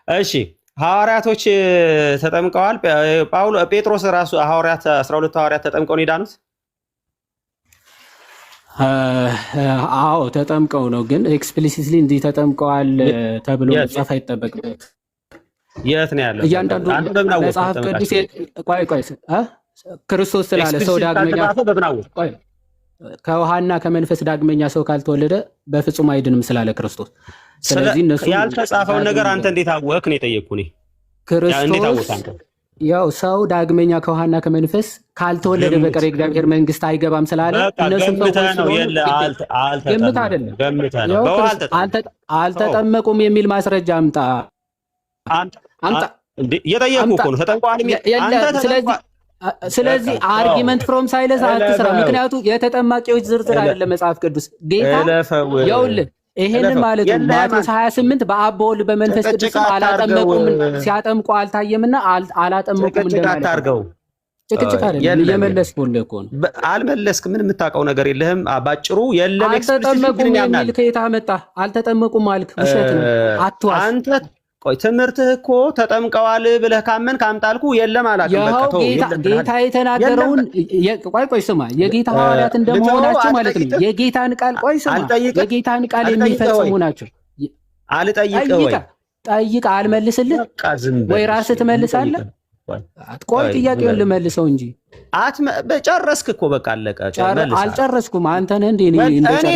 እሺ ሐዋርያቶች ተጠምቀዋል። ጴጥሮስ ራሱ ሐዋርያት 12 ሐዋርያት ተጠምቀው ነው የዳኑት። አዎ ተጠምቀው ነው፣ ግን ኤክስፕሊሲትሊ እንዲህ ተጠምቀዋል ተብሎ መጻፍ አይጠበቅበት። የት ነው ያለው? እያንዳንዱ መጽሐፍ ቅዱስ ቆይ ክርስቶስ ስላለ ሰው ዳግመኛ ከውሃና ከመንፈስ ዳግመኛ ሰው ካልተወለደ በፍጹም አይድንም ስላለ ክርስቶስ። ስለዚህ እነሱ ያልተጻፈውን ነገር አንተ እንዴት አወቅ ነው የጠየቅኩህ። ክርስቶስ ያው ሰው ዳግመኛ ከውሃና ከመንፈስ ካልተወለደ በቀር የእግዚአብሔር መንግስት አይገባም ስላለ እነሱም ገምት አይደለም አልተጠመቁም የሚል ማስረጃ አምጣ። የጠየቅኩህ እኮ ነው ተጠምቀዋል። ስለዚህ አርጊመንት ፍሮም ሳይለንስ አትስራ። ምክንያቱም የተጠማቂዎች ዝርዝር አይደለም መጽሐፍ ቅዱስ ጌታ ይኸውልህ ይሄንን ማለት ነው። ማቴዎስ 28 በአብ በወልድ በመንፈስ ቅዱስ አላጠመቁም ሲያጠምቁ አልታየምና አላጠመቁም እንደማለት አድርገው ጭቅጭቅ አይደለም። እየመለስኩልህ እኮ ነው። አልመለስክም። ምን የምታውቀው ነገር የለህም። ባጭሩ የለም አልተጠመቁም የሚል ከየት አመጣህ? አልተጠመቁም አልክ፣ ውሸት ነው። አትዋሽ አንተ። ቆይ ትምህርትህ እኮ ተጠምቀዋል ብለህ ካመንክ አምጣልኩ። የለም አላውቅም። በቃ ጌታ የተናገረውን ቆይ ስማ። የጌታ ሐዋርያት እንደመሆናቸው ማለት ነው የጌታን ቃል ስማ፣ የጌታን ቃል የሚፈጽሙ ናቸው። አልጠይቅህ ወይ ጠይቅ፣ አልመልስልህ ወይ ራስህ ትመልሳለህ? ቆይ ጥያቄውን ልመልሰው እንጂ ጨረስክ እኮ በቃ አለቀ። አልጨረስኩም። አንተ ነህ እንዴ? እኔ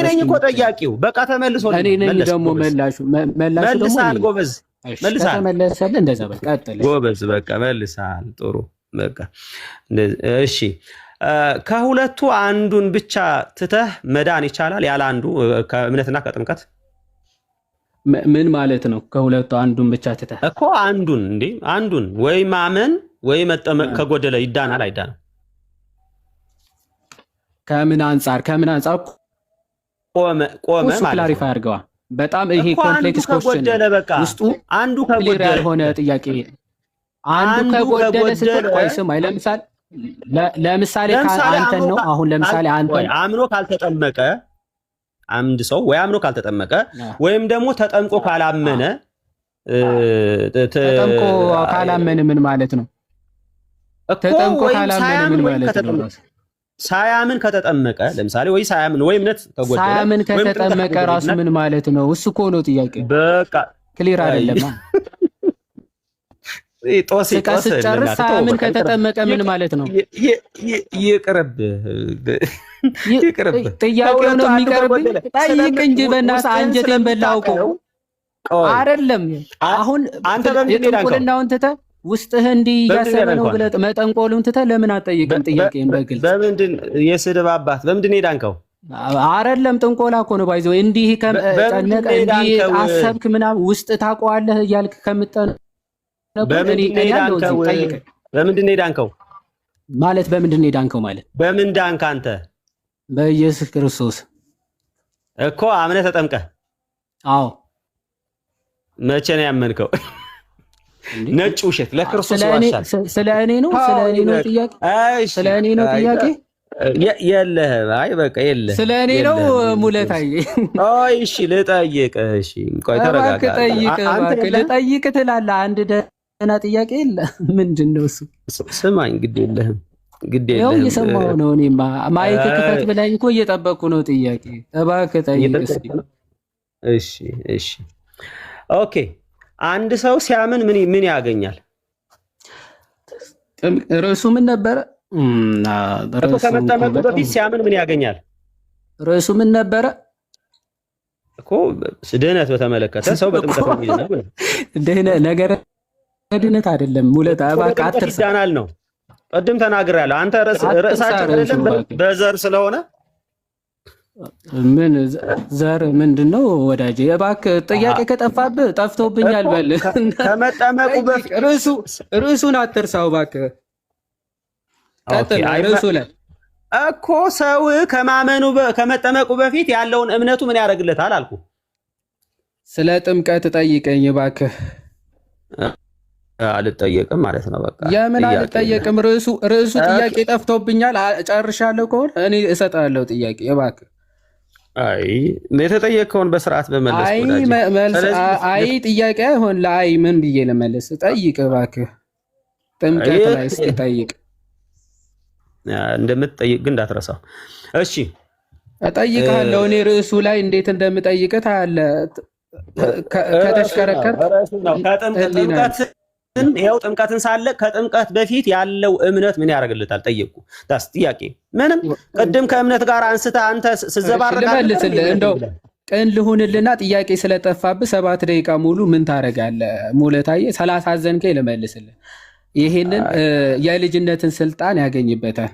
ነኝ እኮ ጠያቂው። በቃ ተመልሶልኝ። እኔ ነኝ ደግሞ መላሹ መልሰሃል። ጎበዝ መልሰሃል። ተመለሰልህ። እንደዛ በቃ ቀጥል። ጎበዝ በቃ መልሰሃል። ጥሩ በቃ እሺ። ከሁለቱ አንዱን ብቻ ትተህ መዳን ይቻላል? ያለ አንዱ ከእምነትና ከጥምቀት ምን ማለት ነው? ከሁለቱ አንዱን ብቻ ትተህ እኮ አንዱን እንዴ አንዱን ወይ ማመን ወይ መጠመቅ ከጎደለ ይዳናል አይዳንም? ከምን አንጻር ቆመ ማለት ክላሪፋይ አድርገዋ። በጣም ይሄ ኮምፕሌክስ ኮስችን ውስጡ አንዱ ክሊር ያልሆነ ጥያቄ። አንዱ ከጎደለ ስትል ቆይ ስማኝ፣ ለምሳሌ አንተን ነው አሁን ለምሳሌ አንተን አምኖ ካልተጠመቀ አንድ ሰው ወይ አምኖ ካልተጠመቀ ወይም ደግሞ ተጠምቆ ካላመነ ተጠምቆ ካላመነ ምን ማለት ነው? ተጠምቆ ካላመነ ምን ማለት ነው? ሳያምን ከተጠመቀ ለምሳሌ ወይ ሳያምን ወይ እምነት ከጎደለ ሳያምን ከተጠመቀ ራሱ ምን ማለት ነው? እሱ እኮ ነው ጥያቄ። በቃ ክሊር አይደለም። ጦስ ጨርስ። ሳያምን ከተጠመቀ ምን ማለት ነው? ይቅርብ ጥያቄው ነው የሚቀርብኝ። ጠይቅ እንጂ በእናትህ አንጀቴን በላው እኮ አይደለም። አሁን የጥንቁልናውን ትተህ ውስጥህ እንዲህ እያሰበ ነው ብለህ መጠንቆሉን ትተህ ለምን አትጠይቅም? ጥያቄን በግልጽ በምንድን የስድብ አባት በምንድን ሄዳንከው? አይደለም ጥንቆላ እኮ ነው ባይዘው። እንዲህ ከጨነቀ እንዲህ አሰብክ ምናምን ውስጥ ታውቀዋለህ እያልክ ከምጠነቁል በምንድን ሄዳንከው ማለት በምንድን ሄዳንከው ማለት በምን ዳንክ አንተ? በኢየሱስ ክርስቶስ እኮ አምነህ ተጠምቀህ። አዎ መቼ ነው ያመንከው? ነጭ ውሸት ለክርስቶስ ዋሻል። ስለ እኔ ነው ጥያቄ? ስለ እኔ ነው ጥያቄ? የለህም። አይ በቃ የለህም። ስለ እኔ ነው ሙለታዬ። አይ እሺ ልጠይቅ። እሺ ቆይ ተረጋጋ። ልጠይቅ ትላለህ። አንድ ደህና ጥያቄ የለ። ምንድን ነው እሱ? ስማኝ፣ ግድ የለህም ያው እየሰማሁ ነው። እኔማ ማይክ ክፈት ብላኝ እኮ እየጠበቅኩ ነው ጥያቄ። እባክህ ጠይቅ እስኪ። እሺ ኦኬ። አንድ ሰው ሲያምን ምን ያገኛል? ርዕሱ ምን ነበረ? ከመጠመቁ በፊት ሲያምን ምን ያገኛል? ርዕሱ ምን ነበረ እኮ? ድህነት በተመለከተ ሰው በጥምቀት ነገር ድህነት አይደለም። ሙለታ እባክህ አትርሳ። ይዳናል ነው ቅድም ተናግሬያለሁ። አንተ ርዕሳችን አይደለም በዘር ስለሆነ ምን ዘር ምንድነው ወዳጄ? እባክህ ጥያቄ ከጠፋብህ ጠፍቶብኛል በል። ከመጠመቁ በፊት ርዕሱን አትርሳው እባክህ። ቀጥል። ርዕሱ ላይ እኮ ሰው ከመጠመቁ በፊት ያለውን እምነቱ ምን ያደርግለታል አልኩ። ስለ ጥምቀት ጠይቀኝ እባክህ። አልጠየቅም ማለት ነው። በቃ የምን አልጠየቅም? ርዕሱ ጥያቄ ጠፍቶብኛል። ጨርሻለሁ ከሆነ እኔ እሰጣለሁ ጥያቄ እባክህ። አይ የተጠየቀውን በስርዓት በመለስ አይ ጥያቄ አይሆን ለአይ ምን ብዬ ለመለስ? ጠይቅ እባክህ። ጥምቀት ላይ እስኪ ጠይቅ። እንደምትጠይቅ ግን እንዳትረሳው እሺ። እጠይቅሃለሁ። እኔ ርዕሱ ላይ እንዴት እንደምጠይቅህ ታያለህ። ከተሽከረከር ይኸው ጥምቀትን ሳለ ከጥምቀት በፊት ያለው እምነት ምን ያደርግልታል? ጠየቁ ታስ ጥያቄ ምንም ቅድም ከእምነት ጋር አንስተህ አንተ ስዘባርቃለህ። እንደው ቅን ልሁንልና ጥያቄ ስለጠፋብህ 7 ደቂቃ ሙሉ ምን ታደርጋለህ? ሙለታዬ 30 አዘንከኝ ልመልስልህ። ይሄንን የልጅነትን ስልጣን ያገኝበታል።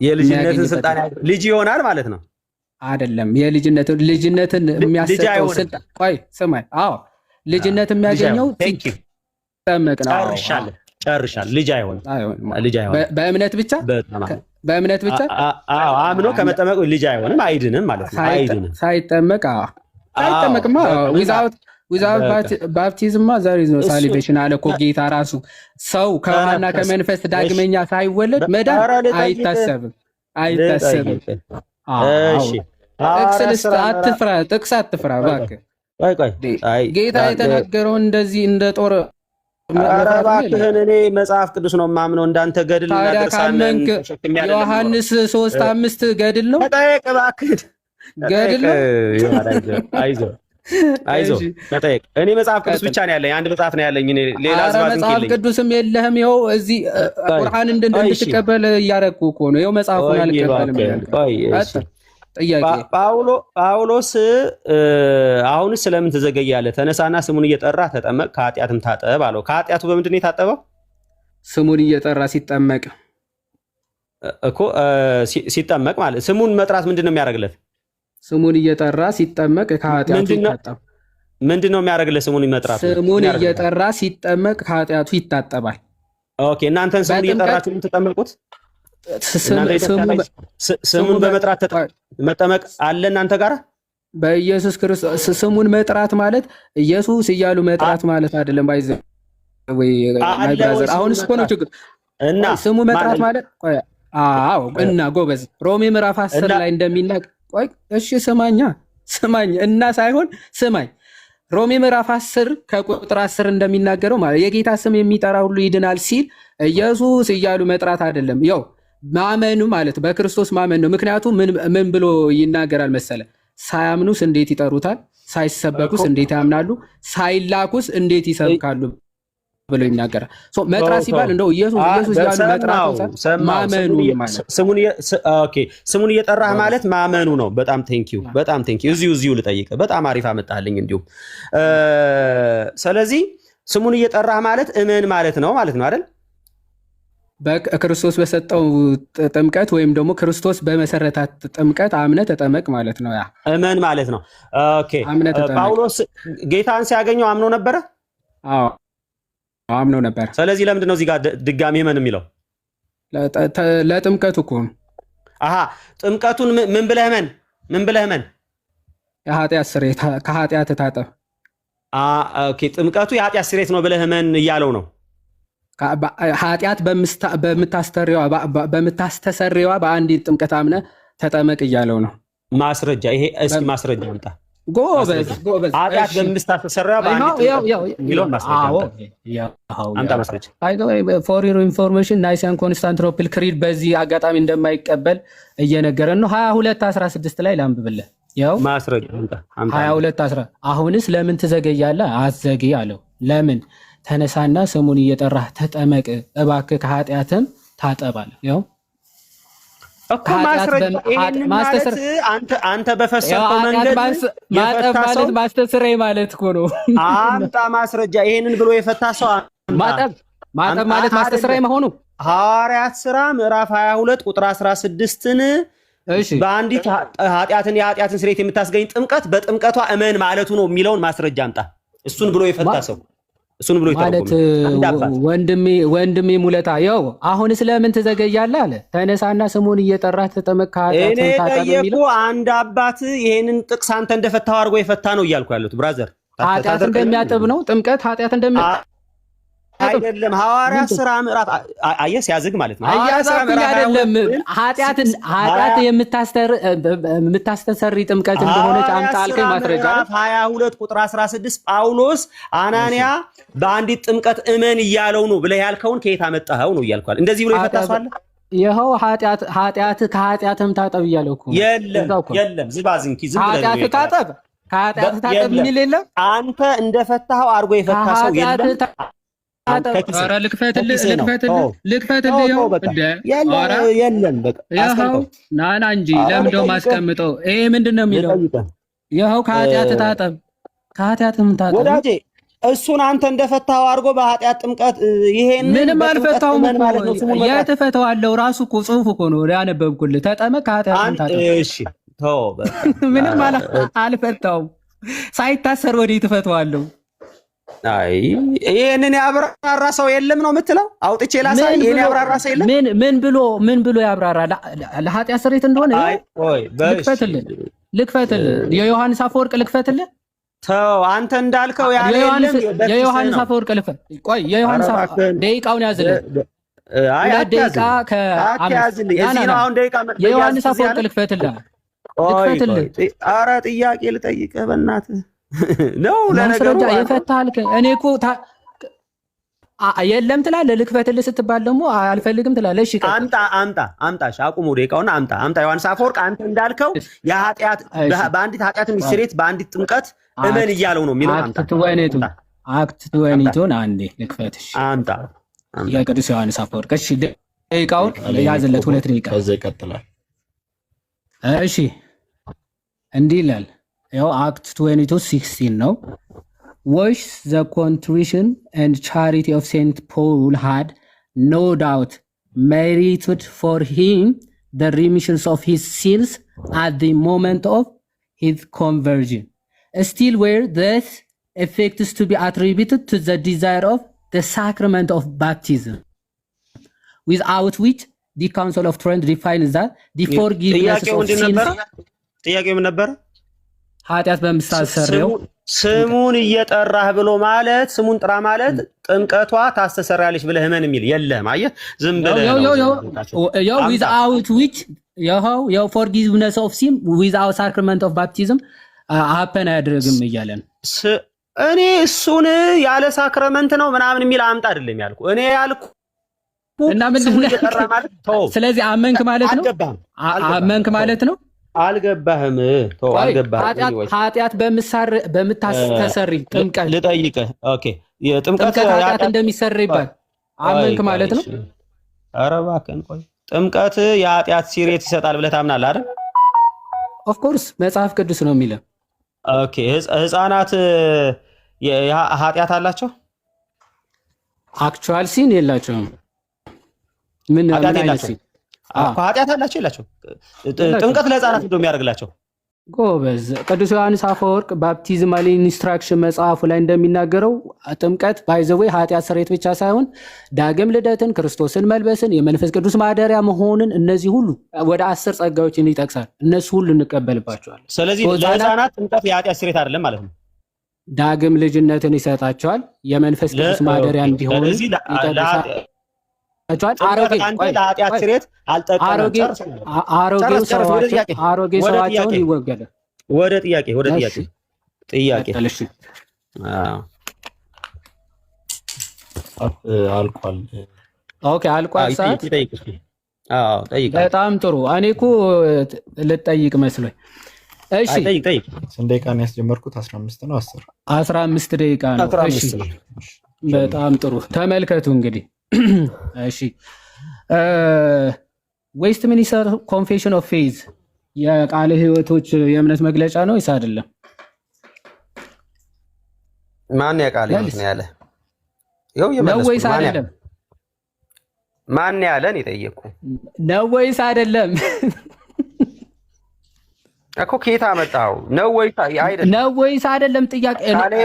የልጅነትን ስልጣን ልጅ ይሆናል ማለት ነው አይደለም? ልጅነትን የሚያሰጠው ስልጣን ቆይ ስማኝ። አዎ ልጅነት የሚያገኘው ጠመቅ ነው። ጨርሻለሁ። ልጅ አይሆንም። በእምነት ብቻ በእምነት ብቻ አምኖ ከመጠመቅ ልጅ አይሆንም፣ አይድንም ማለት ነው። አይድንም ሳይጠመቅ ሳይጠመቅማ ዊዛውት ባፕቲዝማ ዘር ኢዝ ኖ ሳሊቬሽን አለ እኮ ጌታ ራሱ። ሰው ከውሃና ከመንፈስ ዳግመኛ ሳይወለድ መዳን አይታሰብም። ጥቅስ አትፍራ እባክህ። ጌታ የተናገረውን እንደዚህ እንደ ጦር እባክህን እኔ መጽሐፍ ቅዱስ ነው የማምነው፣ እንዳንተ ገድል እና ድርሳንን ዮሐንስ 3:5 ገድል ነው። ተጠየቅ እባክህ፣ ገድል ነው። አይዞህ ተጠየቅ። እኔ መጽሐፍ ቅዱስ ብቻ ነው ያለኝ፣ አንድ መጽሐፍ ነው ያለኝ። እኔ ሌላ መጽሐፍ ቅዱስም የለህም። ይኸው እዚህ ቁርአን እንድትቀበል እያደረኩ እኮ ነው። ይኸው መጽሐፉን አልቀበልም። ጥያቄ ጳውሎስ አሁን ስለምን ትዘገያለህ? ተነሳና ስሙን እየጠራ ተጠመቅ ከኃጢአትም ታጠብ አለው። ከኃጢአቱ በምንድን ነው የታጠበው? ስሙን እየጠራ ሲጠመቅ እኮ ሲጠመቅ ማለት ስሙን መጥራት ምንድን ነው የሚያደርግለት? ስሙን እየጠራ ሲጠመቅ ከኃጢአቱ ይታጠብ። ምንድን ነው የሚያደርግለት? ስሙን መጥራት ስሙን እየጠራ ሲጠመቅ ከኃጢአቱ ይታጠባል። ኦኬ እናንተን ስሙን እየጠራችሁ የምትጠመቁት ስሙን በመጥራት መጠመቅ አለ እናንተ ጋር? በኢየሱስ ክርስቶስ ስሙን መጥራት ማለት ኢየሱስ እያሉ መጥራት ማለት አይደለም። ባይዘ ወይ ማይብራዘር አሁን እኮ ነው ችግር። እና ስሙ መጥራት ማለት አዎ። እና ጎበዝ ሮሜ ምዕራፍ 10 ላይ እንደሚናገር ቆይ እሺ ስማኝ እና ሳይሆን ስማኝ። ሮሜ ምዕራፍ 10 ከቁጥር 10 እንደሚናገረው ማለት የጌታ ስም የሚጠራ ሁሉ ይድናል ሲል ኢየሱስ እያሉ መጥራት አይደለም። ያው ማመኑ ማለት በክርስቶስ ማመን ነው። ምክንያቱም ምን ብሎ ይናገራል መሰለ? ሳያምኑስ እንዴት ይጠሩታል? ሳይሰበኩስ እንዴት ያምናሉ? ሳይላኩስ እንዴት ይሰብካሉ ብሎ ይናገራል። መጥራት ሲባል እንደው ኢየሱስ ያሉ መጥራት ማመኑ ማለት ስሙን እየጠራህ ማለት ማመኑ ነው። በጣም ቴንኪው። እዚሁ ልጠይቅህ። በጣም አሪፍ አመጣልኝ። እንዲሁም ስለዚህ ስሙን እየጠራህ ማለት እመን ማለት ነው አይደል? በክርስቶስ በሰጠው ጥምቀት ወይም ደግሞ ክርስቶስ በመሰረታት ጥምቀት አምነህ ተጠመቅ ማለት ነው። ያ እመን ማለት ነው። ኦኬ ጳውሎስ ጌታን ሲያገኘው አምኖ ነበረ? አዎ አምኖ ነበር። ስለዚህ ለምንድን ነው እዚህ ጋር ድጋሚ እመን የሚለው? ለጥምቀቱ እኮ ነው። ጥምቀቱን ምን ብለህ እመን? የኃጢአት ስርየት ከኃጢአት ታጠብ። ኦኬ ጥምቀቱ የኃጢአት ስርየት ነው ብለህ እመን እያለው ነው። ኃጢአት በምታስተሰርየዋ በአንዲት ጥምቀት አምነህ ተጠመቅ እያለው ነው። ማስረጃ ይሄ እስኪ ማስረጃ አምጣ። ጎበዝ ኃጢአት በምታስተሰርየዋ በአንዲት ሚሊዮን ማስረጃ። ፎር ዩር ኢንፎርሜሽን ናይሲያን ኮንስታንቲኖፕል ክሪድ በዚህ አጋጣሚ እንደማይቀበል እየነገረን ነው። 22:16 ላይ ላንብብልህ። ያው ማስረጃ አምጣ። 22:10 አሁንስ ለምን ትዘገያለህ? አትዘግይ አለው። ለምን? ተነሳና ስሙን እየጠራህ ተጠመቅ እባክህ ከኃጢአትም ታጠባል። ያው እኮ ማስረጃ አንተ በፈሰከው መንገድ ማጠብ ማለት ማስተስረይ ማለት እኮ ነው። አምጣ ማስረጃ። ይሄንን ብሎ የፈታ ሰው ማጠብ ማለት ማስተስረይ መሆኑ ሐዋርያት ሥራ ምዕራፍ 22 ቁጥር 16ን በአንዲት የኃጢአትን ስርየት የምታስገኝ ጥምቀት በጥምቀቷ እመን ማለቱ ነው የሚለውን ማስረጃ አምጣ። እሱን ብሎ የፈታ ሰው ማለት ወንድሜ ሙለታ ይኸው አሁን ስለምን ትዘገያለህ አለ። ተነሳና ስሙን እየጠራህ ተጠመቅ ከኃጢአት ታጠብ የሚለው አንድ አባት ይሄንን ጥቅስ አንተ እንደፈታው አድርጎ የፈታ ነው እያልኩ ያለሁት ብራዘር። ኃጢአት እንደሚያጥብ ነው ጥምቀት። ኃጢአት አይደለም ሐዋርያት ሥራ ምዕራፍ አየህ ሲያዝግ ማለት ነው። አያዛኩኝ አይደለም ኃጢአት የምታስተሰሪ ጥምቀት እንደሆነች አምጣ አልከኝ ማስረጃ 22 ቁጥር 16 ጳውሎስ አናንያ በአንዲት ጥምቀት እመን እያለው ነው ብለህ ያልከውን ከየት አመጣኸው ነው እያልኳል። እንደዚህ ብሎ ይፈታሷል። ይኸው ኃጢአት ከኃጢአትም ታጠብ እያለው እኮ የለም ዝባዝንኪ ዝም ብለህ ኃጢአት ታጠብ ከኃጢአት ታጠብ የሚል የለም። አንተ እንደፈታኸው አድርጎ የፈታ ሰው የለም። ኧረ ልክፈትልህ የለም በቃ ይኸው ናና እንጂ ለምንድነው ማስቀምጠው? ይሄ ምንድን ነው የሚለው? ይኸው ከኃጢአት ታጠብ ከኃጢአትም ታጠብ ወዳጄ እሱን አንተ እንደፈታኸው አድርጎ በኃጢአት ጥምቀት ይሄን ምንም አልፈታውም እኮ የት እፈታዋለሁ? ራሱ እኮ ጽሑፍ እኮ ነው ያነበብኩልህ። ተጠመቅ ከኃጢአትም ታጠብ። እሺ ተው በቃ ምንም አልፈታውም። ሳይታሰር ወዴት እፈታዋለሁ? አይ ይሄንን ያብራራ ሰው የለም ነው የምትለው? አውጥቼ ላሳይ። ይሄን ያብራራ ሰው የለም። ምን ብሎ ያብራራ? ለኃጢአት ስርየት እንደሆነ ልክፈትልህ። የዮሐንስ አፈወርቅ ልክፈትልህ። ተው አንተ እንዳልከው ያለ የለም። የዮሐንስ አፈወርቅ ልክፈት። ቆይ የዮሐንስ አፈወርቅ ደቂቃውን ያዝልህ። አይ ደቂቃ የዮሐንስ አፈወርቅ ልክፈትልህ። ኧረ ጥያቄ ልጠይቅህ በእናትህ ነው ለነገሩ የፈታል። እኔ እኮ የለም ትላለህ። ልክፈትልህ ስትባል ደግሞ አልፈልግም ትላለህ። እሺ አምጣሽ አቁሙ ደቂቃውን አምጣ ዮሐንስ አፈወርቅ አንተ እንዳልከው የኃጢአት በአንዲት ኃጢአት ሚስሬት በአንዲት ጥምቀት እመን እያለው ነው የሚለው። አክት ትወኒቱን አንዴ ልክፈትሽ አምጣ የቅዱስ ዮሐንስ አፈወርቅ። እሺ ደቂቃውን ያዝለት 2 ደቂቃ ከዛ ይቀጥላል። እሺ እንዲህ ይላል። ያው አክት 22:16 ነው። Wash the contrition and charity of Saint Paul had no doubt merited for him the remissions of his sins at the moment of his conversion. Still were these effects to be attributed to the desire of the sacrament of baptism, without which the Council of Trent defines that the forgiveness of sins ጥያቄው ምን ነበር? ኃጢአት በምታሰረው ስሙን እየጠራህ ብሎ ማለት ስሙን ጥራ ማለት ጥምቀቷ ታስተሰራለች ብለህ እመን የሚል የለም። አየህ ዝም ብለህ ያው without which ያው forgiveness of sin without sacrament of baptism happen አያደርግም እያለን እኔ እሱን ያለ ሳክራመንት ነው ምናምን የሚል አምጣ አይደለም ያልኩ እኔ ያልኩ እና ምንድን ነው እየጠራ ማለት ተው። ስለዚህ አመንክ ማለት ነው። አመንክ ማለት ነው። አልገባህም? ተው አልገባህም። ኃጢአት በምታስተሰሪ ጥምቀት ልጠይቅህ። ኦኬ የጥምቀት ኃጢአት እንደሚሰረይባል አመንክ ማለት ነው። ኧረ እባክህን ቆይ ጥምቀት የኃጢአት ሲሬት ይሰጣል ብለህ ታምናለህ አይደል? ኦፍ ኮርስ መጽሐፍ ቅዱስ ነው የሚለው። ኦኬ ህፃናት ኃጢአት አላቸው? አክቹዋል ሲን የላቸውም። ምን አይነት ሲን ኃጢአት አላቸው የላቸው? ጥምቀት ለህፃናት እንደው የሚያደርግላቸው ጎበዝ። ቅዱስ ዮሐንስ አፈወርቅ ባፕቲዝማል ኢንስትራክሽን መጽሐፉ ላይ እንደሚናገረው ጥምቀት ባይዘዌ ኃጢአት ስርየት ብቻ ሳይሆን ዳግም ልደትን፣ ክርስቶስን መልበስን፣ የመንፈስ ቅዱስ ማደሪያ መሆንን እነዚህ ሁሉ ወደ 10 ጸጋዎችን ይጠቅሳል። እነሱ ሁሉ እንቀበልባቸዋል። ስለዚህ ለህፃናት ጥምቀት የኃጢአት ስርየት አይደለም ማለት ነው። ዳግም ልጅነትን ይሰጣቸዋል። የመንፈስ ቅዱስ ማደሪያ እንዲሆኑ ይጠቅሳል። አሮጌ ሰዋቸውን ይወገዳል። ወደ ጥያቄ አልቋል። ኦኬ አልቋል። ሰዓት በጣም ጥሩ። እኔ እኮ ልጠይቅ መስሎኝ። እሺ ጠይቅ። ስንት ደቂቃ ነው ያስጀመርኩት? 15 ነው 10? 15 ደቂቃ ነው። እሺ በጣም ጥሩ። ተመልከቱ እንግዲህ እሺ ዌስት ሚኒስተር ኮንፌሽን ኦፍ ፌዝ የቃለ ሕይወቶች የእምነት መግለጫ ነው ወይስ አይደለም? ማን የቃለ ሕይወት ነው ያለ? ነው ወይስ አይደለም? ማን ያለን የጠየቁ ነው ወይስ አይደለም? እኮ ከየት አመጣው? ነው ወይስ አይደለም? ነው ወይስ አይደለም? ጥያቄ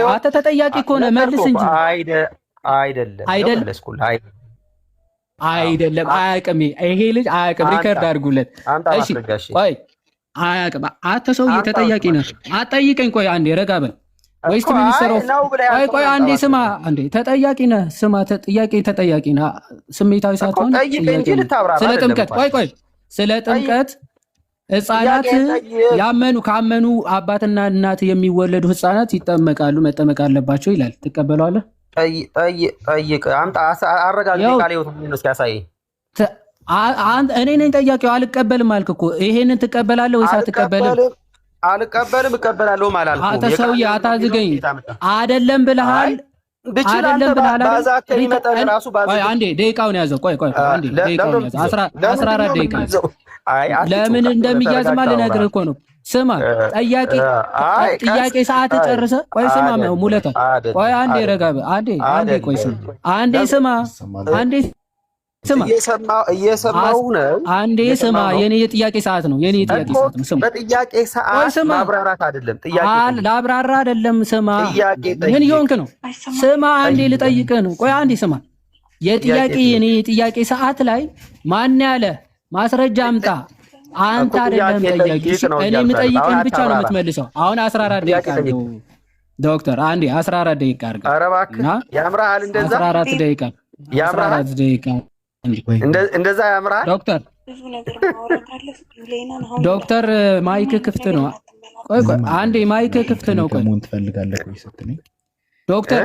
አንተ ተጠያቂ ከሆነ መልስ እንጂ አይደለም አያውቅም። ይሄ ልጅ አያውቅም። ሪከርድ አድርጉለት። እሺ ቆይ አያውቅም። አንተ ሰውዬ ተጠያቂ ነህ። አትጠይቀኝ። ቆይ አንዴ ረጋ በል። ዌስት ሚኒስተር ኦፍ ቆይ አንዴ ስማ፣ አንዴ ተጠያቂ ነህ። ስማ ተጠያቂ ነህ። ስሜታዊ ሳትሆን ስለ ጥምቀት ቆይ ስለ ጥምቀት ህፃናት ካመኑ አባትና እናት የሚወለዱ ህፃናት ይጠመቃሉ፣ መጠመቅ አለባቸው ይላል። ትቀበለዋለህ? ጠይቅ አምጣ፣ አረጋግጥ። ቃል ይወጡ ነው እስኪያሳይ። እኔ ነኝ ጠያቂው። አልቀበልም አልክ እኮ። ይሄንን ትቀበላለህ ወይስ አትቀበልም? አልቀበልም እቀበላለሁ ማለት ነው። አንተ ሰውዬ አታዝገኝ። አይደለም ብለሃል፣ አይደለም ብለሃል። አንዴ ደቂቃውን ያዘው። ቆይ አንዴ ደቂቃውን ያዘው። 14 ደቂቃ ያዘው። ለምን እንደሚያዝማ ልነግርህ እኮ ነው። ስማ ጥያቄ ሰዓት ጨርሰህ ቆይ ስማ ሙለታ ቆይ አንዴ ረጋ አንዴ ቆይ ስማ አንዴ ስማ እየሰማሁ ነው። አንዴ ስማ የኔ የጥያቄ ሰዓት ነው። ስማ በጥያቄ ሰዓት ማብራራት አይደለም ጥያቄ ላብራራ አይደለም። ስማ ምን ይሆንክ ነው? ስማ አንዴ ልጠይቅህ ነው። ቆይ አንዴ ስማ የኔ የጥያቄ ሰዓት ላይ ማን ያለ ማስረጃ አምጣ። አንተ አይደለም ጠያቂ። እኔ የምጠይቅህን ብቻ ነው የምትመልሰው። አሁን 14 ደቂቃ ነው ዶክተር። አንዴ 14 ደቂቃ አድርጋ። ኧረ እባክህ ያምራል። እንደዛ 14 ደቂቃ ያምራል። እንደዛ ያምራል ዶክተር። ማይክ ክፍት ነው። ቆይ አንዴ ማይክ ክፍት ነው። ቆይ ትፈልጋለህ ወይ ስትለኝ ዶክተር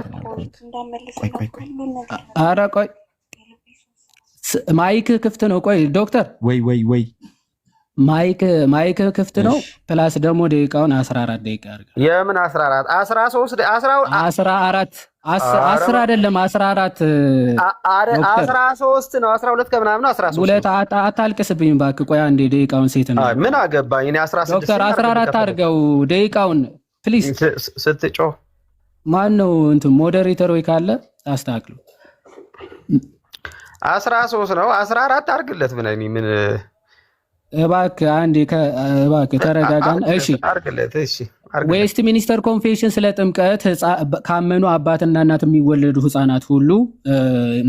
ኧረ ቆይ ማይክ ክፍት ነው። ቆይ ዶክተር ወይ ማይክ ክፍት ነው። ፕላስ ደግሞ ደቂቃውን 14 ደቂቃ አድርጋ። የምን 14 13 14 10 አይደለም 14 13 ነው። 12 ከምናምን 13 ሁለት አታልቅስብኝ እባክህ። ቆይ አንዴ ደቂቃውን ሴት ነው ምን አገባኝ እኔ 16 ዶክተር 14 አድርገው ደቂቃውን ፕሊዝ። ስትጮህ ማን ነው እንትን ሞዴሬተር ወይ ካለ አስተካክሉ። 13 ነው 14 አድርግለት። ምን እባክህ አንዴ እባክህ ተረጋጋን። እሺ አድርግለት። እሺ ዌስት ሚኒስተር ኮንፌሽን ስለ ጥምቀት ካመኑ አባትና እናት የሚወለዱ ህፃናት ሁሉ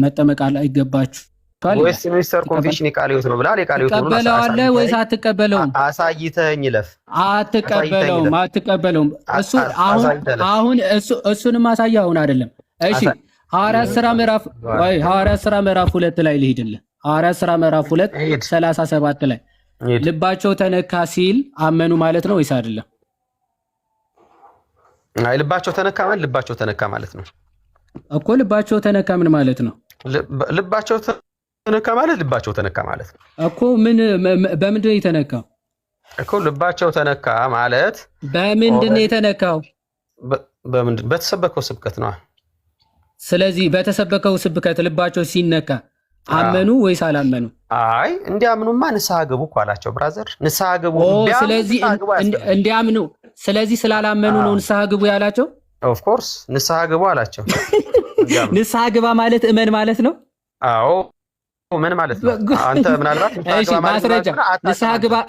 መጠመቅ አይገባቸዋል። ዌስት ሚኒስተር ኮንፌሽን የቃል ሕይወት ነው ብላል። የቃል ሕይወት ነው ተቀበለዋለህ ወይስ አትቀበለውም? አሳይተኝ ለፍ። አትቀበለውም። አሁን እሱንም አሳየህ። አሁን አይደለም። እሺ ሐዋርያት ሥራ ምዕራፍ 2 ላይ ልሂድልህ። ሐዋርያት ሥራ ምዕራፍ 2 37 ላይ ልባቸው ተነካ ሲል አመኑ ማለት ነው ወይስ አይደለም? አይ ልባቸው ተነካ ማለት ነው እኮ። ልባቸው ተነካ ምን ማለት ነው? ልባቸው ተነካ ማለት ነው እኮ። ምን በምንድን ነው የተነካው እኮ? ልባቸው ተነካ ማለት በምንድን ነው የተነካው? በተሰበከው ስብከት ነው። ስለዚህ በተሰበከው ስብከት ልባቸው ሲነካ አመኑ ወይስ አላመኑ? አይ እንዲያምኑማ ንስሐ ገቡ እኮ አላቸው ብራዘር። ንስሐ ገቡ። ስለዚህ እንዲያምኑ፣ ስለዚህ ስላላመኑ ነው ንስሐ ግቡ ያላቸው። ኦፍ ኮርስ ንስሐ ገቡ አላቸው። ንስሐ ግባ ማለት እመን ማለት ነው። አዎ ምን ማለት ነው? አንተ ምናልባት ማስረጃ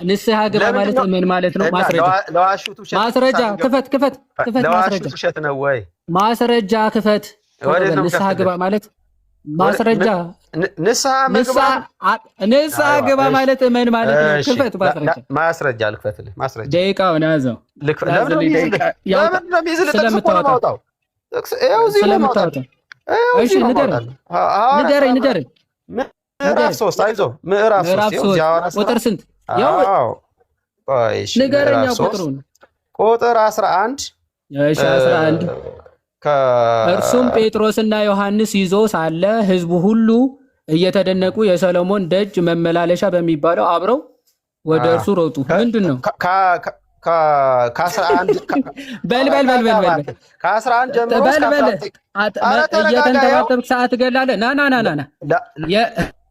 ንስሐ ግባ ማለት እመን ማለት ነው። ማስረጃ ክፈት። ለዋሹት ውሸት ነው ወይ? ማስረጃ ክፈት። ንስሐ ግባ ማለት ማስረጃ። ንስሐ ግባ ማለት እመን ማለት ነው። ክፈት ማስረጃ ልክፈትልህ። ማስረጃ ደቂቃውን ያዘው። ንገረኝ። ምዕራፍ 3 አይዞህ። ምዕራፍ 3 ቁጥር ስንት? ንገረኛ ቁጥሩን። ቁጥር 11 እርሱም ጴጥሮስና ዮሐንስ ይዞ ሳለ ሕዝቡ ሁሉ እየተደነቁ የሰሎሞን ደጅ መመላለሻ በሚባለው አብረው ወደ እርሱ ሮጡ። ምንድን ነው? ከ11 ጀምሮ እየተንተባተብክ ሰዓት ትገላለህ። ና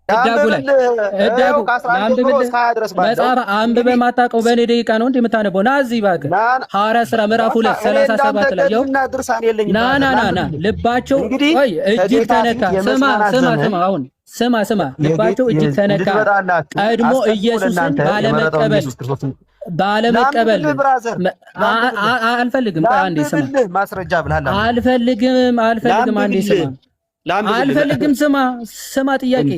ህዳጉ ላይ መጽሐፍ አንብበህ ማታውቀው በእኔ ደቂቃ ነው እንደ የምታነበው። ና እዚህ እባክህ። ሐዋርያት ሥራ ምዕራፍ 2 37 ላይ ና ልባቸው እጅግ ተነካ። አሁን ስማ ልባቸው እጅግ ተነካ። ቀድሞ ኢየሱስን ባለመቀበል አልፈልግም። አንዴ ስማ። ማስረጃ ብለሃል። አልፈልግም። አንዴ ስማ። አልፈልግም። ስማ ጥያቄ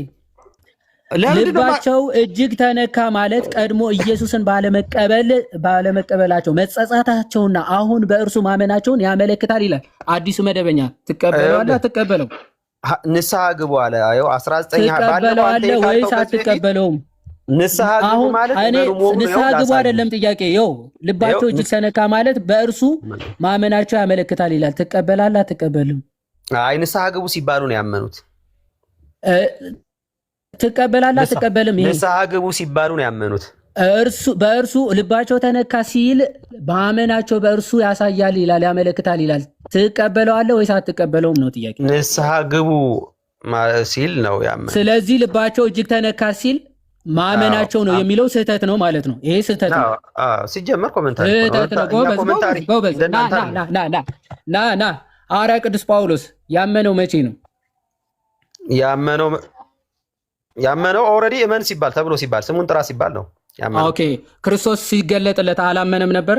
ልባቸው እጅግ ተነካ ማለት ቀድሞ ኢየሱስን ባለመቀበላቸው መጸጸታቸውና አሁን በእርሱ ማመናቸውን ያመለክታል ይላል አዲሱ መደበኛ። ትቀበለዋለህ አትቀበለው? ንስሐ ግቡ አለ። አየው 19 ትቀበለዋለህ ወይስ አትቀበለውም? ንስሐ ግቡ ማለት ንስሐ ግቡ አይደለም ጥያቄ። ይኸው ልባቸው እጅግ ተነካ ማለት በእርሱ ማመናቸው ያመለክታል ይላል። ትቀበላለህ አትቀበልም? አይ ንስሐ ግቡ ሲባሉ ነው ያመኑት። ትቀበላለህ አትቀበልም? ይሄ ንስሐ ግቡ ሲባሉ ነው ያመኑት። በእርሱ ልባቸው ተነካ ሲል ማመናቸው በእርሱ ያሳያል ይላል፣ ያመለክታል ይላል። ትቀበለዋለህ ወይስ አትቀበለውም ነው ጥያቄ። ንስሐ ግቡ ሲል ነው ያመኑት። ስለዚህ ልባቸው እጅግ ተነካ ሲል ማመናቸው ነው የሚለው ስህተት ነው ማለት ነው። ይሄ ስህተት ነው ሲጀመር ኮሜንታሪ ስህተት ነው። ጎበዝ ና ሐዋርያ ቅዱስ ጳውሎስ ያመነው መቼ ነው ያመነው? ኦልሬዲ እመን ሲባል ተብሎ ሲባል ስሙን ጥራ ሲባል ነው ያመነው። ኦኬ ክርስቶስ ሲገለጥለት አላመነም ነበር?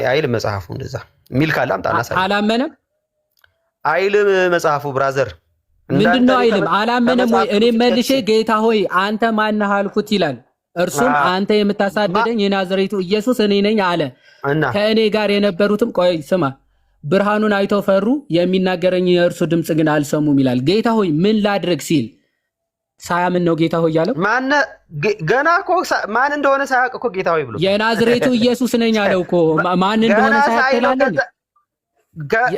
አይልም መጽሐፉ። እንደዛ ሚል ካለ አምጣና ሳይ አላመነም አይልም መጽሐፉ። ብራዘር ምንድነው አይልም? አላመነም ወይ? እኔ መልሼ ጌታ ሆይ አንተ ማነህ አልኩት ይላል። እርሱም አንተ የምታሳድደኝ የናዝሬቱ ኢየሱስ እኔ ነኝ አለ። ከእኔ ጋር የነበሩትም ቆይ ስማ ብርሃኑን አይተው ፈሩ፣ የሚናገረኝ የእርሱ ድምፅ ግን አልሰሙም ይላል። ጌታ ሆይ ምን ላድርግ ሲል ሳያምን ነው ጌታ ሆይ ያለው። ገና እኮ ማን እንደሆነ ሳያውቅ እኮ ጌታ ሆይ ብሎ የናዝሬቱ ኢየሱስ ነኝ አለው እኮ። ማን እንደሆነ ሳያውቅ ይላል።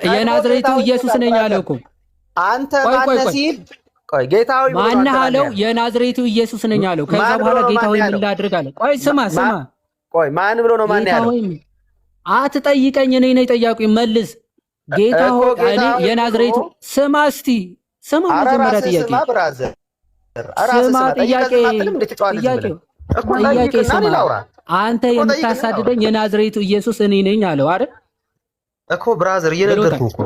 የናዝሬቱ ኢየሱስ ነኝ አለው እኮ። አንተ ማነህ ሲል ቆይ ጌታ ሆይ ማነህ አለው። የናዝሬቱ ኢየሱስ ነኝ አለው። ከዛ በኋላ ጌታ ሆይ ምን ላድርግ አለ። ቆይ ስማ ቆይ ማን ብሎ ነው ማን ያለው? አትጠይቀኝ፣ እኔ ነኝ ጠያቂው። መልስ ጌታ ሆይ እኔ የናዝሬቱ ስማ፣ እስቲ ስማ መጀመሪያ ጥያቄ ስማ ጥያቄ ስማ። አንተ የምታሳድደኝ የናዝሬቱ ኢየሱስ እኔ ነኝ አለው አይደል እኮ ብራዘር፣ እየነገርኩህ እኮ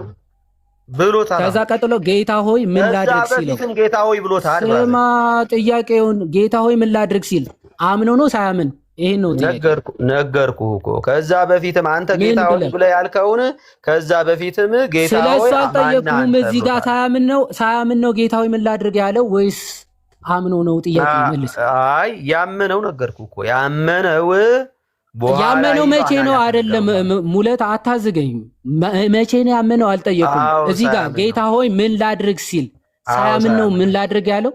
ብሎታል። ከዛ ቀጥሎ ጌታ ሆይ ምን ላድርግ ሲለው ጌታ ሆይ ብሎታል። ስማ ጥያቄውን ጌታ ሆይ ምን ላድርግ ሲል አምኖ ነው ሳያምን? ይሄን ነው ነገርኩህ እኮ። ከዛ በፊትም አንተ ጌታ ሆይ ብለህ ያልከውን ከዛ በፊትም ጌታ ሆይ ስለሱ አልጠየቅሁም። እዚህ ጋር ሳያምን ነው ጌታ ሆይ ምን ላድርግ ያለው ወይስ አምኖ ነው? ጥያቄ መልስ። አይ ያመነው ነገርኩህ እኮ ያመነው መቼ ነው? አይደለም ሙለት አታዝገኝ። መቼ ነው ያመነው? አልጠየኩም። እዚህ ጋር ጌታ ሆይ ምን ላድርግ ሲል ሳያምን ነው ምን ላድርግ ያለው?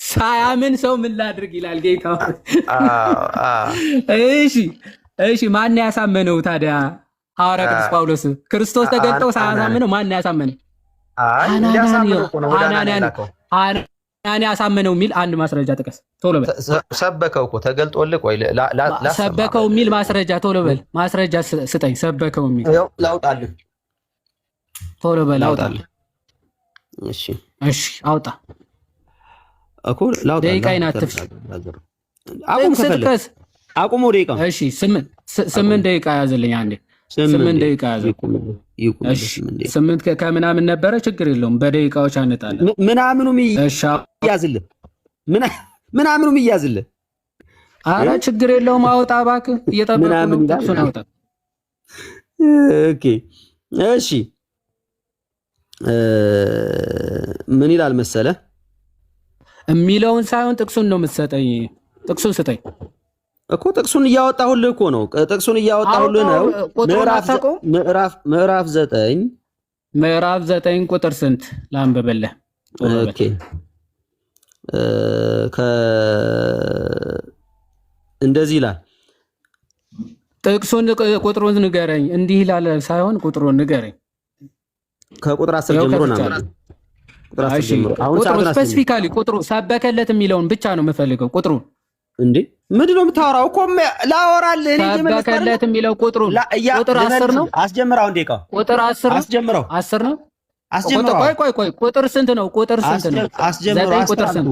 ሳያምን ሰው ምን ላድርግ ይላል ጌታ ሆይ። እሺ ማን ያሳመነው ታዲያ? ሐዋርያ ቅዱስ ጳውሎስ። ክርስቶስ ተገልጠው ሳያሳምነው ማን ያሳመነው? ሐናንያ ያሳመነው የሚል አንድ ማስረጃ ጥቀስ ቶሎ በል። ሰበከው እኮ ተገልጦልህ። ቆይ ሰበከው የሚል ማስረጃ ቶሎ በል። ማስረጃ ስጠኝ። ሰበከው የሚል ላውጣልህ። ቶሎ በል አውጣልህ። እሺ አውጣ እኮ ላውጣ። ደቂቃዬን አትፍጅ። አቁመው ደቂቃ። እሺ 8 ደቂቃ ያዝልኝ አንዴ። 8 ደቂቃ ያዝልኝ። እሺ 8 ከምናምን ነበረ፣ ችግር የለውም በደቂቃዎች አንጣለን። ምናምኑም ይያዝልህ፣ ምናምኑም ይያዝልህ። ኧረ ችግር የለውም አውጣ እባክህ። እየጠበቅኩ ነው። ጥቅሱን አውጣ። ኦኬ እሺ ምን ይላል መሰለ የሚለውን ሳይሆን ጥቅሱን ነው የምትሰጠኝ። ጥቅሱን ስጠኝ እኮ። ጥቅሱን እያወጣሁልህ እኮ ነው። ጥቅሱን እያወጣሁልህ ነው። ምዕራፍ 9 ቁጥር ስንት ላንብብልህ? ኦኬ እንደዚህ ይላል። ጥቅሱን ቁጥሩን ንገረኝ። እንዲህ ይላል ሳይሆን ቁጥሩን ንገረኝ። ከቁጥር 10 ጀምሮ ነው። ቁጥሩ ስፔሲፊካሊ ቁጥሩ ሰበከለት የሚለውን ብቻ ነው የምፈልገው። ቁጥሩ እንዴ ምንድን ነው የምታወራው? እኮ ላወራልህ እኔ ሰበከለት የሚለው ቁጥሩ ቁጥር 10 ነው። አስጀምረው እንዴ ቃው ቁጥር 10 ነው። 10 ነው። ቆይ ቁጥር ስንት ነው? ቁጥር ስንት ነው? 9 ቁጥር ስንት?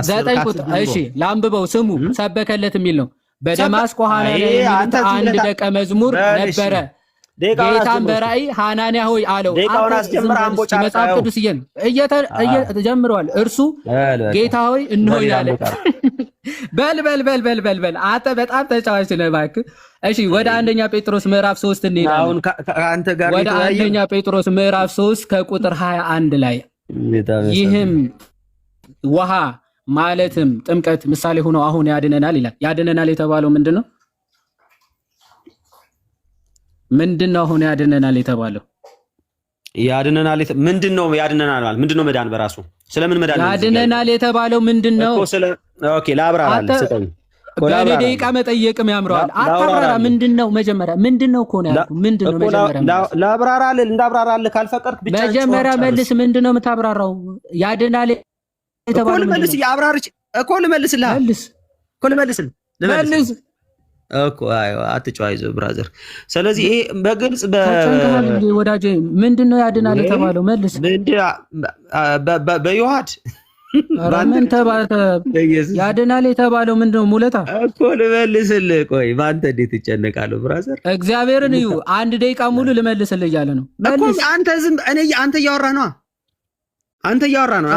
9 ቁጥር። እሺ ላንብበው። ስሙ ሰበከለት የሚል ነው። በደማስቆ ሐናንያ አንድ ደቀ መዝሙር ነበረ። ጌታን በራእይ ሐናንያ ሆይ አለው። መጽሐፍ ቅዱስ ጀምረዋል። እርሱ ጌታ ሆይ እንሆ ያለ በል አንተ በጣም ተጫዋች ነህ እባክህ። እሺ ወደ አንደኛ ጴጥሮስ ምዕራፍ 3 እንሄዳለን። ወደ አንደኛ ጴጥሮስ ምዕራፍ 3 ከቁጥር 21 ላይ ይህም ውሃ ማለትም ጥምቀት ምሳሌ ሆኖ አሁን ያድነናል ይላል። ያድነናል የተባለው ምንድነው? ምንድነው አሁን ያድነናል የተባለው? ያድነናል ምንድነው? ያድነናል ማለት ምንድነው? መዳን በራሱ ስለምን መዳን ያድነናል የተባለው ምንድነው? ኦኬ ላብራራልህ ስጠኝ። በእኔ ደቂቃ መጠየቅም ያምረዋል። አታብራራ። ምንድነው መጀመሪያ? ምንድነው እኮ ነው ያልኩህ። ምንድነው መጀመሪያ? ላብራራልህ እንዳብራራልህ ካልፈቀድክ ብቻ መጀመሪያ መልስ። ምንድነው የምታብራራው? ያድናል የተባለው እኮ ልመልስ ያብራርች እኮ ልመልስልህ። መልስ እኮ ልመልስልህ። መልስ እኮ አይዋ አትጫዋይዞ ብራዘር። ስለዚህ ይሄ በግልጽ ተጨንቀሃል እንዴ ወዳጄ? ምንድነው ያድናል የተባለው? መልስ። በዮሐድ ምን ተባለ? ያድናል የተባለው ምንድነው? ሙለታ እኮ ልመልስልህ። ቆይ በአንተ እንዴት ትጨነቃለህ ብራዘር? እግዚአብሔርን እዩ። አንድ ደቂቃ ሙሉ ልመልስልህ እያለ ነው። መልስ። አንተ ዝም አንተ እያወራህ ነው። አንተ እያወራህ ነው።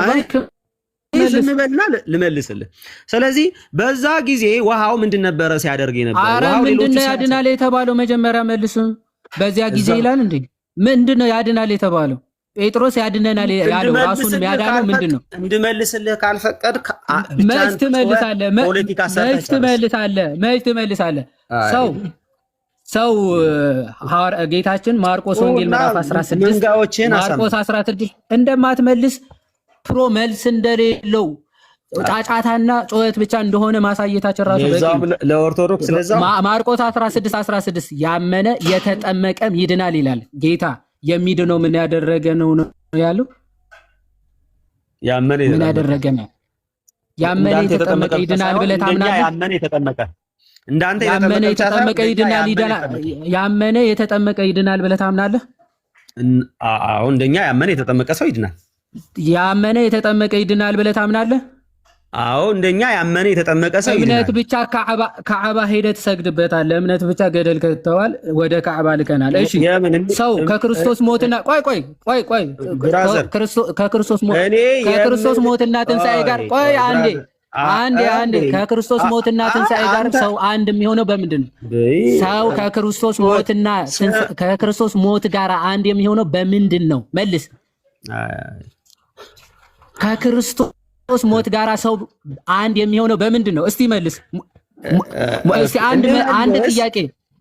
ዝም በልና ልመልስልህ። ስለዚህ በዛ ጊዜ ውሃው ምንድን ነበረ ሲያደርግ የነበረው? ኧረ ምንድነው ያድናል የተባለው? መጀመሪያ መልስ። በዚያ ጊዜ ይላል እንዴ? ምንድነው ያድናል የተባለው? ጴጥሮስ ያድነናል ያለው ራሱንም ያዳነው ምንድነው? እንድመልስልህ ካልፈቀድክ መች ትመልሳለህ? መች ትመልሳለህ? ሰው ጌታችን ማርቆስ ወንጌል ምዕራፍ 16 ማርቆስ 16 እንደማትመልስ መልስ እንደሌለው ጫጫታና ጩኸት ብቻ እንደሆነ ማሳየታችን ራሱ ለኦርቶዶክስ ስለዛው ማርቆስ 16 ያመነ የተጠመቀም ይድናል ይላል ጌታ። የሚድነው ምን ያደረገ ነው ያለው? ያመነ ምን ያደረገ ነው? ያመነ የተጠመቀ ይድናል ብለህ ታምናለህ? ያመነ የተጠመቀ እንዳንተ የተጠመቀ ያመነ የተጠመቀ ይድናል ብለህ ታምናለህ? አዎ እንደኛ ያመነ የተጠመቀ ሰው ይድናል። ያመነ የተጠመቀ ይድናል ብለህ ታምናለህ? አዎ እንደኛ ያመነ የተጠመቀ ሰው ይድናል። እምነት ብቻ ካዕባ ሄደህ ትሰግድበታለህ። እምነት ብቻ ገደል ከተዋል ወደ ካዕባ ልከናል። እሺ ሰው ከክርስቶስ ሞትና ከክርስቶስ ሞትና ትንሣኤ ጋር አንዴ ከክርስቶስ ሞትና ትንሣኤ ጋር ሰው አንድ የሚሆነው በምንድን ነው? ሰው ከክርስቶስ ሞት ጋር አንድ የሚሆነው በምንድን ነው? መልስ። ከክርስቶስ ሞት ጋር ሰው አንድ የሚሆነው በምንድን ነው? እስቲ መልስ። እስቲ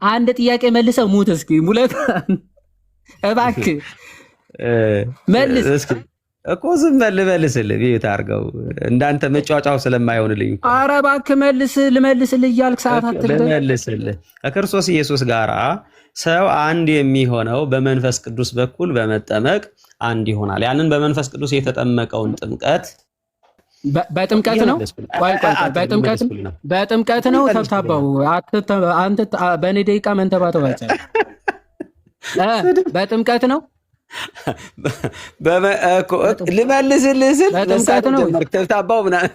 አንድ ጥያቄ መልሰው ሙት እስኪ ሙለት እባክህ መልስ እኮ ዝም በል መልስልህ። ቢዩት አድርገው እንዳንተ መጫወጫው ስለማይሆንልኝ እኮ። ኧረ እባክህ ልመልስልህ እያልክ ሰዓት አትልህ። ልመልስልህ ከክርስቶስ ኢየሱስ ጋር ሰው አንድ የሚሆነው በመንፈስ ቅዱስ በኩል በመጠመቅ አንድ ይሆናል። ያንን በመንፈስ ቅዱስ የተጠመቀውን ጥምቀት በጥምቀት ነው። በጥምቀት ነው። ተብታባው አንተ በእኔ ደቂቃ መንተባተብ አይቻልም። በጥምቀት ነው። ልመልስልህ ስል በጥምቀት ነው። ተብታባው ምናምን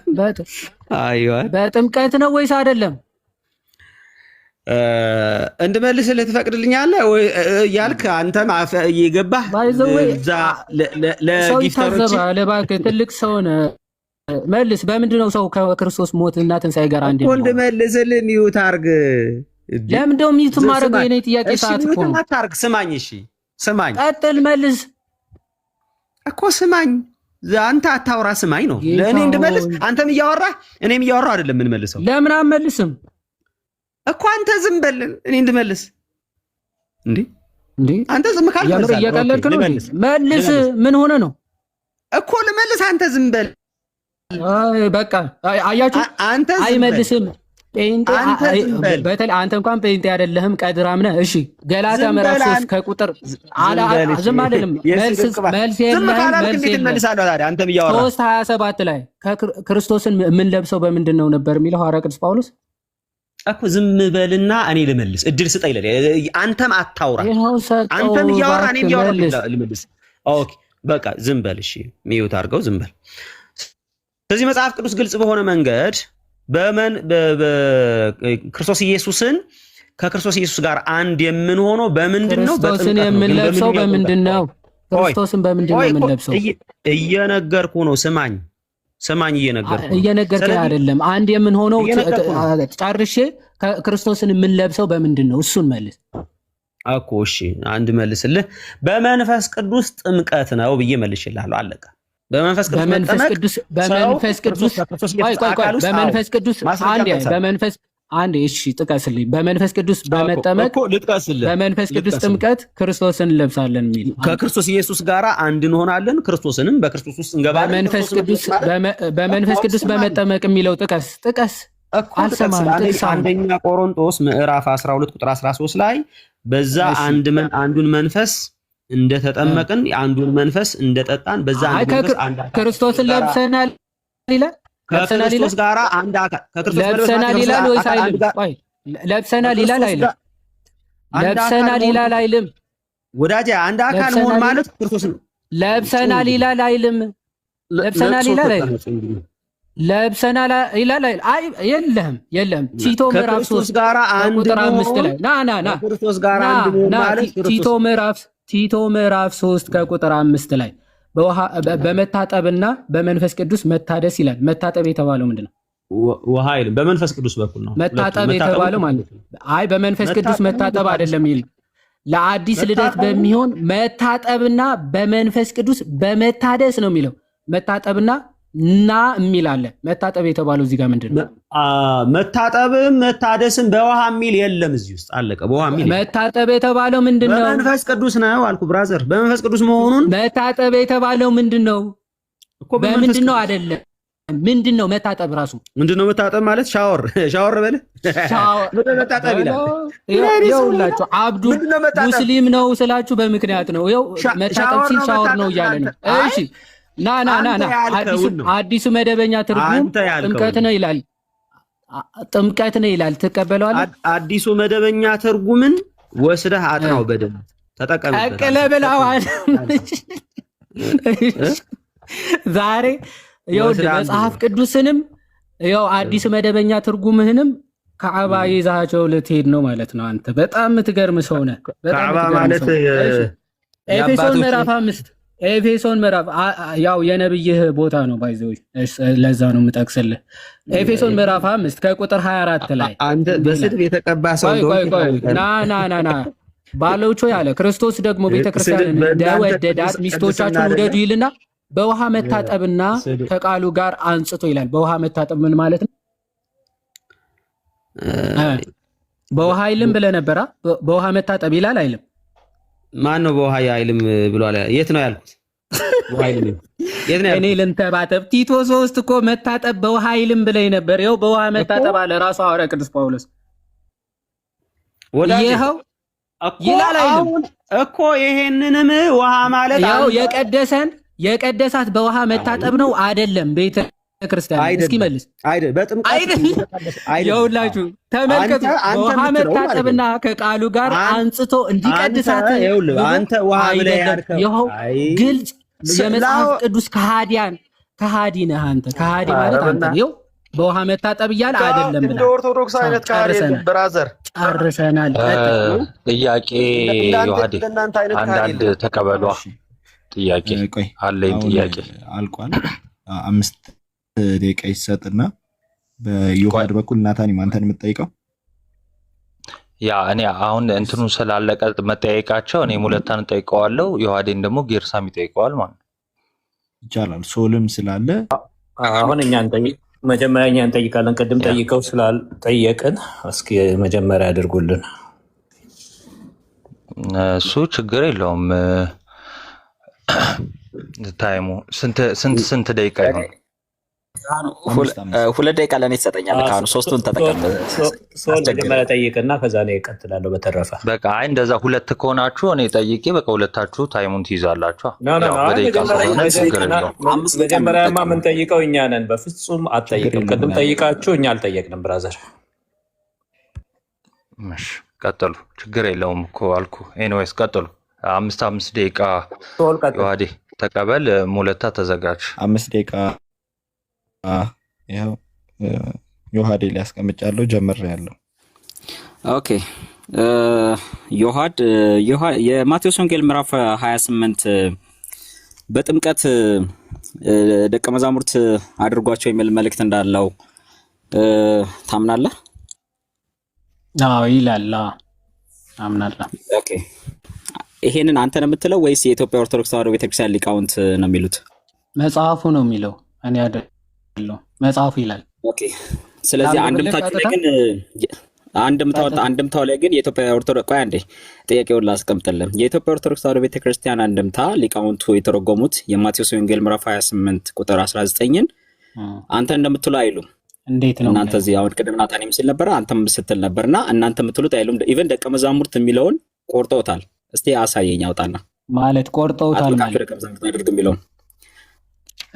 በጥምቀት ነው ወይስ አይደለም? እንድመልስልህ ትፈቅድልኛለህ ያልክ አንተም እየገባህ ሰው ይታዘባል። እባክህ ትልቅ ሰው ነህ። መልስ። በምንድን ነው ሰው ከክርስቶስ ሞት እና ትንሣኤ ጋር አንድ ነው? እንድመልስልህ ሚዩት አድርግ። ለምንድነው ሚዩት ማድረግ? የኔ ጥያቄ ሰዓት እኮ ነው። ስማኝ፣ እሺ ስማኝ፣ ቀጥል። መልስ እኮ ስማኝ። አንተ አታውራ፣ ስማኝ ነው ለእኔ እንድመልስ። አንተም እያወራህ እኔም እያወራሁ አይደለም የምንመልሰው። ለምን አትመልስም እኮ? አንተ ዝም በል እኔ እንድመልስ እንዴ? አንተ ዝም ካልክ የምር እየቀለድክ ነው። መልስ። ምን ሆነ ነው እኮ ልመልስ። አንተ ዝም በል በቃ። አያችሁ፣ አይመልስም። በተለይ አንተ እንኳን ጴንጤ አይደለህም፣ ቀድራም ነህ። እሺ ገላትያ ምዕራፍ 3 ከቁጥር ዝም አይደለም። መልስ የለም። 3:27 ላይ ክርስቶስን የምንለብሰው በምንድን ነው ነበር የሚለው ሐዋርያ ቅዱስ ጳውሎስ እኮ። ዝም በልና እኔ ልመልስ፣ እድል ስጠኝ ይላል። አንተም አታውራ፣ አንተም እያወራ እኔም እያወራ ልመልስ። ኦኬ በቃ ዝም በል። እሺ ሚዩት አድርገው፣ ዝም በል። ስለዚህ መጽሐፍ ቅዱስ ግልጽ በሆነ መንገድ ክርስቶስ ኢየሱስን ከክርስቶስ ኢየሱስ ጋር አንድ የምንሆነው በምንድን ነው? ክርስቶስን የምንለብሰው በምንድን ነው? ክርስቶስን በምንድን ነው የምንለብሰው? እየነገርኩ ነው። ስማኝ፣ እየነገርከኝ አይደለም። አንድ የምንሆነው ጨርሼ ክርስቶስን የምንለብሰው በምንድን ነው? እሱን መልስ እኮ። እሺ አንድ መልስልህ። በመንፈስ ቅዱስ ጥምቀት ነው ብዬ መልሽልሃለሁ። አለቀ። በመንፈስ ቅዱስ መጠመቅ አንዴ እሺ ጥቀስልኝ። በመንፈስ ቅዱስ በመጠመቅ በመንፈስ ቅዱስ ጥምቀት ክርስቶስን እንለብሳለን የሚል ከክርስቶስ ኢየሱስ ጋር አንድ እንሆናለን፣ ክርስቶስንም በክርስቶስ ውስጥ እንገባለን። በመንፈስ ቅዱስ በመጠመቅ የሚለው ጥቀስ። አንደኛ ቆሮንቶስ ምዕራፍ 12 ቁጥር 13 ላይ በዛ አንዱን መንፈስ እንደተጠመቅን አንዱን መንፈስ እንደጠጣን በዛ ክርስቶስን ለብሰናል ይላል። ከክርስቶስ ጋር አንድ አካል ለብሰናል ይላል ወይስ አይልም? ለብሰናል ይላል አይልም? ለብሰናል ይላል አይልም? ወዳጄ አንድ አካል መሆን ማለት ክርስቶስ ነው። ለብሰናል ይላል አይልም? ለብሰናል ይላል አይልም? ለብሰናል ይላል አይልም? አይ የለም። ቲቶ ምዕራፍ 3 ጋር አንድ ቁጥር 5 ላይ ና ክርስቶስ ጋር አንድ መሆን ማለት ቲቶ ምዕራፍ 3 ከቁጥር 5 ላይ በመታጠብና በመንፈስ ቅዱስ መታደስ ይላል። መታጠብ የተባለው ምንድነው? ውሃ አይልም። በመንፈስ ቅዱስ በኩል ነው መታጠብ የተባለው ማለት ነው። አይ በመንፈስ ቅዱስ መታጠብ አይደለም ይል ለአዲስ ልደት በሚሆን መታጠብና በመንፈስ ቅዱስ በመታደስ ነው የሚለው። መታጠብና ና የሚል አለ። መታጠብ የተባለው እዚህ ጋር ምንድነው? መታጠብም መታደስም በውሃ የሚል የለም እዚህ ውስጥ አለቀ። በውሃ የሚል መታጠብ የተባለው ምንድነው? በመንፈስ ቅዱስ ነው አልኩ ብራዘር። በመንፈስ ቅዱስ መሆኑን መታጠብ የተባለው ምንድነው እኮ በምንድነው? አይደለም ምንድነው መታጠብ? ራሱ ምንድነው መታጠብ ማለት? ሻወር በለ ምንድነው መታጠብ ይላል። ይኸውላችሁ አብዱ ሙስሊም ነው ስላችሁ በምክንያት ነው። ይኸው መታጠብ ሲል ሻወር ነው እያለ ነው። እሺ ና አዲሱ መደበኛ ትርጉም ጥምቀት ነው ይላል። ጥምቀት ነው ይላል። ትቀበለዋለህ? አዲሱ መደበኛ ትርጉምን ወስደህ አጥናው በደንብ ተጠቀምበት። ተቀበለዋል። ዛሬ ይኸውልህ መጽሐፍ ቅዱስንም ይኸው አዲሱ መደበኛ ትርጉምህንም ከዓባ ይዛቸው ልትሄድ ነው ማለት ነው። አንተ በጣም የምትገርም ሰው ነህ። ከዓባ ማለት ኤፌሶን ምዕራፍ 5 ኤፌሶን ምዕራፍ ያው የነብይህ ቦታ ነው ባይዘው ለዛ ነው የምጠቅስልህ። ኤፌሶን ምዕራፍ 5 ከቁጥር 24 ላይ አንተ በስድብ የተቀባ ሰው ና ባሎቹ ያለ ክርስቶስ ደግሞ ቤተክርስቲያንን እንደወደዳት ሚስቶቻችሁን ውደዱ ይልና በውሃ መታጠብና ከቃሉ ጋር አንጽቶ ይላል። በውሃ መታጠብ ምን ማለት ነው? በውሃ አይልም ብለህ ነበራ። በውሃ መታጠብ ይላል አይልም? ማን ነው በውሃ አይልም ብሏል? የት ነው ያልኩት? እኔ ልንተባተብ ቲቶ 3 እኮ መታጠብ በውሃ አይልም ብለህ ነበር። ይኸው በውሃ መታጠብ አለ ራሱ ሐዋርያ ቅዱስ ጳውሎስ። ይኸው ይላል አይልም እኮ። ይሄንንም ውሃ ማለት ያው የቀደሳት በውሃ መታጠብ ነው አይደለም? ቤተ ክርስቲያን እስኪ መልስ። ይኸውላችሁ ተመልከቱ። በውሃ መታጠብና ከቃሉ ጋር አንጽቶ እንዲቀድሳት አንተ ውሃ ብለህ ያልከው ይኸው ግልጽ የመጽሐፍ ቅዱስ ከሃዲ ነህ አንተ። ከሃዲ ማለት አንተ ይኸው በውሃ መታጠብ እያለ አይደለም ብለህ ኦርቶዶክስ አይነት ካህን ብራዘር ጨርሰናል። ጥያቄ ዮሐዴ አንዳንድ ተቀበሏ። ጥያቄ አለኝ። ጥያቄ አልቋል። 5 ደቂቃ ይሰጥና በዮሐድ በኩል ናታኒ አንተን የምትጠይቀው ያ እኔ አሁን እንትኑ ስላለቀ መጠየቃቸው እኔ ሙለታን ጠይቀዋለሁ። ዮሐዴን ደግሞ ጌርሳም ይጠይቀዋል ማለት ነው። ይቻላል። ሶልም ስላለ አሁን መጀመሪያ እኛ እንጠይቃለን። ቅድም ጠይቀው ስላልጠየቅን እስኪ መጀመሪያ ያድርጉልን። እሱ ችግር የለውም። ታይሙ ስንት ደቂቃ ይሆን? 2 ደቂቃ ለእኔ ትሰጠኛል። ካሁን 3ቱን ተጠቀም። መጀመሪያ ጠይቅና ከዛ ነው እቀጥላለሁ። በተረፈ በቃ እንደዛ 2 ከሆናችሁ እኔ ጠይቄ በቃ ሁለታችሁ ታይሙን ትይዛላችሁ። መጀመሪያማ የምንጠይቀው እኛ ነን። በፍጹም አትጠይቅም። ቅድም ጠይቃችሁ እኛ አልጠየቅንም። ብራዘር ቀጥሉ። ችግር የለውም እኮ አልኩ። ኤኒዌይስ ቀጥሉ። 5 ደቂቃ ዮሐዴ ተቀበል። ሙለታ ተዘጋጅ። 5 ደቂቃ ይኸው ዮሐዴ ሊያስቀምጫለሁ። ጀምሬያለሁ። ኦኬ ዮሐድ የማቴዎስ ወንጌል ምዕራፍ 28 በጥምቀት ደቀ መዛሙርት አድርጓቸው የሚል መልእክት እንዳለው ታምናለህ? አዎ ይላል። አምናለሁ። ኦኬ ይሄንን አንተ ነው የምትለው ወይስ የኢትዮጵያ ኦርቶዶክስ ተዋሕዶ ቤተክርስቲያን ሊቃውንት ነው የሚሉት? መጽሐፉ ነው የሚለው፣ እኔ አይደለም መጽሐፉ ይላል። ኦኬ። ስለዚህ አንድምታችሁ ላይ ግን አንድምታው ላይ ግን የኢትዮጵያ ኦርቶዶክስ ቆይ አንዴ ጥያቄውን ላስቀምጥልን። የኢትዮጵያ ኦርቶዶክስ ተዋሕዶ ቤተክርስቲያን አንድምታ ሊቃውንቱ የተረጎሙት የማቴዎስ ወንጌል ምዕራፍ 28 ቁጥር 19ን አንተ እንደምትሉ አይሉም። እንዴት ነው እናንተ እዚህ አሁን ቅድም ናታንም ሲል ነበር፣ አንተም ስትል ነበርና እናንተ የምትሉት አይሉም። ኢቭን ደቀ መዛሙርት የሚለውን ቆርጠውታል። እስቲ አሳየኝ አውጣና። ማለት ቆርጠውታል ማለት ደቀ መዛሙርት አድርግ የሚለውን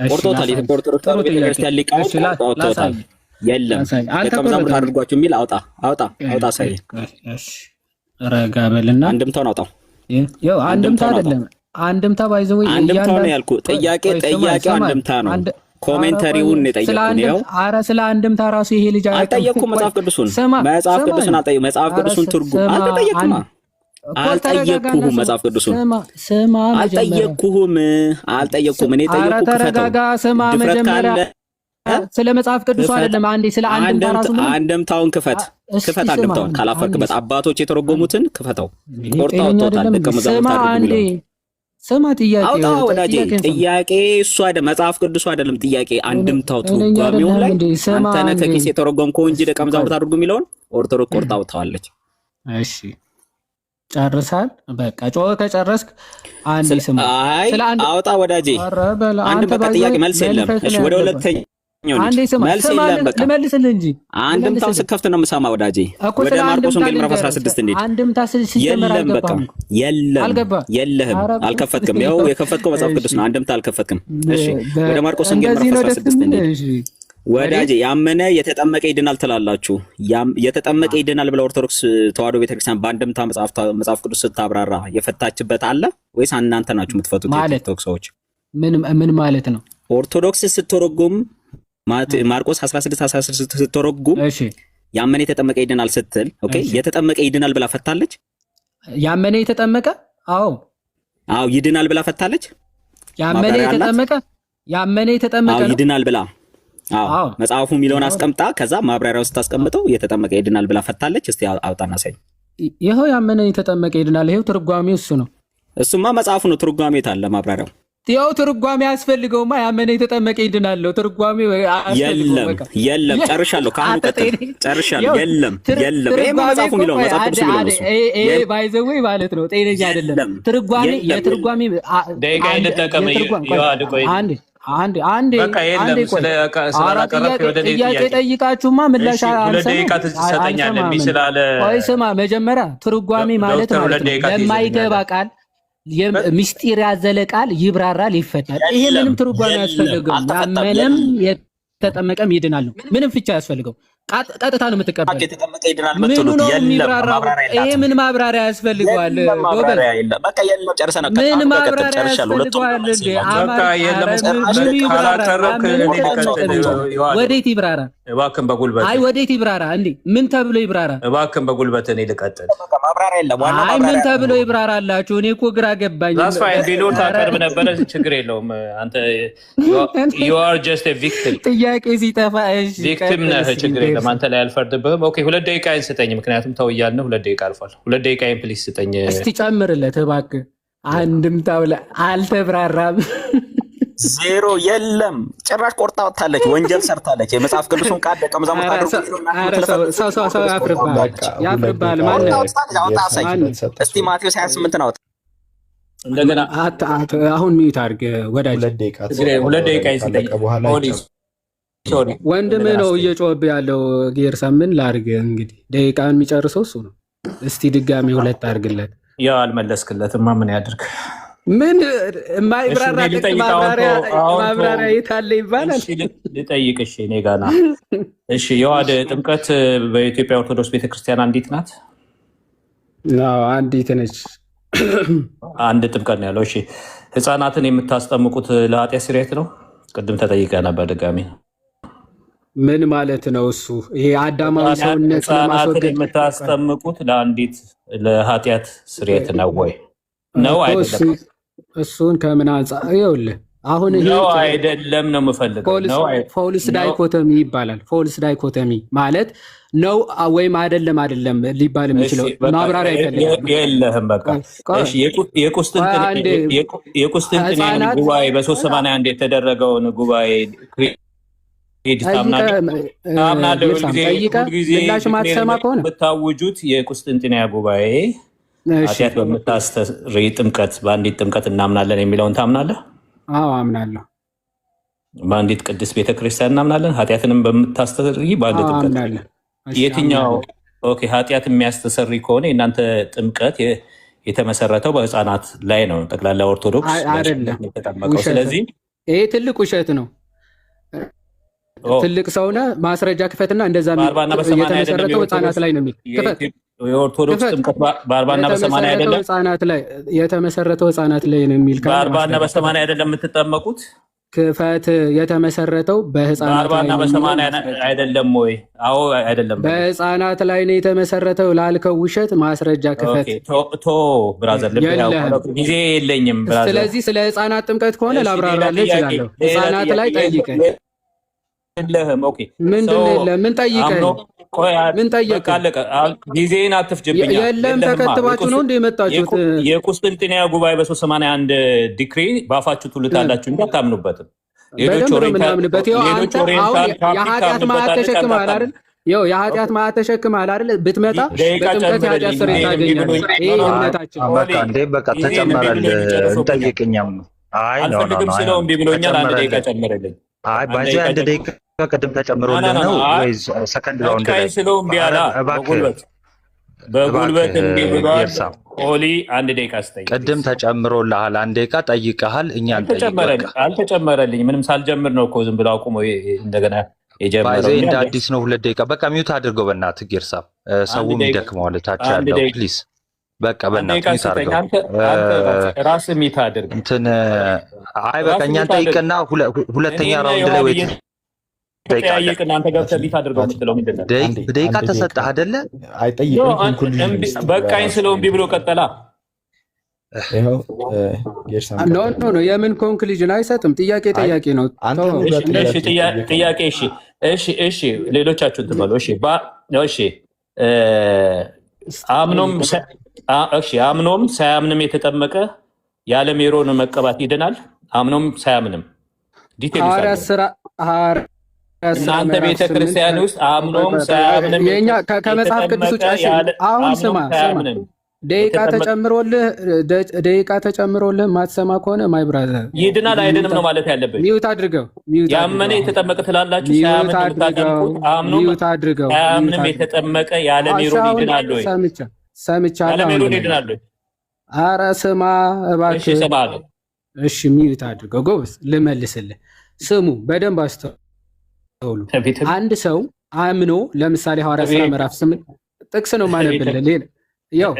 ቆርጠውታል። የኢትዮጵያ ኦርቶዶክስ ተዋሕዶ ቤተክርስቲያን ሊቃውንት ቆርጠውታል። የለም ደቀ መዛሙርት አድርጓቸው የሚል አውጣ አሳየኝ። እሺ ረጋ በልና አንድምታውን አውጣው። ያው አንድምታ አይደለም አንድምታ ባይዘው አንድምታ ነው ያልኩህ። ጥያቄው አንድምታ ነው። ኮሜንታሪውን የጠየቁን ነው። አረ ስለ አንድምታ ራሱ ይሄ ልጅ አልጠየቅኩም። መጽሐፍ ቅዱስን መጽሐፍ ቅዱስን ትርጉም አልጠየቅኩም። መጽሐፍ ቅዱስን አልጠየቅኩም። እኔ ጠየቅኩ ክፈተው። ስለ መጽሐፍ ቅዱስ አይደለም። አንዴ ስለ አንድምታ ራሱ አንድምታውን ክፈት። አንድምታውን ካላፈርክበት አባቶች የተረጎሙትን ክፈተው። ቆርጠውታል። ደቀ መዛሙርት አድርጉ የሚለው ስማ ጥያቄ አውጣ ወዳጄ። ጥያቄ እሱ አይደለም፣ መጽሐፍ ቅዱስ አይደለም ጥያቄ። አንድምታው ትርጓሜው ላይ አንተ ነህ ከኪስ የተረጎምከው እንጂ ደቀ መዛሙርት አድርጉ የሚለውን ኦርቶዶክስ ቆርጣ አውጥታዋለች። እሺ ጨርሳል። በቃ ጮኸ። ከጨረስክ አንዴ ስማ። ስለ አውጣ ወዳጄ። አንድ በቃ ጥያቄ መልስ የለም። እሺ ወደ ሁለተኛ አንዴ ስማ። ልመልስልህ እንጂ አንድምታው ስከፍት ነው የምሰማ ወዳጄ። ወደ ማርቆስ ወንጌል ምዕራፍ 16 እንዴ አንድምታ ሲጀመር አልገባም። የለህም አልከፈትክም። ያው የከፈትከው መጽሐፍ ቅዱስ ነው። አንድምታ አልከፈትክም። እሺ ወደ ማርቆስ ወንጌል ምዕራፍ 16 እንዴ ወዳጄ። ያመነ የተጠመቀ ይድናል ትላላችሁ። የተጠመቀ ይድናል ብለ ኦርቶዶክስ ተዋሕዶ ቤተክርስቲያን በአንድምታ መጽሐፍ ቅዱስ ስታብራራ የፈታችበት አለ ወይስ እናንተ ናችሁ የምትፈቱት? የቲክቶክ ሰዎች ምን ማለት ነው? ኦርቶዶክስ ስትተረጉም ማርቆስ 16 ስትተረጉም ያመነ የተጠመቀ ይድናል ስትል ኦኬ፣ የተጠመቀ ይድናል ብላ ፈታለች። ያመነ የተጠመቀ አዎ ይድናል ብላ ፈታለች። ያመነ የተጠመቀ ይድናል ብላ መጽሐፉ የሚለውን አስቀምጣ ከዛ ማብራሪያው ስታስቀምጠው የተጠመቀ ይድናል ብላ ፈታለች። እስቲ አውጣና ሳይ። ይሄው ያመነ የተጠመቀ ይድናል። ይሄው ትርጓሜው እሱ ነው። እሱማ መጽሐፉ ነው። ትርጓሜው የት አለ ማብራሪያው? ያው ትርጓሜ ያስፈልገውማ። ያመነ የተጠመቀ ይድናል። ትርጓሜው የለም። ጨርሻለሁ። ካሁን ጨርሻለሁ። የለም። ይሄ መጽሐፉ የሚለው መጽሐፍ ቅዱስ የሚለው ይሄ ባይዘው ማለት ነው። ጤነኛ አይደለም። ትርጓሜ የትርጓሜ ደቂቃ ይተጠቀም አንዴ ጥያቄ ጠይቃችሁማ ምላሽ ቆይ ስማ። መጀመሪያ ትርጓሜ ማለት ለማይገባ ቃል ምስጢር ያዘለ ቃል ይብራራል፣ ይፈታል። ይሄ ምንም ትርጓሜ ያስፈልገው። ያመነም የተጠመቀም ይድናል ነው። ምንም ፍቻ ያስፈልገው። ቀጥታ ነው የምትቀበል። ምኑ ነው የሚብራራው? ይሄ ምን ማብራሪያ ያስፈልገዋል? ጎበዝ ምን ማብራሪያ ያስፈልገዋል? ወዴት ይብራራ? እባክህን በጉልበት አይ ወዴት ይብራራ? እንዴ ምን ተብሎ ይብራራ? እባክህን በጉልበት እኔ ልቀጥል። አይ ምን ተብሎ ይብራራላችሁ? እኔ እኮ ግራ ገባኝ። ዛስፋይ ቢኖር ታቀርብ ነበረ። ችግር የለውም። አንተ you are just a victim። ጥያቄ ሲጠፋ እሺ ቪክቲም ነህ። ችግር የለም። አንተ ላይ አልፈርድብህም። ኦኬ 2 ደቂቃዬን ስጠኝ፣ ምክንያቱም ተው እያልን 2 ደቂቃ አልፏል። 2 ደቂቃዬን ፕሊስ ስጠኝ። እስቲ ጨምርለት እባክህ። አንድምታው ላይ አልተብራራም። ዜሮ የለም። ጭራሽ ቆርጣ ወጣለች። ወንጀል ሰርታለች። የመጽሐፍ ቅዱስን ቃል ደቀ መዛሙርት አድርጎ ሰው ያፍርባል ማለት እስቲ ማቴዎስ 28 ነው። እንደገና አሁን ሚዩት አድርግ ወዳጅ። 2 ደቂቃ ይስጠኝ። ወንድም ነው እየጮህብህ ያለው። ጌርሳ ምን ላድርግ እንግዲህ፣ ደቂቃውን የሚጨርሰው እሱ ነው። እስቲ ድጋሚ 2 አድርግለት። ያው አልመለስክለትማ ምን ያድርግ? ምን የማይብራራ ማብራሪያ የታለ ይባላል። ልጠይቅ። እሺ እኔ ጋር ና። እሺ የዋደ ጥምቀት በኢትዮጵያ ኦርቶዶክስ ቤተክርስቲያን አንዲት ናት? አንዲት ነች። አንድ ጥምቀት ነው ያለው። እሺ ህፃናትን የምታስጠምቁት ለኃጢአት ስርየት ነው? ቅድም ተጠይቀ ነበር። ድጋሚ ምን ማለት ነው እሱ? ይሄ አዳማዊ ሰውነት ህፃናትን የምታስጠምቁት ለአንዲት ለኃጢአት ስርየት ነው ወይ ነው አይደለም? እሱን ከምን አንጻር? ይኸውልህ አሁን ይሄ ነው አይደለም ነው የምፈልገው። ፎልስ ዳይኮቶሚ ይባላል። ፎልስ ዳይኮቶሚ ማለት ነው ወይም አይደለም ሊባል የሚችለው ማብራሪያ አይፈልግም። የለህም በቃ እሺ። የቁስጥንጥንያን ጉባኤ በ381 የተደረገውን ጉባኤ ምላሽ ማትሰማ ከሆነ የምታውጁት የቁስጥንጥንያ ጉባኤ ኃጢአት በምታስተስርይ ጥምቀት በአንዲት ጥምቀት እናምናለን የሚለውን ታምናለህ? አዎ አምናለሁ። በአንዲት ቅድስት ቤተክርስቲያን እናምናለን። ኃጢአትንም በምታስተሰርይ በአንድ ጥምቀት የትኛው? ኦኬ ኃጢአት የሚያስተሰርይ ከሆነ የእናንተ ጥምቀት የተመሰረተው በህፃናት ላይ ነው። ጠቅላላ ኦርቶዶክስ አይደለም የተጠመቀው። ስለዚህ ይሄ ትልቅ ውሸት ነው። ትልቅ ሰውነ ማስረጃ ክፈትና እንደዛ የተመሰረተው ህፃናት ላይ ነው የሚል የኦርቶዶክስ ጥምቀት በ40 እና በ80 አይደለም የተመሰረተው ህፃናት ላይ ነው የሚል በ40 እና በ80 አይደለም የምትጠመቁት። ክፈት የተመሰረተው በህፃናት ላይ ነው። በ80 አይደለም ወይ? አዎ አይደለም፣ በህፃናት ላይ ነው የተመሰረተው ላልከው ውሸት ማስረጃ ክፈት። ቶ ብራዘር ጊዜ የለኝም ብራዘር። ስለዚህ ስለ ህፃናት ጥምቀት ከሆነ ላብራራልህ እችላለሁ። ህፃናት ላይ ጠይቀኝ። የለህም። ኦኬ ምንድን ነው? ምን ጠይቀህ? ምን ጠየቀ? ጊዜን አትፍጅብኝ። የለም ተከትባችሁ ነው እንደ የመጣችሁት። የቁስጥንጥንያ ጉባኤ በ381 ዲክሪ በአፋችሁ ትሉታላችሁ እንጂ አታምኑበትም። ሌሎች ኦሪየንታል የኃጢአት ማዕት ተሸክመሃል አይደል? የኃጢአት ማዕት ተሸክመሃል አይደል? ብትመጣ በጥምቀት የኃጢአት ስርየት ታገኛለህ። ይሄ እምነታችን በቃ ተጨመረልህ። እንጠይቅኛም አልፈልግም ስለው እምቢ ብሎኛል። አንድ ደቂቃ ጨምረልኝ። በዚህ አንድ ደቂቃ ቅድም ተጨምሮልህ ነው ወይስ ሰከንድ ራውንድ ላይ ስለው እምቢ አለ። በጉልበት እንዲህ ብሏል። ኦሊ አንድ ደቂቃ ስጠኝ። ቅድም ተጨምሮልሃል። አንድ ደቂቃ ጠይቀሃል። እኛ አልተጨመረልኝ። ምንም ሳልጀምር ነው እኮ ዝም ብሎ አቁሞ እንደገና የጀመረው። እንደ አዲስ ነው። 2 ደቂቃ በቃ ሚውት አድርገው በእናትህ ጌርሳም። ሰውም ይደክመዋል ታች ያለው ፕሊዝ። በቃ በእናትህ ሚውት አድርገው። ራስህ ሚውት አድርግ እንትን አይ በቃ እኛን ጠይቅና ሁለተኛ ራውንድ ላይ ወይ ጠይቅና አንተ ገብተህ ሚውት አድርገው የምትለው ምንድን ነው? ደቂቃ ተሰጠህ አይደለ? በቃኝ ስለው እምቢ ብሎ ቀጠላ። ኖ የምን ኮንክሉዥን አይሰጥም። ጥያቄ ነው። ጥያቄ እሺ ሌሎቻችሁን ትበሉ። እሺ አምኖም ሳያምንም የተጠመቀ ያለ ሜሮን መቀባት ይድናል። አምኖም ሳያምንም ዲቴል እናንተ ቤተክርስቲያን ውስጥ አምኖም ሳያምንም ከመጽሐፍ ቅዱስ ውጭ አሁን ስማ ደቂቃ ተጨምሮልህ ማትሰማ ከሆነ ማይ ብራዘር ይድናል አይድንም ነው ማለት ያለብህ። ሚውት አድርገው። ያመነ የተጠመቀ ትላላችሁ። ሳያምን ሳያምንም የተጠመቀ ያለ ሜሮን ይድናል ወይ? ሰምቻለሁ። ያለ ሜሮን ይድናል ወይ? ኧረ ስማ እባክህ። እሺ እሰማለሁ። እሺ ሚውት አድርገው። ጎበዝ ልመልስልህ። ስሙ በደንብ አስተውሉ። አንድ ሰው አምኖ ለምሳሌ ሐዋርያት ሥራ ምዕራፍ 8 ጥቅስ ነው ማነብልህ። ያው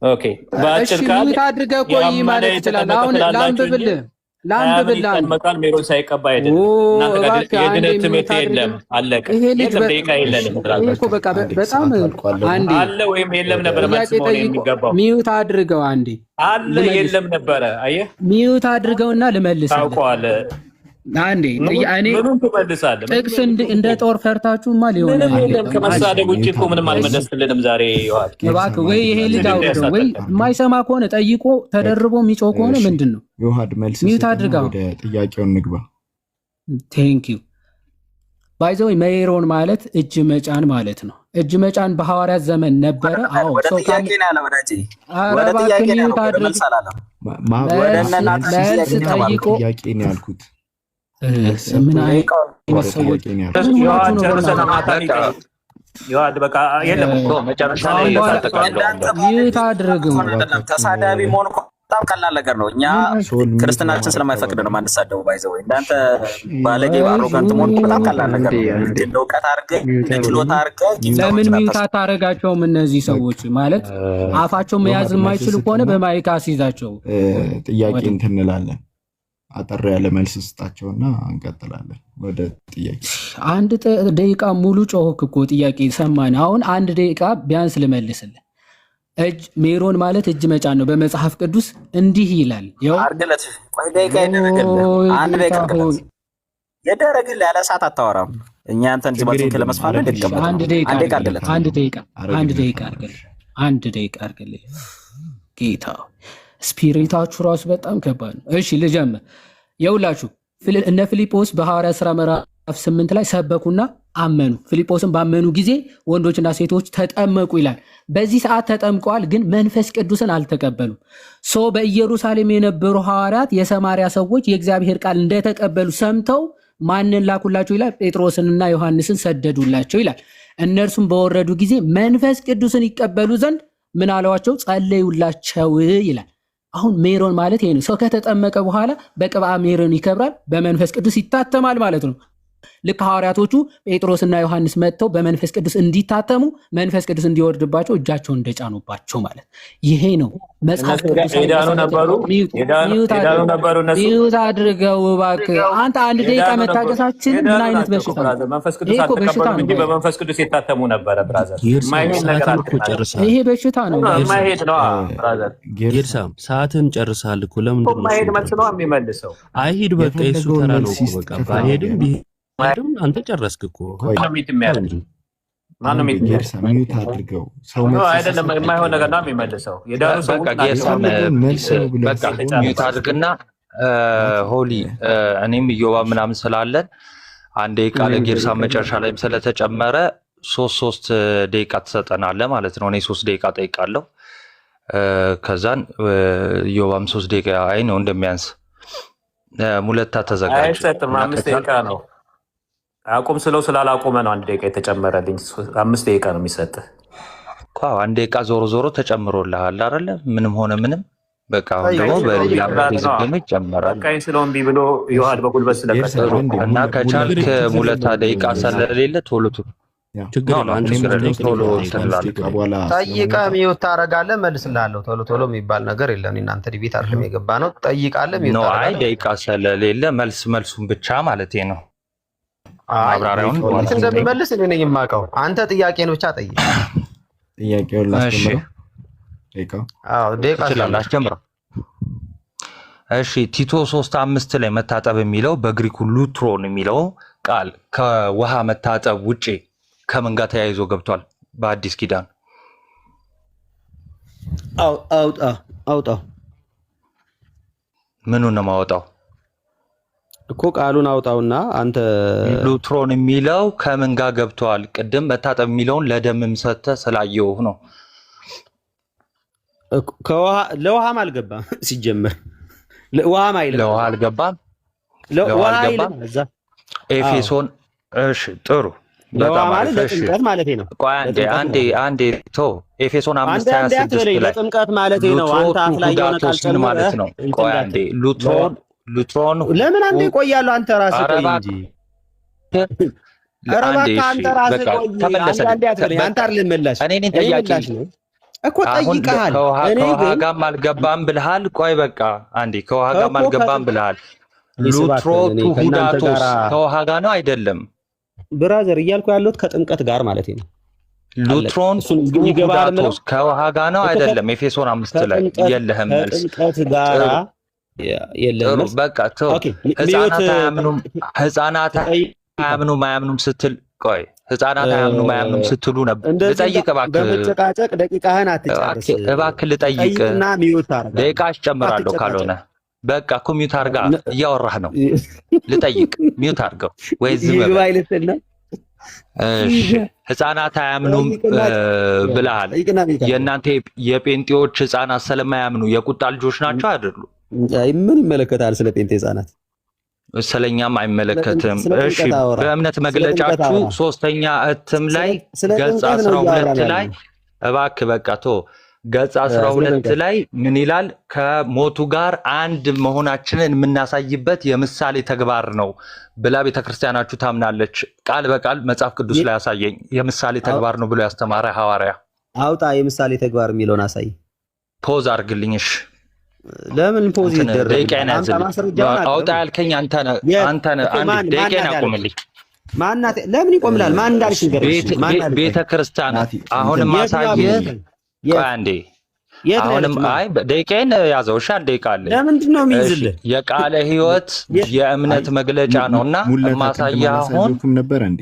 ኦኬ በአጭር ቃል አድርገህ ቆይ ማለት ይችላል። አሁን ላንብብልህ መቃል ሜሮን ሳይቀባ አይደለም። የድነት ትምህርት የለም። አለቀ። ደቂቃ የለንም። በቃ በጣም አንዴ አለ ወይም የለም ነበረ መልስ መሆን የሚገባው። ሚውት አድርገው አንዴ። አለ የለም ነበረ። አየህ ሚውት አድርገውና ልመልስ። ታውቀዋለህ አንዴ እኔ ምኑን ትመልሳለህ? ጥቅስ እንደ ጦር ፈርታችሁማ ሊሆን ከመሳደብ ውጭ እኮ ምንም አልመለስልንም ዛሬ። እባክህ ወይ ይሄ ልጅ አውርደው ወይ የማይሰማ ከሆነ ጠይቆ ተደርቦ የሚጮህ ከሆነ ምንድን ነው? ዮሐድ መልስ ሚውት አድርገው። ወደ ጥያቄውን ንግባ። ቴንክ ዩ ባይ ዘ ወይ ሜሮን ማለት እጅ መጫን ማለት ነው። እጅ መጫን በሐዋርያት ዘመን ነበረ። አዎ ሰው ጥያቄ ነው ያለው ወዳጄ። ወደ ጥያቄ ነው መልስ አላለም። መልስ ጠይቆ ጥያቄ ነው ያልኩት። ምን አይነት ሰዎች ተሳዳቢ መሆን በጣም ቀላል ነገር ነው። እኛ ክርስትናችን ስለማይፈቅድ ነው ማንሳደቡ። ባይዘው እንዳንተ ባለጌ አሮጋንት መሆን በጣም ቀላል ነገር ነው። እንደ እውቀት አድርገህ ችሎታ አድርገህ ለምን ሚውት አታደርጋቸውም? እነዚህ ሰዎች ማለት አፋቸው መያዝ የማይችሉ ከሆነ በማይክ አስይዛቸው። ጥያቄ እንትን እንላለን። አጠር ያለ መልስ ስጣቸውና እንቀጥላለን ወደ ጥያቄ። አንድ ደቂቃ ሙሉ ጮህክ እኮ ጥያቄ ሰማን። አሁን አንድ ደቂቃ ቢያንስ ልመልስልህ። እጅ ሜሮን ማለት እጅ መጫን ነው። በመጽሐፍ ቅዱስ እንዲህ ይላል። ያው አርግለት ቆይ ደቂቃ ይደረግልህ። አንድ ደቂቃ አርግለት። የደረግልህ ያለ ሰዓት አታወራም። እኛ አንተን ጅባቱን ለመስፋት እንደቀመጥ አንድ ደቂቃ አርግልህ። ጌታ ስፒሪታችሁ ራሱ በጣም ከባድ ነው። እሺ ልጀምር። የውላችሁ እነ ፊልጶስ በሐዋርያት ሥራ ምዕራፍ 8 ላይ ሰበኩና አመኑ። ፊልጶስን ባመኑ ጊዜ ወንዶችና ሴቶች ተጠመቁ ይላል። በዚህ ሰዓት ተጠምቀዋል፣ ግን መንፈስ ቅዱስን አልተቀበሉም። በኢየሩሳሌም የነበሩ ሐዋርያት የሰማርያ ሰዎች የእግዚአብሔር ቃል እንደተቀበሉ ሰምተው ማንን ላኩላቸው ይላል? ጴጥሮስንና ዮሐንስን ሰደዱላቸው ይላል። እነርሱም በወረዱ ጊዜ መንፈስ ቅዱስን ይቀበሉ ዘንድ ምን አለዋቸው? ጸለዩላቸው ይላል። አሁን ሜሮን ማለት ይሄ ነው። ሰው ከተጠመቀ በኋላ በቅብአ ሜሮን ይከብራል፣ በመንፈስ ቅዱስ ይታተማል ማለት ነው። ልክ ሐዋርያቶቹ ጴጥሮስና ዮሐንስ መጥተው በመንፈስ ቅዱስ እንዲታተሙ መንፈስ ቅዱስ እንዲወርድባቸው እጃቸውን እንደጫኑባቸው ማለት ይሄ ነው። መጽሐፍ ቅዱስ ሚዩት አድርገው እባክህ አንተ። አንድ ደቂቃ መታገሳችን ምን አይነት በሽታ ነው? ይሄ እኮ በሽታ ነው። በመንፈስ ቅዱስ የታተሙ ነበረ ብራዘር። ይሄ በሽታ ነው። ማይሄድ ነው ብራዘር። ጌርሳም ሰዓትን ጨርሳል እኮ ለምንድን ነው ማይሄድ መልስ ነው የሚመልሰው? አይሂድ በቃ የሱ ተራ ነው እኮ በቃ ባይሄድም ቢሄድም አንተ ጨረስክ እኮ። ማነው ሚዩት አድርገው። ሰው አይደለም የማይሆን ነገር ነው የሚመልሰው። በቃ ሚዩት አድርግና ሆሊ እኔም እዮባ ምናምን ስላለን አንድ ደቂቃ ለጌርሳ መጨረሻ ላይም ስለተጨመረ ሶስት ደቂቃ ትሰጠናለህ ማለት ነው። እኔ 3 ደቂቃ ጠይቃለሁ። ከዛን እዮባም 3 ደቂቃ አይ ነው እንደሚያንስ ሙለታ ተዘጋጅ። አይሰጥም። 5 ደቂቃ ነው። አቁም ስለው ስላላቆመ ነው 1 ደቂቃ የተጨመረልኝ። 5 ደቂቃ ነው የሚሰጥህ እኮ። 1 ደቂቃ ዞሮ ተጨምሮልሃል አይደለ? ምንም ሆነ ምንም በቃ አሁን ደግሞ በሌላ ምክንያት ይጨመራል። በቃ ስለሆነ እምቢ ብሎ ይዋል በጉልበት ስለቀጠሉ እና ከቻልክ ሙለታ ደቂቃ ስለሌለ ቶሎ ችግር ነው። አንተ ቶሎ ጠይቀህ ሚዩት ታደርጋለህ፣ መልስልሃለሁ። ቶሎ የሚባል ነገር የለም። እናንተ ዲቤት አይደለም የገባ ነው። ጠይቃለህ ሚዩት ታደርጋለህ። አይ ደቂቃ ስለሌለ መልሱን ብቻ ማለት ነው። ማብራሪያውን እንደሚመልስ እኔ ነኝ የማውቀው። አንተ ጥያቄን ብቻ ጠይቅ። ጥያቄውን ላስጀምረው። ደቂቃ ላስጀምረው። እሺ ቲቶ 3:5 ላይ መታጠብ የሚለው በግሪኩ ሉትሮን የሚለው ቃል ከውሃ መታጠብ ውጪ ከምን ጋር ተያይዞ ገብቷል? በአዲስ ኪዳን አውጣው። ምኑን ነው ማውጣው እኮ ቃሉን አውጣውና አንተ። ሉትሮን የሚለው ከምን ጋር ገብቷል? ቅድም መታጠብ የሚለውን ለደምም ሰተህ ስላየው ነው። ለውሃም አልገባም ሲጀመር። ለውሃ አልገባም። ኤፌሶን። እሺ ጥሩ በጣም ማለት ለጥምቀት ማለት ነው። አንዴ ኤፌሶን 5:26 ላይ ለጥምቀት ማለት ነው። አንተ አፍ ላይ የሆነ ቃል ጨምረህ ማለት ነው። ቆይ አንዴ ሉትሮን ለምን አንዴ ቆያለሁ? አንተ ራስህ ቆይ እንጂ አንተ ራስህ ቆይ። አንዴ አትበለኝ። አንተ አይደለም መላሽ እኔ ነኝ ጠያቂ እኮ ጠይቀሃል። እኔ ከውሃ ጋርም አልገባም ብለሃል። ቆይ በቃ አንዴ ከውሃ ጋርም አልገባም ብለሃል። ሉትሮቱ ሁዳቶስ ከውሃ ጋር ነው አይደለም? ብራዘር እያልኩ ያለሁት ከጥምቀት ጋር ማለት ነው። ሉትሮን ሁዳቶስ ከውሃ ጋር ነው አይደለም? ኤፌሶን 5 ላይ የለህም መልስ። ጥምቀት ጋር የለህም መልስ። በቃ ተው። ህፃናት አያምኑም ስትል ቆይ ህፃናት አያምኑም ስትሉ ነበር። ልጠይቅ እባክህ፣ በመጨቃጨቅ ደቂቃህን አትጨርስ እባክህ። ልጠይቅ ደቂቃ አስጨምራለሁ ካልሆነ በቃ እኮ ሚዩት አድርጋ እያወራህ ነው። ልጠይቅ ሚዩት አድርገው ወይ ዝም በል። እሺ ህፃናት አያምኑም ብለሃል። የእናንተ የጴንጤዎች ህፃናት ስለማያምኑ የቁጣ ልጆች ናቸው አይደሉ? ምን ይመለከታል ስለ ጴንጤ ህፃናት? ስለኛም አይመለከትም። እሺ በእምነት መግለጫችሁ 3ኛ እትም ላይ ገጽ 12 ላይ እባክህ በቃ ቶ ገጽ 12 ላይ ምን ይላል? ከሞቱ ጋር አንድ መሆናችንን የምናሳይበት የምሳሌ ተግባር ነው ብላ ቤተክርስቲያናችሁ ታምናለች። ቃል በቃል መጽሐፍ ቅዱስ ላይ ያሳየኝ የምሳሌ ተግባር ነው ብሎ ያስተማረ ሐዋርያ አውጣ። የምሳሌ ተግባር የሚለውን አሳይ። ፖዝ አድርግልኝ። እሺ ለምን ፖዝ ይደረግ? ደቂቃዬን አውጣ ያልከኝ አንተ ነህ። አንድ ደቂቃዬን አቁምልኝ። ማናት? ለምን ይቆምላል? ማን እንዳልሽ ንገረኝ። ቤተክርስቲያን አሁን ማሳየህ ቆይ አንዴ አሁንም አይ ደቂቃዬን ያዘው። እሺ አንድ ደቂቃ አለ። ለምንድን ነው የሚይዝልህ? የቃለ ሕይወት የእምነት መግለጫ ነውና ማሳያ አሁን ነበር እንዴ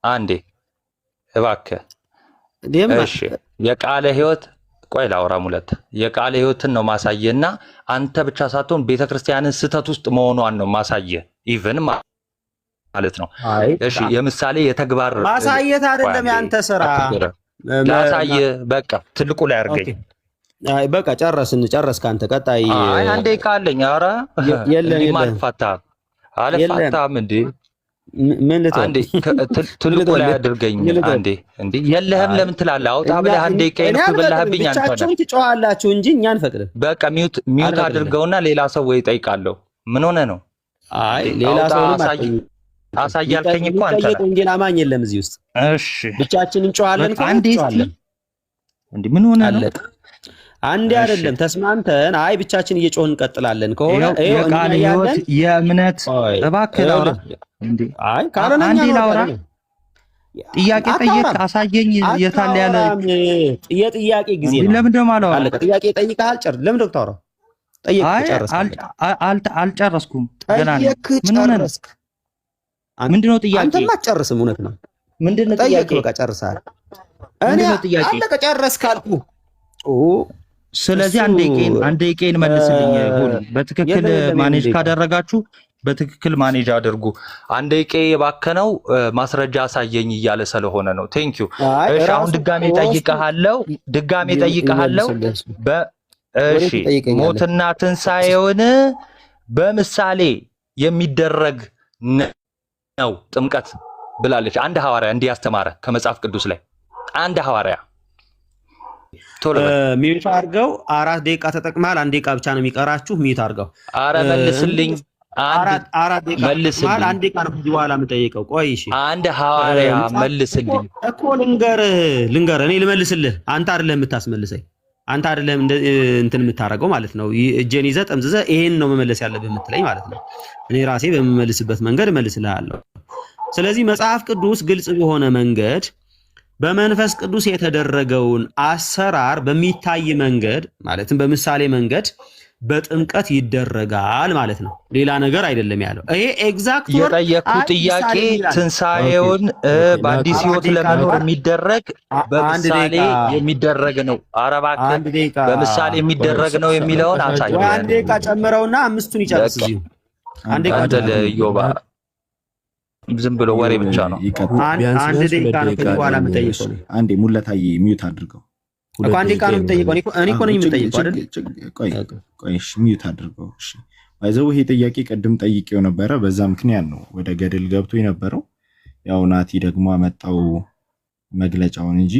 አንዴ እባክህ። እሺ የቃለ ሕይወት ቆይ ላውራ ሙለት የቃለ ሕይወትን ነው ማሳየና አንተ ብቻ ሳትሆን ቤተክርስቲያንን ስህተት ውስጥ መሆኗን ነው ማሳየ ኢቭን ማለት ነው። እሺ የምሳሌ የተግባር ማሳየት አይደለም ያንተ ስራ ላሳየ በቃ ትልቁ ላይ አድርገኝ። አይ በቃ ጨረስክ አንተ። ቀጣይ አይ አንዴ ቃለኝ። ኧረ አልፋታም እንዴ ምን ልትል አንዴ ትልቁ ላይ አድርገኝ። አንዴ እንዴ የለህም ለምን ትላለህ? አውጣ ብለህ አንዴ ቀይን ብለህብኝ አንተ ብቻችሁን ትጮሃላችሁ እንጂ እኛ አንፈቅድም። በቃ ሚውት አድርገውና ሌላ ሰው ወይ ጠይቃለሁ። ምን ሆነ ነው? አይ ሌላ ሰው አሳያልከኝ እኮ አንተ ነህ። ወንጌል አማኝ የለም እዚህ ውስጥ። እሺ ብቻችንን እንጮሃለን። አንዴ እንዴ ምን ሆነ ነው? አንዴ አይደለም ተስማምተን አይ ብቻችን እየጮህን እንቀጥላለን ከሆነ የቃለ ሕይወት የእምነት እባክህ ላውራ እንዴ አይ ካለና አንዴ ላውራ ጥያቄ ጠይቅ አሳየኝ የታለ ያለ የጥያቄ ጊዜ ነው። ለምን ደማ አላወራ አለቀ። ጥያቄ ጠይቀሃል ጨርስ። ለምን ደው ታወራ? ጠይቅ ጨርስ። አልጨረስኩም ገና ነው። ምን ሆነ ነው? ምንድነው ጥያቄ? አንተማ አትጨርስም። እውነት ነው። ምንድነው ጥያቄ? በቃ ጨርሰሃል። እኔ አለቀ ጨረስክ አልኩ። ስለዚህ አንድ ደቂቃን መልስልኝ። ሁሉ በትክክል ማኔጅ ካደረጋችሁ በትክክል ማኔጅ አድርጉ። አንድ ደቂቃ የባከነው ማስረጃ አሳየኝ እያለ ስለሆነ ነው። ቴንክ ዩ። እሺ አሁን ድጋሜ ጠይቀሃለሁ። እሺ ሞትና ትንሣኤውን በምሳሌ የሚደረግ ነው ጥምቀት ብላለች አንድ ሐዋርያ እንዲያስተማረ ከመጽሐፍ ቅዱስ ላይ አንድ ሐዋርያ ሚዩት አድርገው 4 ደቂቃ ተጠቅማል። 1 ደቂቃ ብቻ ነው የሚቀራችሁ። ሚዩት አድርገው። አረ መልስልኝ። አራት ደቂቃ መልስልኝ። 1 ደቂቃ ነው ከዚህ በኋላ የምጠይቀው። ቆይ እሺ አንድ ሐዋርያ መልስልኝ እኮ ልንገርህ እኔ ልመልስልህ። አንተ አይደለም የምታስመልሰኝ። አንተ አይደለም እንትን የምታረገው ማለት ነው። እጄን ይዘህ ጠምዝዘህ ይሄን ነው መመለስ ያለብህ የምትለኝ ማለት ነው። እኔ ራሴ በመመልስበት መንገድ እመልስልሃለሁ። ስለዚህ መጽሐፍ ቅዱስ ግልጽ በሆነ መንገድ በመንፈስ ቅዱስ የተደረገውን አሰራር በሚታይ መንገድ ማለትም በምሳሌ መንገድ በጥምቀት ይደረጋል ማለት ነው። ሌላ ነገር አይደለም ያለው። ይሄ ኤግዛክት የጠየቅኩት ጥያቄ ትንሣኤውን በአዲስ ሕይወት ለመኖር የሚደረግ በምሳሌ የሚደረግ ነው። ኧረ እባክህ በምሳሌ የሚደረግ ነው የሚለውን አሳየኝ። አንድ ደቂቃ ጨምረውና 5ቱን ይጨርስ እዚሁ። አንድ ደቂቃ ዮባ ዝም ብሎ ወሬ ብቻ ነው። አንድ ደቂቃ ነው ከዚህ በኋላ የምጠይቀው። አንዴ ሙለታዬ ሚዩት አድርገው እኮ አንድ ደቂቃ ነው የምጠይቀው። እኔ እኮ ነኝ የምጠይቀው አይደል? ቆይ እሺ ሚዩት አድርገው። እሺ ባይዘው ይሄ ጥያቄ ቅድም ጠይቄው ነበረ። በዛ ምክንያት ነው ወደ ገደል ገብቶ የነበረው። ያው ናቲ ደግሞ አመጣው መግለጫውን እንጂ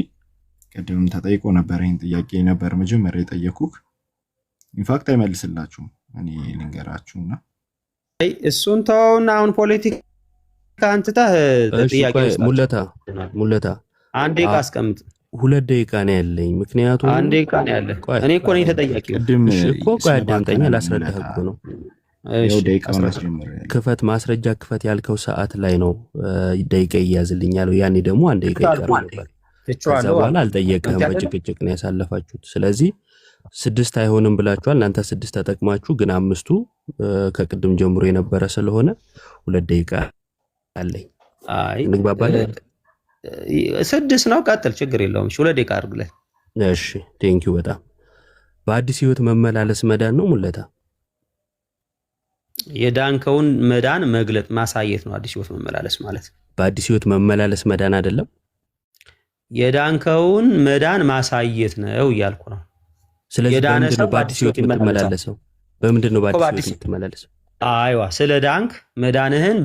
ቅድምም ተጠይቆ ነበር። ይሄን ጥያቄ ነበር መጀመሪያ የጠየኩክ። ኢንፋክት አይመልስላችሁም። እኔ ልንገራችሁና እሱን ተውና አሁን ፖለቲካ አንተታህ ጥያቄ ሙለታ 1 ደቂቃ አስቀምጥ። 2 ደቂቃ ነው ያለኝ። ምክንያቱም 1 ደቂቃ ነው ያለ። እኔ እኮ ነኝ ተጠያቂው። እኮ ቆይ አዳምጠኝ፣ ላስረዳህ እኮ ነው። ክፈት ማስረጃ ክፈት ያልከው ሰዓት ላይ ነው ደቂቃ ይያዝልኛል። ያኔ ደግሞ 1 ደቂቃ ይቀር ነበር። ከዛ በኋላ አልጠየቅህም። በጭቅጭቅ ነው ያሳለፋችሁት። ስለዚህ 6 አይሆንም ብላችኋል። እናንተ 6 ተጠቅማችሁ ግን 5ቱ ከቅድም ጀምሮ የነበረ ስለሆነ 2 ደቂቃ አለኝ። አይ እንግባባለን። 6 ነው። ቀጥል፣ ችግር የለውም። እሺ 2 ደቂቃ አድርግልህ። እሺ ቴንክ ዩ በጣም። በአዲስ ሕይወት መመላለስ መዳን ነው ሙለታ? የዳንከውን መዳን መግለጥ ማሳየት ነው አዲስ ሕይወት መመላለስ ማለት። በአዲስ ሕይወት መመላለስ መዳን አይደለም። የዳንከውን መዳን ማሳየት ነው እያልኩ ነው። ስለዚህ በምንድን ነው በአዲስ ሕይወት የምትመላለሰው? በምንድን ነው በአዲስ ሕይወት የምትመላለሰው? አይዋ ስለ ዳንክ መዳንህን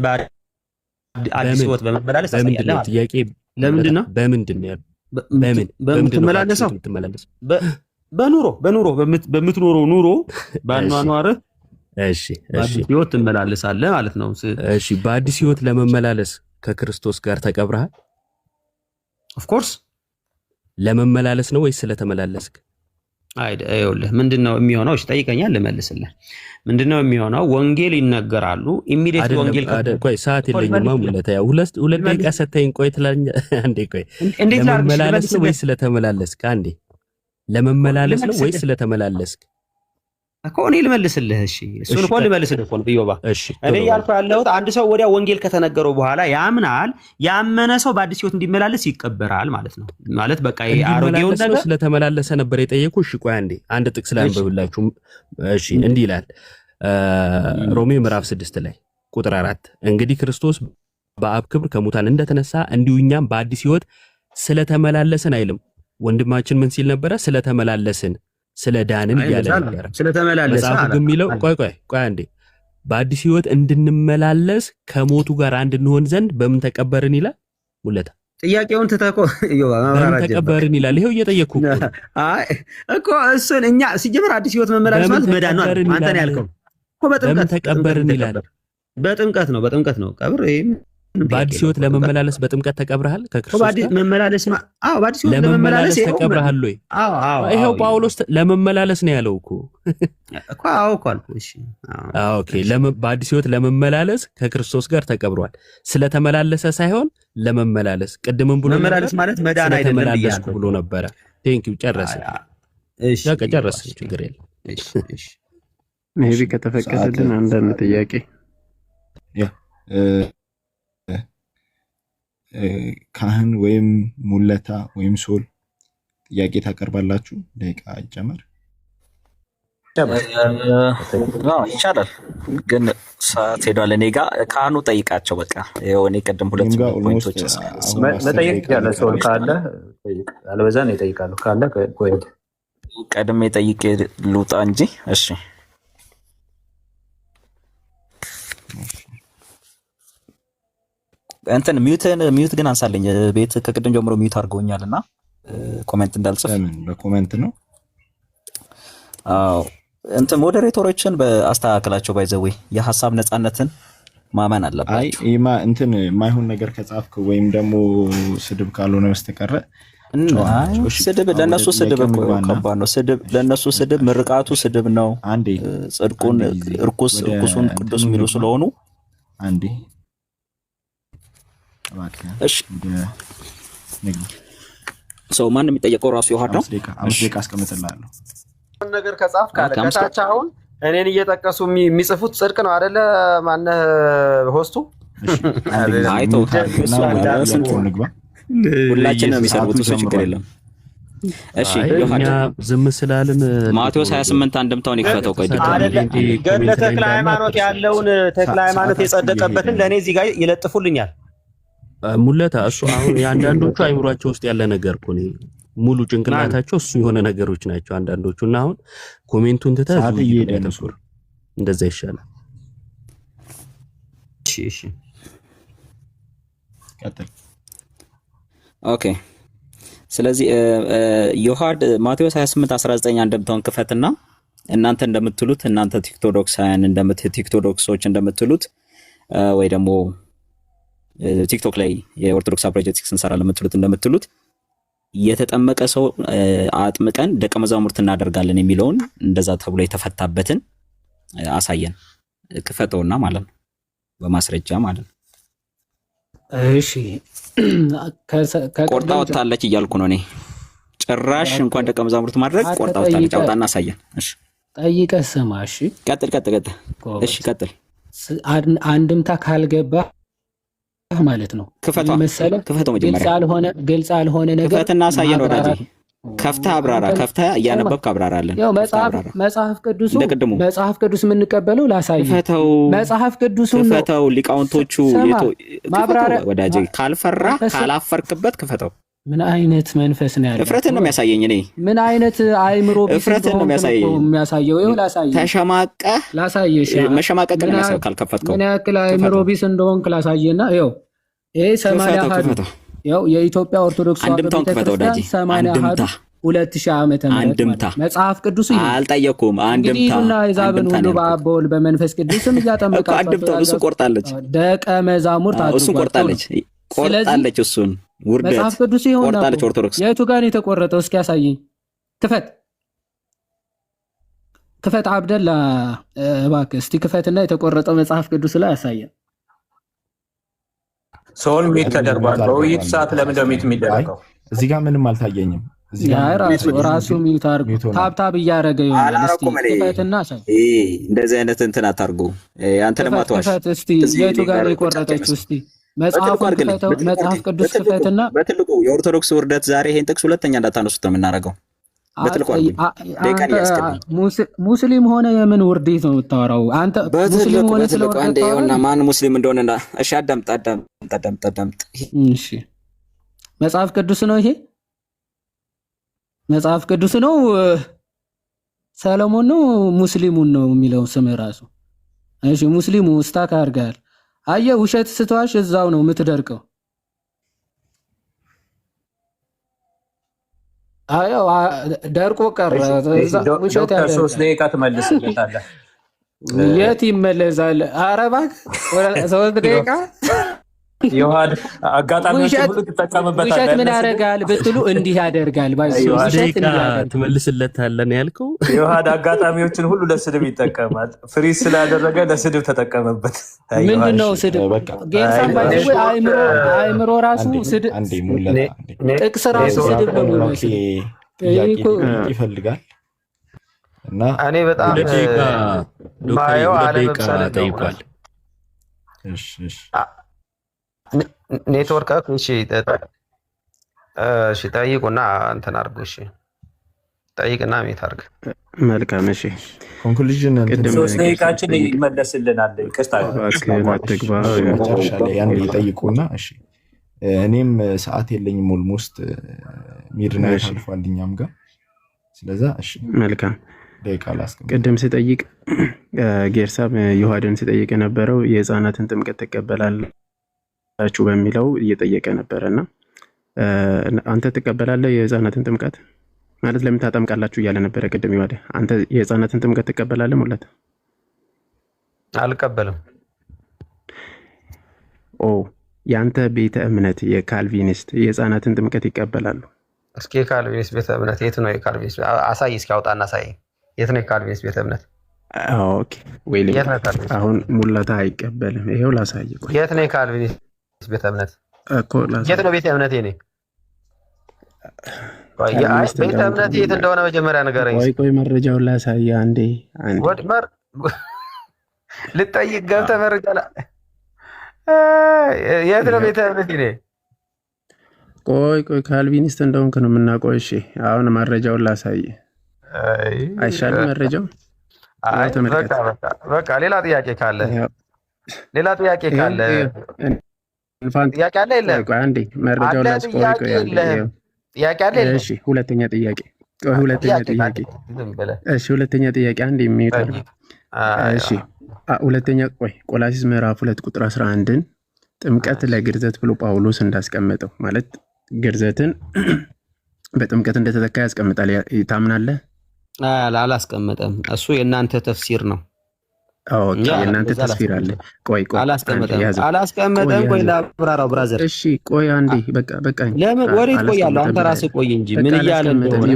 አዲስ ሕይወት በመመላለስ ታሳያለህ ማለት። ጥያቄ ለምንድን ነው? በምንድን ነው? በምትመላለሰው? በኑሮ በምትኖረው ኑሮ ባኗኗርህ እሺ በአዲስ ሕይወት ትመላለሳለህ ማለት ነው። እሺ በአዲስ ሕይወት ለመመላለስ ከክርስቶስ ጋር ተቀብረሃል? ኦፍ ኮርስ። ለመመላለስ ነው ወይስ ስለተመላለስክ? ይኸውልህ ምንድነው የሚሆነው? እሺ ጠይቀኛል፣ ልመልስልህ። ምንድነው የሚሆነው? ወንጌል ይነገራሉ። ኢሚዲየት ወንጌል ቆይ ሰዓት የለኝም ሙለታ። ያው ሁለት ደቂቃ ሰተኝ ቆይ ትላለኛ። አንዴ ቆይ ለመመላለስ ነው ወይስ ስለተመላለስክ? አንዴ ለመመላለስ ነው ወይስ ስለተመላለስክ እኮ እኔ ልመልስልህ። እሺ እሱን እኮ ልመልስልህ እኮ ነው ብዮባ። እኔ ያልኩህ ያለሁት አንድ ሰው ወዲያ ወንጌል ከተነገረው በኋላ ያምናል። ያመነ ሰው በአዲስ ሕይወት እንዲመላለስ ይቀበራል ማለት ነው። ማለት በቃ አሮጌው ነገር ስለተመላለሰ ነበር የጠየቁህ። እሺ ቆይ አንድ ጥቅስ ላንብብላችሁ። እሺ እንዲህ ይላል ሮሜ ምዕራፍ 6 ላይ ቁጥር 4 እንግዲህ ክርስቶስ በአብ ክብር ከሙታን እንደተነሳ እንዲሁ እኛም በአዲስ ሕይወት ስለተመላለስን አይልም። ወንድማችን ምን ሲል ነበረ? ስለተመላለስን ስለ ዳንን እያለ ነበር። ስለተመላለሰ መጽሐፉ ግን የሚለው ቆይ አንዴ በአዲስ ሕይወት እንድንመላለስ ከሞቱ ጋር አንድ እንሆን ዘንድ በምን ተቀበርን ይላል። ሙለታ ጥያቄውን ትተኮ በምን ተቀበርን ይላል። ይሄው እየጠየቅኩ እኮ እሱን እኛ ሲጀምር አዲስ ሕይወት መመላለስ ማለት መዳን ነው። አንተ ነው ያልከው እኮ። በጥምቀት ተቀበርን ይላል። በጥምቀት ነው ቀብር። በአዲስ ሕይወት ለመመላለስ በጥምቀት ተቀብረሃል ከክርስቶስ ጋር መመላለስ። አዎ በአዲስ ሕይወት ለመመላለስ ተቀብረሃል ወይ? አዎ ይሄው ጳውሎስ ለመመላለስ ነው ያለው እኮ እኮ። አዎ እኮ አልኩ። እሺ አዎ ኦኬ። በአዲስ ሕይወት ለመመላለስ ከክርስቶስ ጋር ተቀብሯል። ስለተመላለሰ ሳይሆን ለመመላለስ። ቅድምም ብሎ መመላለስ ማለት መዳን አይደለም ብያለሁ ብሎ ነበረ። ቴንኪው ጨረስን። እሺ በቃ ጨረስን፣ ችግር የለም። እሺ ሜቢ ከተፈቀደልን አንዳንድ ጥያቄ ካህን ወይም ሙለታ ወይም ሶል ጥያቄ ታቀርባላችሁ። ደቂቃ ይጨመር ይቻላል፣ ግን ሰዓት ሄዷል። እኔ ጋር ካህኑ ጠይቃቸው። በቃ እኔ ቅድም ሁለት ፖይንቶች መጠየቅ ያለ ሰው ካለ አለበዛ ነው ይጠይቃሉ። ካለ ቀድሜ ጠይቄ ልውጣ እንጂ። እሺ እንትን ሚዩት ግን አንሳለኝ። ቤት ከቅድም ጀምሮ ሚዩት አድርገውኛልና ኮሜንት እንዳልጽፍ። በኮሜንት ነው። አዎ እንትን ሞዴሬተሮችን በአስተካከላቸው። ባይዘዌ የሐሳብ ነፃነትን ማመን አለባቸው። አይ እንትን የማይሆን ነገር ከጻፍክ ወይም ደግሞ ስድብ ካልሆነ በስተቀረ ስድብ ለነሱ ስድብ እኮ ከባድ ነው። ስድብ ለነሱ ስድብ፣ ምርቃቱ ስድብ ነው። አንዴ ጽድቁን እርኩሱን ቅዱስ የሚሉ ስለሆኑ አንዴ እሺ ሰው ማን የሚጠየቀው ራሱ ይሆን ነው። 5 ደቂቃ አስቀምጥልሃለሁ። ነገር ከጻፍ ካለ ከታች አሁን እኔን እየጠቀሱ የሚጽፉት ጽድቅ ነው አይደለ? ማነህ ሆስቱ? አይተው ሁላችንም ነው የሚሰሩት፣ እሱ ችግር የለም። እሺ እኛ ዝም ስላልን ማቴዎስ 28 አንድምታውን ይፈተው። ቆይ ገድለ ተክለ ሃይማኖት ያለውን ተክለ ሃይማኖት የጸደቀበትን ለእኔ እዚህ ጋር ይለጥፉልኛል። ሙለታ እሱ አሁን የአንዳንዶቹ አይምሯቸው ውስጥ ያለ ነገር እኮ ነው። ሙሉ ጭንቅላታቸው እሱ የሆነ ነገሮች ናቸው አንዳንዶቹ። እና አሁን ኮሜንቱን ትተህ እንደዛ ይሻላል። እሺ ቀጥል። ኦኬ ስለዚህ ዮሐድ ማቴዎስ 28:19 አንድምታውን ክፈትና እናንተ እንደምትሉት እናንተ ቲክቶዶክሶች እንደምትሉት ወይ ደግሞ ቲክቶክ ላይ የኦርቶዶክስ አፕሮጀክቲክስ እንሰራለን ለምትሉት እንደምትሉት የተጠመቀ ሰው አጥምቀን ደቀ መዛሙርት እናደርጋለን የሚለውን እንደዛ ተብሎ የተፈታበትን አሳየን። ክፈተውና ማለት ነው፣ በማስረጃ ማለት ነው። እሺ ቆርጣ ወጣለች እያልኩ ነው እኔ። ጭራሽ እንኳን ደቀ መዛሙርት ማድረግ ቆርጣ ወጣለች። አውጣና አሳየን። እሺ ጠይቀህ ስማ። እሺ ቀጥል። እሺ ቀጥል። አንድምታ ካልገባ ማለት ነው። ክፈተው መጀመሪያ። ግልጽ አልሆነ ነገር ክፈትና አሳየን ወዳጄ። ከፍተህ አብራራ። ከፍተህ እያነበብክ አብራራለን። ያው መጽሐፍ ቅዱስ የምንቀበለው ላሳየህ። መጽሐፍ ቅዱሱን ክፈተው። ሊቃውንቶቹ ማብራሪያ ወዳጄ። ካልፈራ ካላፈርክበት ክፈተው። ምን አይነት መንፈስ ነው ያለው? እፍረትን ነው የሚያሳየኝ። እኔ ምን አይነት አይምሮ እፍረትን ነው የሚያሳየው? ይኸው ላሳየህ። ተሸማቀህ ላሳየህ። መሸማቀቅን የሚያሳየው ካልከፈትከው ምን ያክል አይምሮ ቢስ እንደሆንክ ላሳየህና ይኸው ይሄ 80 አሃዱ ያው የኢትዮጵያ ኦርቶዶክስ አንድምታውን ክፈተው ወዳጄ። 80 አሃዱ 2000 ዓመተ ምህረት መጽሐፍ ቅዱስ ይሄ አልጠየኩም። አንድምታ ይዛብን ሁሉ በአብ በወልድ በመንፈስ ቅዱስም እያጠመቃቸው አንድምታው እሱ ቆርጣለች። ደቀ መዛሙርት እሱ ቆርጣለች። እሱን ውርደት መጽሐፍ ቅዱስ ይሆን ቆርጣለች። ኦርቶዶክስ የቱ ጋር ነው የተቆረጠው? እስኪ ያሳየኝ። ክፈት። ክፈት አብደላ እባክህ እስቲ ክፈትና የተቆረጠው መጽሐፍ ቅዱስ ላይ ያሳየን። ሰውን ሚት ተደርጓል። በውይይት ሰዓት ለምን ሚት የሚደረገው? እዚህ ጋር ምንም አልታየኝም። ራሱ ሚዩት አድርጎ ታብታብ እያደረገ ይሆናል። እስቲ ክፈትና አሳይ። እንደዚህ አይነት እንትን አታርጉ። አንተ ለማትዋሽ እስቲ የቱ ጋር የቆረጠችው? እስቲ መጽሐፍ ቅዱስ ክፈትና በትልቁ የኦርቶዶክስ ውርደት ዛሬ ይሄን ጥቅስ ሁለተኛ እንዳታነሱት ነው የምናደርገው። በትልቁ ሙስሊም ሆነ የምን ውርዴት ነው የምታወራው አንተ? ሙስሊም ሆነ ስለወርደት ማን ሙስሊም እንደሆነ እሺ፣ አዳምጥ። እሺ፣ መጽሐፍ ቅዱስ ነው ይሄ መጽሐፍ ቅዱስ ነው። ሰለሞን ነው ሙስሊሙን ነው የሚለው ስም ራሱ። እሺ፣ ሙስሊሙ ስታክ አድርጋል። አየህ፣ ውሸት ስትዋሽ እዛው ነው የምትደርቀው። አየው ደርቆ ቀረ። ውሸት ያለ 3 ደቂቃ ትመልስለታለህ። የት ይመለሳል? ኧረ እባክህ 3 ደቂቃ ይዋድ አጋጣሚዎች ሁሉ ተጠቀመበታል። ውሸት ምን ያደርጋል ብትሉ እንዲህ ያደርጋል። ውሸት ትመልስለታለህ ያልከው ይዋድ አጋጣሚዎችን ሁሉ ለስድብ ይጠቀማል። ፍሪዝ ስላደረገ ለስድብ ተጠቀመበት። ምንድነው ስድብ? ጌታን ባይዘው አይምሮ ራሱ ስድብ፣ ጥቅስ ራሱ ስድብ ነው ይፈልጋል። እና እኔ በጣም ማየው አለመብሰል ጠይቋል። እሺ ኔትወርክ እሺ ጠይቁና እንትን አድርጉ። እሺ ጠይቅና ሜት አድርግ። መልካም። እሺ ኮንክሉዥን ቅድም 3 ደቂቃችን ይመለስልናል። ይቅርታ መጨረሻ ላይ ያን ይጠይቁና እሺ እኔም ሰዓት የለኝም ኦልሞስት ሚድናይት አልፏል እኛም ጋር። ስለዛ እሺ መልካም። ቅድም ሲጠይቅ ጌርሳም ዮሐድን ሲጠይቅ የነበረው የህፃናትን ጥምቀት ትቀበላላችሁ በሚለው እየጠየቀ ነበረና አንተ ትቀበላለህ የህፃናትን ጥምቀት ማለት ለምን ታጠምቃላችሁ እያለ ነበረ ቅድም ይዋደ። አንተ የህፃናትን ጥምቀት ትቀበላለህ ሙላት? አልቀበልም። ያንተ ቤተ እምነት የካልቪኒስት የህፃናትን ጥምቀት ይቀበላሉ? እስኪ የካልቪኒስት ቤተ እምነት የት ነው? የካልቪኒስት አሳይ፣ እስኪ አውጣና አሳይ። የት ነው የካልቪኒስት ቤተ እምነት? ኦኬ ወይል አሁን ሙላታ አይቀበልም። ይሄው ላሳይ። ቆይ የት ነው የካልቪኒስት ቤተ እምነት እኮ ላሳይ። የት ነው ቤተ እምነት? እኔ ቤተ እምነት የት እንደሆነ መጀመሪያ ንገረኝ። ቆይ መረጃውን ላሳይ። አንዴ ልጠይቅ ገብተህ መረጃ የት ነው ቤተ እምነት? እኔ ቆይ ካልቪኒስት እንደሆንክ ነው የምናውቀው። እሺ አሁን መረጃውን ላሳይ። አይሻልም መረጃው? በቃ ሌላ ጥያቄ ካለ ጥያቄ አለ የለም? ቆይ አንዴ መረጃውን ላስቆይ። ቆይ ጥያቄ አለ የለም? እሺ ሁለተኛ ጥያቄ አንዴ የሚሄድ እሺ ሁለተኛ ቆይ ቆላሲስ ምዕራፍ 2 ቁጥር 11ን ጥምቀት ለግርዘት ብሎ ጳውሎስ እንዳስቀመጠው ማለት ግርዘትን በጥምቀት እንደተተካ ያስቀምጣል። ታምናለህ? አላስቀመጠም። እሱ የእናንተ ተፍሲር ነው። ኦኬ የእናንተ ተፍሲር አለ። ቆይ አላስቀመጠም። ቆይ ላብራራው ብራዘር። እሺ ቆይ አንዴ በቃ ለምን ወሬት ቆያለሁ? አንተ ራስህ ቆይ እንጂ ምን እያለ እንደሆነ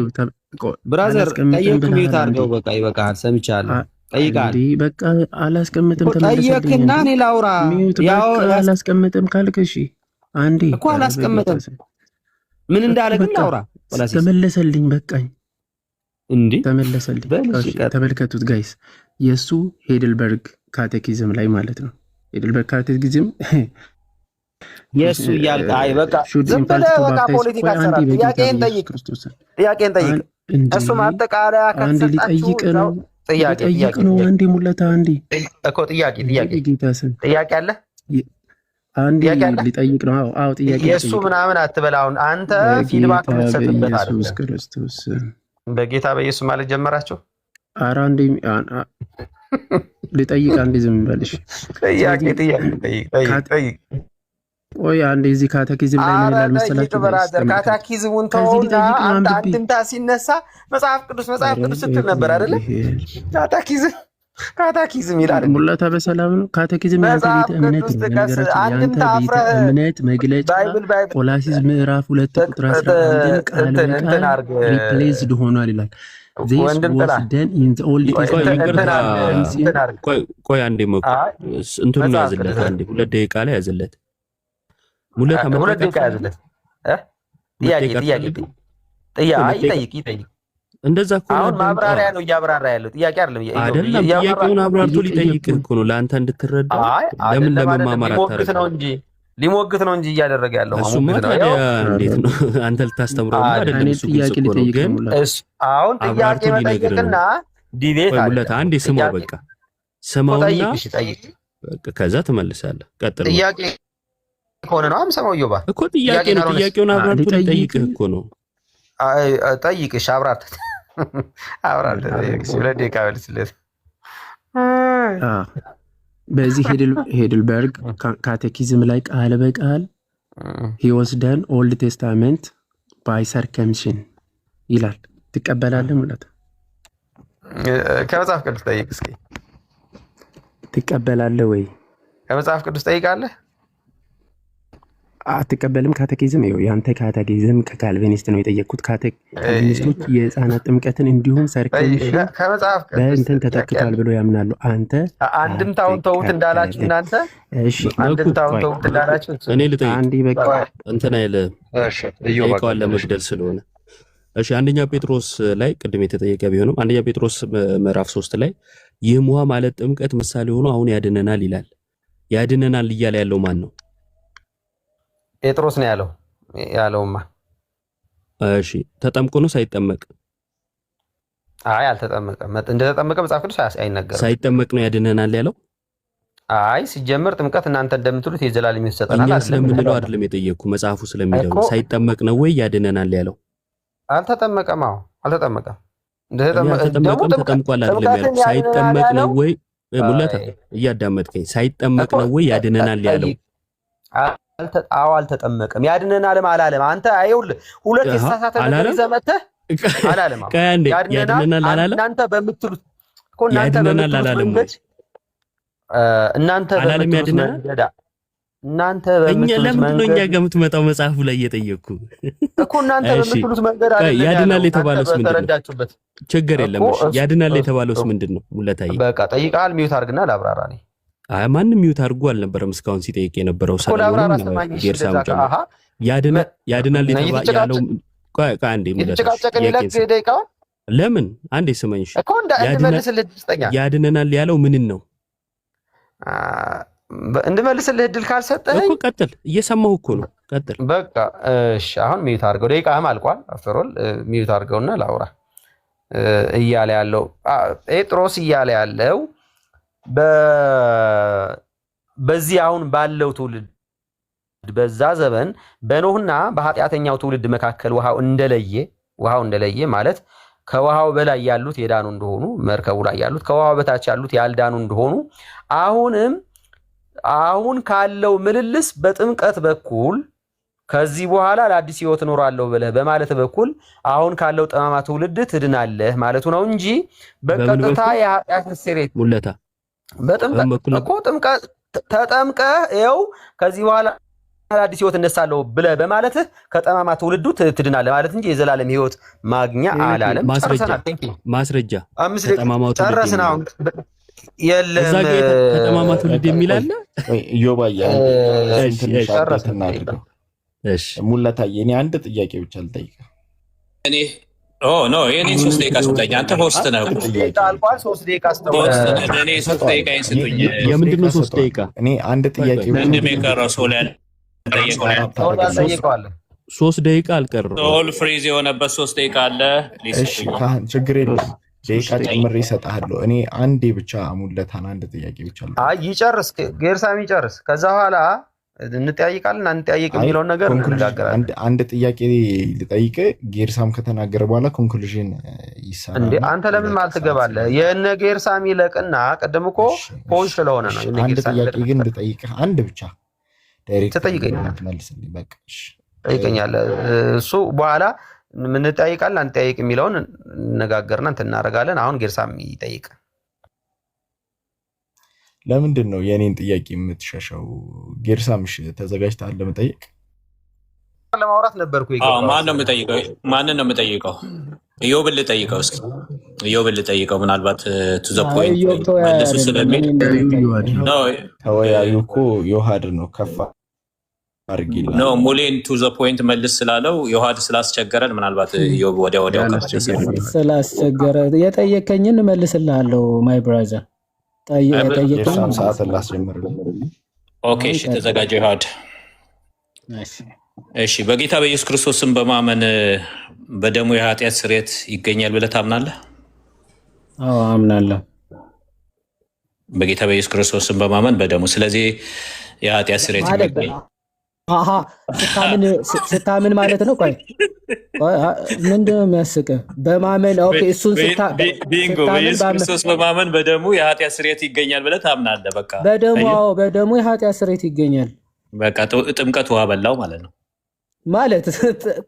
ብራዘር ጠየቅ። ሚዩት አድርገው። በቃ ይበቃል። ሰምቻለሁ። ጠይቃል። በቃ አላስቀምጥም። ጠየቅና እኔ ላውራ። ያው አላስቀምጥም ካልክ እሺ አንዴ እኮ አላስቀምጥም። ምን እንዳለ ግን ላውራ። ተመለሰልኝ። በቃኝ እንዴ ተመለሰልኝ። ተመልከቱት ጋይስ፣ የሱ ሄድልበርግ ካቴኪዝም ላይ ማለት ነው። ሄድልበርግ ካቴኪዝም የሱ ያልቃ። አይ በቃ ዝም ብለህ በቃ ፖለቲካ ሰራ። ጥያቄን ጠይቅ። እሱ ማጠቃለያ ከተሰጣችሁ ነው። ጥያቄ ነው። አንዴ ሙለታ አንዴ እኮ ጥያቄ አለ። አንዴ ሊጠይቅ ነው። አዎ ጥያቄ የሱ ምናምን አትበላውን። አንተ ፊድባክ የምትሰጥበት አይደል? ኢየሱስ ክርስቶስ በጌታ በኢየሱስ ማለት ጀመራችሁ። ኧረ አንዴ ሊጠይቅ አንዴ ዝም በልሽ። ጥያቄ ቆይ አንዴ እዚህ ካቴኪዝም ላይ ምን ይላል መሰላችሁ? ካቴኪዝሙን ተውና አንድምታ ሲነሳ መጽሐፍ ቅዱስ ስትል ነበር አይደለ? ካቴኪዝም ይላል። ሙላታ በሰላም ነው። ካቴኪዝም ያንተ ቤተ እምነት ነው። ያንተ ቤተ እምነት መግለጫ ቆላሲስ ምዕራፍ 2 ቁጥር 11 ቃል በቃል ሪፕሌስድ ሆኗል ይላል። ወንድም ጥላ ቆይ አንዴ እንትኑን ያዝለት አንዴ 2 ደቂቃ ላይ ያዝለት ሙለታ 2 ደቂቃ ያዝለት ጥያቄ እንደዛ እኮ አሁን ማብራሪያ ነው እያብራራ ያለው ጥያቄ አይደለም ጥያቄውን አብራርቶ ሊጠይቅህ እኮ ነው ለአንተ እንድትረዳ ለምን ለመማማር አታረጋግጥ ሊሞግት ነው እንጂ እያደረገ ያለው እሱማ ታዲያ እንዴት ነው አንተ ልታስተምረው አይደለም እሱ ግልጽ እኮ ነው ግን አሁን ጥያቄ መጠየቅና ዲቤት አለ ሁለት አንዴ ስማው በቃ ስማውና በቃ ከዛ ትመልሳለህ ቀጥል ጥያቄ ከሆነ ነው አምሰማው ይባ እኮ ጥያቄ ነው ጥያቄውን አብራርቶ ሊጠይቅህ እኮ ነው ጠይቅሽ አብራርተ ለደቂቃ መልስለት በዚህ ሄድልበርግ ካቴኪዝም ላይ ቃል በቃል he was done old testament by circumcision ይላል ትቀበላለህ ማለት ከመጽሐፍ ቅዱስ ጠይቅ እስኪ ትቀበላለህ ወይ ከመጽሐፍ ቅዱስ ጠይቃለህ አትቀበልም ካቴኪዝም ይኸው ያንተ ካቴኪዝም ከካልቪኒስት ነው የጠየቅኩት ካልቪኒስቶች የህፃናት ጥምቀትን እንዲሁም ሰርክምሽን በእንትን ተተክቷል ብሎ ያምናሉ አንተ አንድምታውን ተውት እንዳላችሁ እናንተ እሺ አንድምታውን ተውት እንዳላችሁ እኔ ልጠይቅ አንዴ በቃ እንትን አይለ እሺ ጠይቀዋል ለመግደል ስለሆነ እሺ አንደኛ ጴጥሮስ ላይ ቅድም የተጠየቀ ቢሆንም አንደኛ ጴጥሮስ ምዕራፍ 3 ላይ ይህም ውሃ ማለት ጥምቀት ምሳሌ ሆኖ አሁን ያድነናል ይላል ያድነናል እያለ ያለው ማን ነው ጴጥሮስ ነው ያለውማ እሺ ተጠምቆ ነው ሳይጠመቅ አይ አልተጠመቀም እንደተጠመቀ መጽሐፍ ቅዱስ አይነገርም ሳይጠመቅ ነው ያድነናል ያለው አይ ሲጀምር ጥምቀት እናንተ እንደምትሉት የዘላለም ይሰጠናል አይደለም ስለምንለው አይደለም የጠየቅኩ መጽሐፉ ስለሚለው ሳይጠመቅ ነው ወይ ያድነናል ያለው አልተጠመቀም አልተጠመቀም ተጠምቋል አይደለም ያለው ሳይጠመቅ ነው ወይ ሙላታ እያዳመጥከኝ ሳይጠመቅ ነው ወይ ያድነናል ያለው አልተጠመቀም ያድነናል አላለም አንተ አይውል ሁለት የተሳሳተ ነገር ይዘመተህ አላለም ያድነናል አላለም እናንተ በምትሉት እኮ እናንተ አላለም እናንተ በምትሉት መንገድ እናንተ በምትሉት መንገድ እኛ ጋር የምትመጣው መጽሐፉ ላይ እየጠየቅኩ እኮ እናንተ በምትሉት መንገድ አይደለም ያድናል የተባለውስ ምንድነው ችግር የለም ያድናል የተባለውስ ምንድነው ሙለታይ በቃ ጠይቃል ሚውት አድርግና ላብራራ ነኝ ማንም ሚውት አድርጎ አልነበረም እስካሁን ሲጠይቅ የነበረው ሰለሞን ጌርሳም ጨምሮ ያድናል ያለው አንዴ ለምን አንዴ ስመኝሽ ያድነናል ያለው ምንን ነው እንድመልስልህ እድል ካልሰጠኸኝ እኮ ቀጥል እየሰማሁ እኮ ነው ቀጥል በቃ እሺ አሁን ሚውት አድርገው ደቂቃህም አልቋል አፍተሮል ሚውት አድርገውና ላውራ እያለ ያለው ጴጥሮስ እያለ ያለው በዚህ አሁን ባለው ትውልድ በዛ ዘመን በኖህና በኃጢአተኛው ትውልድ መካከል ውሃው እንደለየ ማለት ከውሃው በላይ ያሉት የዳኑ እንደሆኑ መርከቡ ላይ ያሉት ከውሃው በታች ያሉት ያልዳኑ እንደሆኑ አሁን ካለው ምልልስ በጥምቀት በኩል ከዚህ በኋላ ለአዲስ ህይወት እኖራለሁ ብለህ በማለት በኩል አሁን ካለው ጠማማ ትውልድ ትድናለህ ማለቱ ነው እንጂ በቀጥታ የኃጢአት ስርየት ሙለታ ጥምቀት ተጠምቀህ ይኸው ከዚህ በኋላ አዲስ ህይወት እነሳለሁ ብለህ በማለትህ ከጠማማ ትውልዱ ትድናለህ ማለት እንጂ የዘላለም ህይወት ማግኛ አላለም። ማስረጃ ተጠማማው ጨረስን። አሁን የለም ተጠማማ ትውልድ የሚል አለ። ዮባያ እሺ ሙላታዬ እኔ አንድ ጥያቄ ብቻ ልጠይቅ። እኔ ኖ የኔ 3 ደቂቃ ስጠኝ። አንተ ሆስት ነህ። 3 ደቂቃ አልቋል። 3 ደቂቃ አስተውል። እኔ 3 ደቂቃ ይስጡኝ። የምንድን ነው 3 ደቂቃ? እኔ አንድ ጥያቄ ምንድን ነው የቀረው? ሶል ጠይቀዋለሁ። 3 ደቂቃ አልቀረም። ሶል ፍሪዝ የሆነበት 3 ደቂቃ አለ። እሺ ችግር የለም ደቂቃ ጨምሬ እሰጥሃለሁ። እኔ አንዴ ብቻ ሙለታን አንድ ጥያቄ ብቻ ይጨርስ፣ ጌርሳም ይጨርስ። ከዛ በኋላ እንጠያይቃለን አንጠያይቅ የሚለውን ነገር እንነጋገራለን። አንድ ጥያቄ ልጠይቅ። ጌርሳም ከተናገረ በኋላ ኮንክሉዥን ይሳናል። እንዴ አንተ ለምን ማለት ትገባለህ? የነ ጌርሳም ይለቅና ቀደም እኮ ፖይንት ስለሆነ ነው። አንድ ጥያቄ ግን ልጠይቅህ፣ አንድ ብቻ ዳይሬክት ትጠይቀኛለህ። መልስልኝ። በቃ እሺ ጠይቀኛለህ። እሱ በኋላ ምን እንጠያይቃለን አንጠያይቅ የሚለውን እንነጋገርና እንትን እናደርጋለን። አሁን ጌርሳም ይጠይቅ። ለምንድን ነው የኔን ጥያቄ የምትሸሸው? ጌርሳምሽ ተዘጋጅተሃል ለመጠየቅ? ለማውራት ነበርኩ። ማን ነው የምጠይቀው? ማንን ነው የምጠይቀው? ኢዮብን ልጠይቀው እስኪ ኢዮብን ልጠይቀው ምናልባት ቱ ዘ ፖይንት መልሱ ስለሚል ተወያዩ እኮ ዮሐድ ነው ከፋ አርጊላ ነው ሙሌን ቱ ዘ ፖይንት መልስ ስላለው ዮሐድ ስላስቸገረን ምናልባት ኢዮብ ወዲያው ስላስቸገረ የጠየቀኝን መልስልሃለሁ ማይ ብራዘር ጠየቀኝ ሰዓት ላስጀምር ኦኬ እሺ ተዘጋጀ ዮሐድ እሺ በጌታ በኢየሱስ ክርስቶስ ስም በማመን በደሙ የኃጢአት ስርየት ይገኛል ብለህ ታምናለህ? አዎ አምናለሁ። በጌታ በኢየሱስ ክርስቶስ ስም በማመን በደሙ ስለዚህ የኃጢአት ስርየት ይገኛል። አሃ ስታምን ማለት ነው። ቆይ ምንድን ነው የሚያስቅህ? በማመን ኦኬ እሱን ቢንጎ በኢየሱስ ክርስቶስ በማመን በደሙ የኃጢአት ስርየት ይገኛል ብለህ ታምናለህ? በቃ በደሙ አዎ በደሙ የኃጢአት ስርየት ይገኛል። በቃ ጥምቀት ውሃ በላው ማለት ነው። ማለት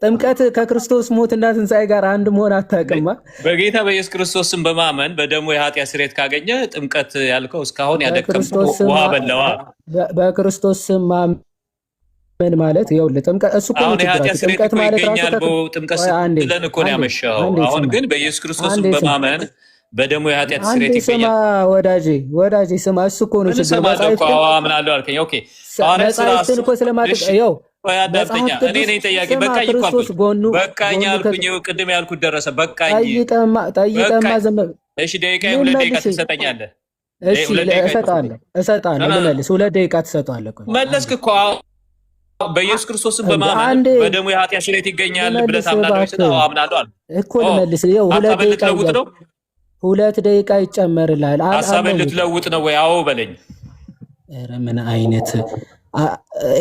ጥምቀት ከክርስቶስ ሞትና ትንሣኤ ጋር አንድ መሆን አታውቅማ። በጌታ በኢየሱስ ክርስቶስ ስም በማመን በደሙ የኃጢአት ስርየት ካገኘ ጥምቀት ያልከው እስካሁን ያደከምከው ውሃ በላዋ። በክርስቶስ ስም ማመን ማለት ይኸውልህ ጥምቀት እሱ እኮ ነው። ጥምቀት ማለት ራሱ ጥምቀት ስትለን እኮ ነው ያመሻው። አሁን ግን በኢየሱስ ክርስቶስ ስም በማመን በደሙ የኃጢአት ስርየት ይገኛል። ወዳጄ ስማ፣ እሱ እኮ ነው ችግር። አምናለሁ አልከኝ። ኦኬ መጽሐፍትን እኮ ስለማጥቅ ይኸው አዳምጠኛ። እኔ ነኝ ጠያቂ። በቃኝ እኮ አልኩኝ። በቃኝ አልኩኝ። ቅድም ያልኩት ደረሰ። በቃኝ። ጠይቀማ ዘመ እሺ፣ ደቂቃ 2 ደቂቃ ትሰጠኛለህ? እሺ፣ እሰጣለሁ። ልመልስ። 2 ደቂቃ ትሰጣለህ። መለስክ እኮ። በኢየሱስ ክርስቶስ በማመን በደሙ የኃጢአት ስርየት ይገኛል ብለህ ታምናለህ? አምናለሁ አልኩ እኮ። ልመልስ። ይኸው 2 ደቂቃ ይጨመርልሃል። ሀሳብህን ልትለውጥ ነው ወይ? አዎ በለኝ። ኧረ ምን አይነት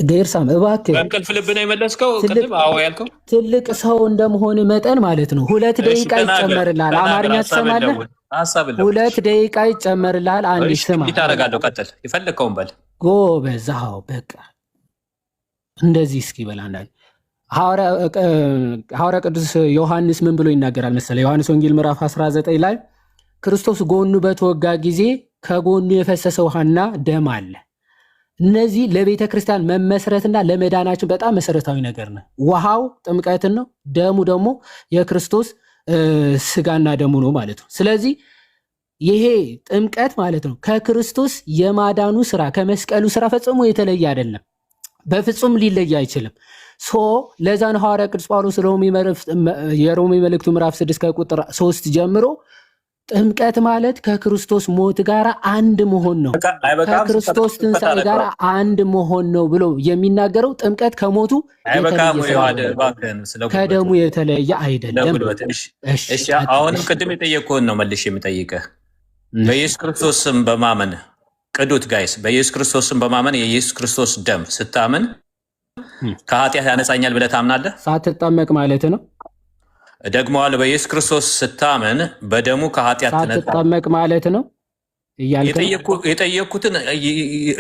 ጌርሳም እባክህ በእንቅልፍ ልብ ነው የመለስከው? ቅድም አዎ ያልከው ትልቅ ሰው እንደመሆን መጠን ማለት ነው። 2 ደቂቃ ይጨመርልሃል። አማርኛ ትሰማለህ? 2 ደቂቃ ይጨመርልሃል። አንድ ስማ ታደርጋለሁ። ቀጥል፣ የፈለግከውን በል። ጎበዝ። አዎ በቃ እንደዚህ እስኪ በላ። ሐዋርያ ቅዱስ ዮሐንስ ምን ብሎ ይናገራል መሰለህ? ዮሐንስ ወንጌል ምዕራፍ 19 ላይ ክርስቶስ ጎኑ በተወጋ ጊዜ ከጎኑ የፈሰሰ ውሃና ደም አለ። እነዚህ ለቤተ ክርስቲያን መመስረትና ለመዳናችን በጣም መሰረታዊ ነገር ነው። ውሃው ጥምቀትን ነው፣ ደሙ ደግሞ የክርስቶስ ስጋና ደሙ ነው ማለት ነው። ስለዚህ ይሄ ጥምቀት ማለት ነው ከክርስቶስ የማዳኑ ስራ ከመስቀሉ ስራ ፈጽሞ የተለየ አይደለም። በፍጹም ሊለይ አይችልም። ለዛ ነው ሐዋርያ ቅዱስ ጳውሎስ የሮሜ መልእክቱ ምዕራፍ 6 ከቁጥር 3 ጀምሮ ጥምቀት ማለት ከክርስቶስ ሞት ጋር አንድ መሆን ነው፣ ከክርስቶስ ትንሣኤ ጋር አንድ መሆን ነው ብሎ የሚናገረው ጥምቀት ከሞቱ ከደሙ የተለየ አይደለም። እሺ አሁንም ቅድም የጠየቅኩህን ነው መልሼ የምጠይቅህ። በኢየሱስ ክርስቶስ ስም በማመን ቅዱት ጋይስ፣ በኢየሱስ ክርስቶስ ስም በማመን የኢየሱስ ክርስቶስ ደም ስታምን ከኃጢአት ያነጻኛል ብለህ ታምናለህ? ሳትጠመቅ ማለት ነው። ደግሞ አለ በኢየሱስ ክርስቶስ ስታምን በደሙ ከኃጢአት ሳትጠመቅ ማለት ነው። የጠየቅኩትን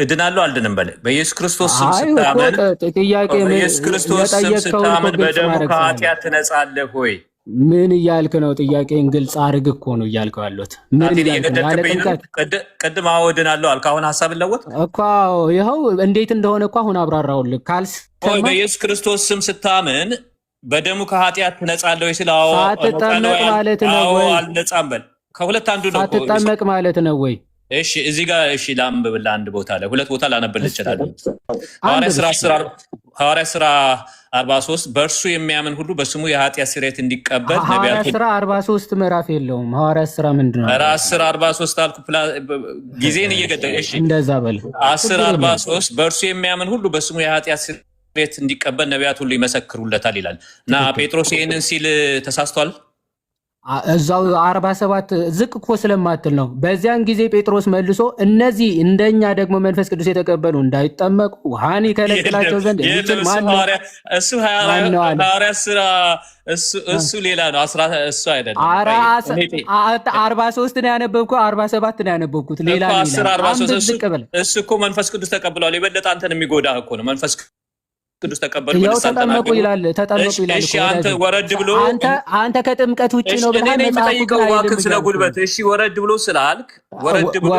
እድናለሁ አልድንም በለ። በኢየሱስ ክርስቶስ ስም ስታምን በኢየሱስ ክርስቶስ ስም ስታምን በደሙ ከኃጢአት ትነጻለህ ሆይ? ምን እያልክ ነው? ጥያቄን ግልጽ አድርግ እኮ ነው እያልከው ያለሁት። ቅድም አዎ እድናለሁ አልክ። አሁን ሀሳብ ለወጥ እኮ ይኸው እንዴት እንደሆነ እኮ አሁን አብራራውልህ። በኢየሱስ ክርስቶስ ስም ስታምን በደሙ ከኃጢአት ትነጻለህ ወይ? ስለ ሳትጠመቅ ማለት ነው ወይ? አልነጻም በል። ከሁለት አንዱ ነው። ሳትጠመቅ ማለት ነው ወይ? እሺ እዚህ ጋር እሺ ላንብብልህ። አንድ ቦታ ላይ 2 ቦታ ላነብልህ እችላለሁ። ሐዋርያ ሥራ 43 በእርሱ የሚያምን ሁሉ በስሙ የኃጢአት ስርየት እንዲቀበል ነቢያት። ሐዋርያ ሥራ 43 ምዕራፍ የለውም። ሐዋርያ ሥራ ምንድን ነው? 10:43 አልኩ። ጊዜን እየገደለ እሺ እንደዛ በል። 10:43 በእርሱ የሚያምን ሁሉ በስሙ የኃጢአት ስርየት እንዲቀበል ነቢያት ሁሉ ይመሰክሩለታል ይላል። እና ጴጥሮስ ይህንን ሲል ተሳስቷል። እዛው 47 ዝቅ እኮ ስለማትል ነው። በዚያን ጊዜ ጴጥሮስ መልሶ እነዚህ እንደኛ ደግሞ መንፈስ ቅዱስ የተቀበሉ እንዳይጠመቁ ውሃን ይከለክላቸው ዘንድ የሚችል ማን ነው? እሱ ሌላ ነው። እሱ አይደለም። 43 ነው ያነበብኩት፣ 47 ነው ያነበብኩት። ሌላ እሱ እኮ መንፈስ ቅዱስ ተቀብሏል። የበለጠ አንተን የሚጎዳህ እኮ ነው። መንፈስ ቅዱስ ተቀበሉ ያው ተጠመቁ ይላል። እሺ አንተ ወረድ ብሎ አንተ ከጥምቀት ውጪ ነው ብለህ መጽሐፉ ስለ ጉልበት እሺ ወረድ ብሎ ስላልክ ወረድ ብሎ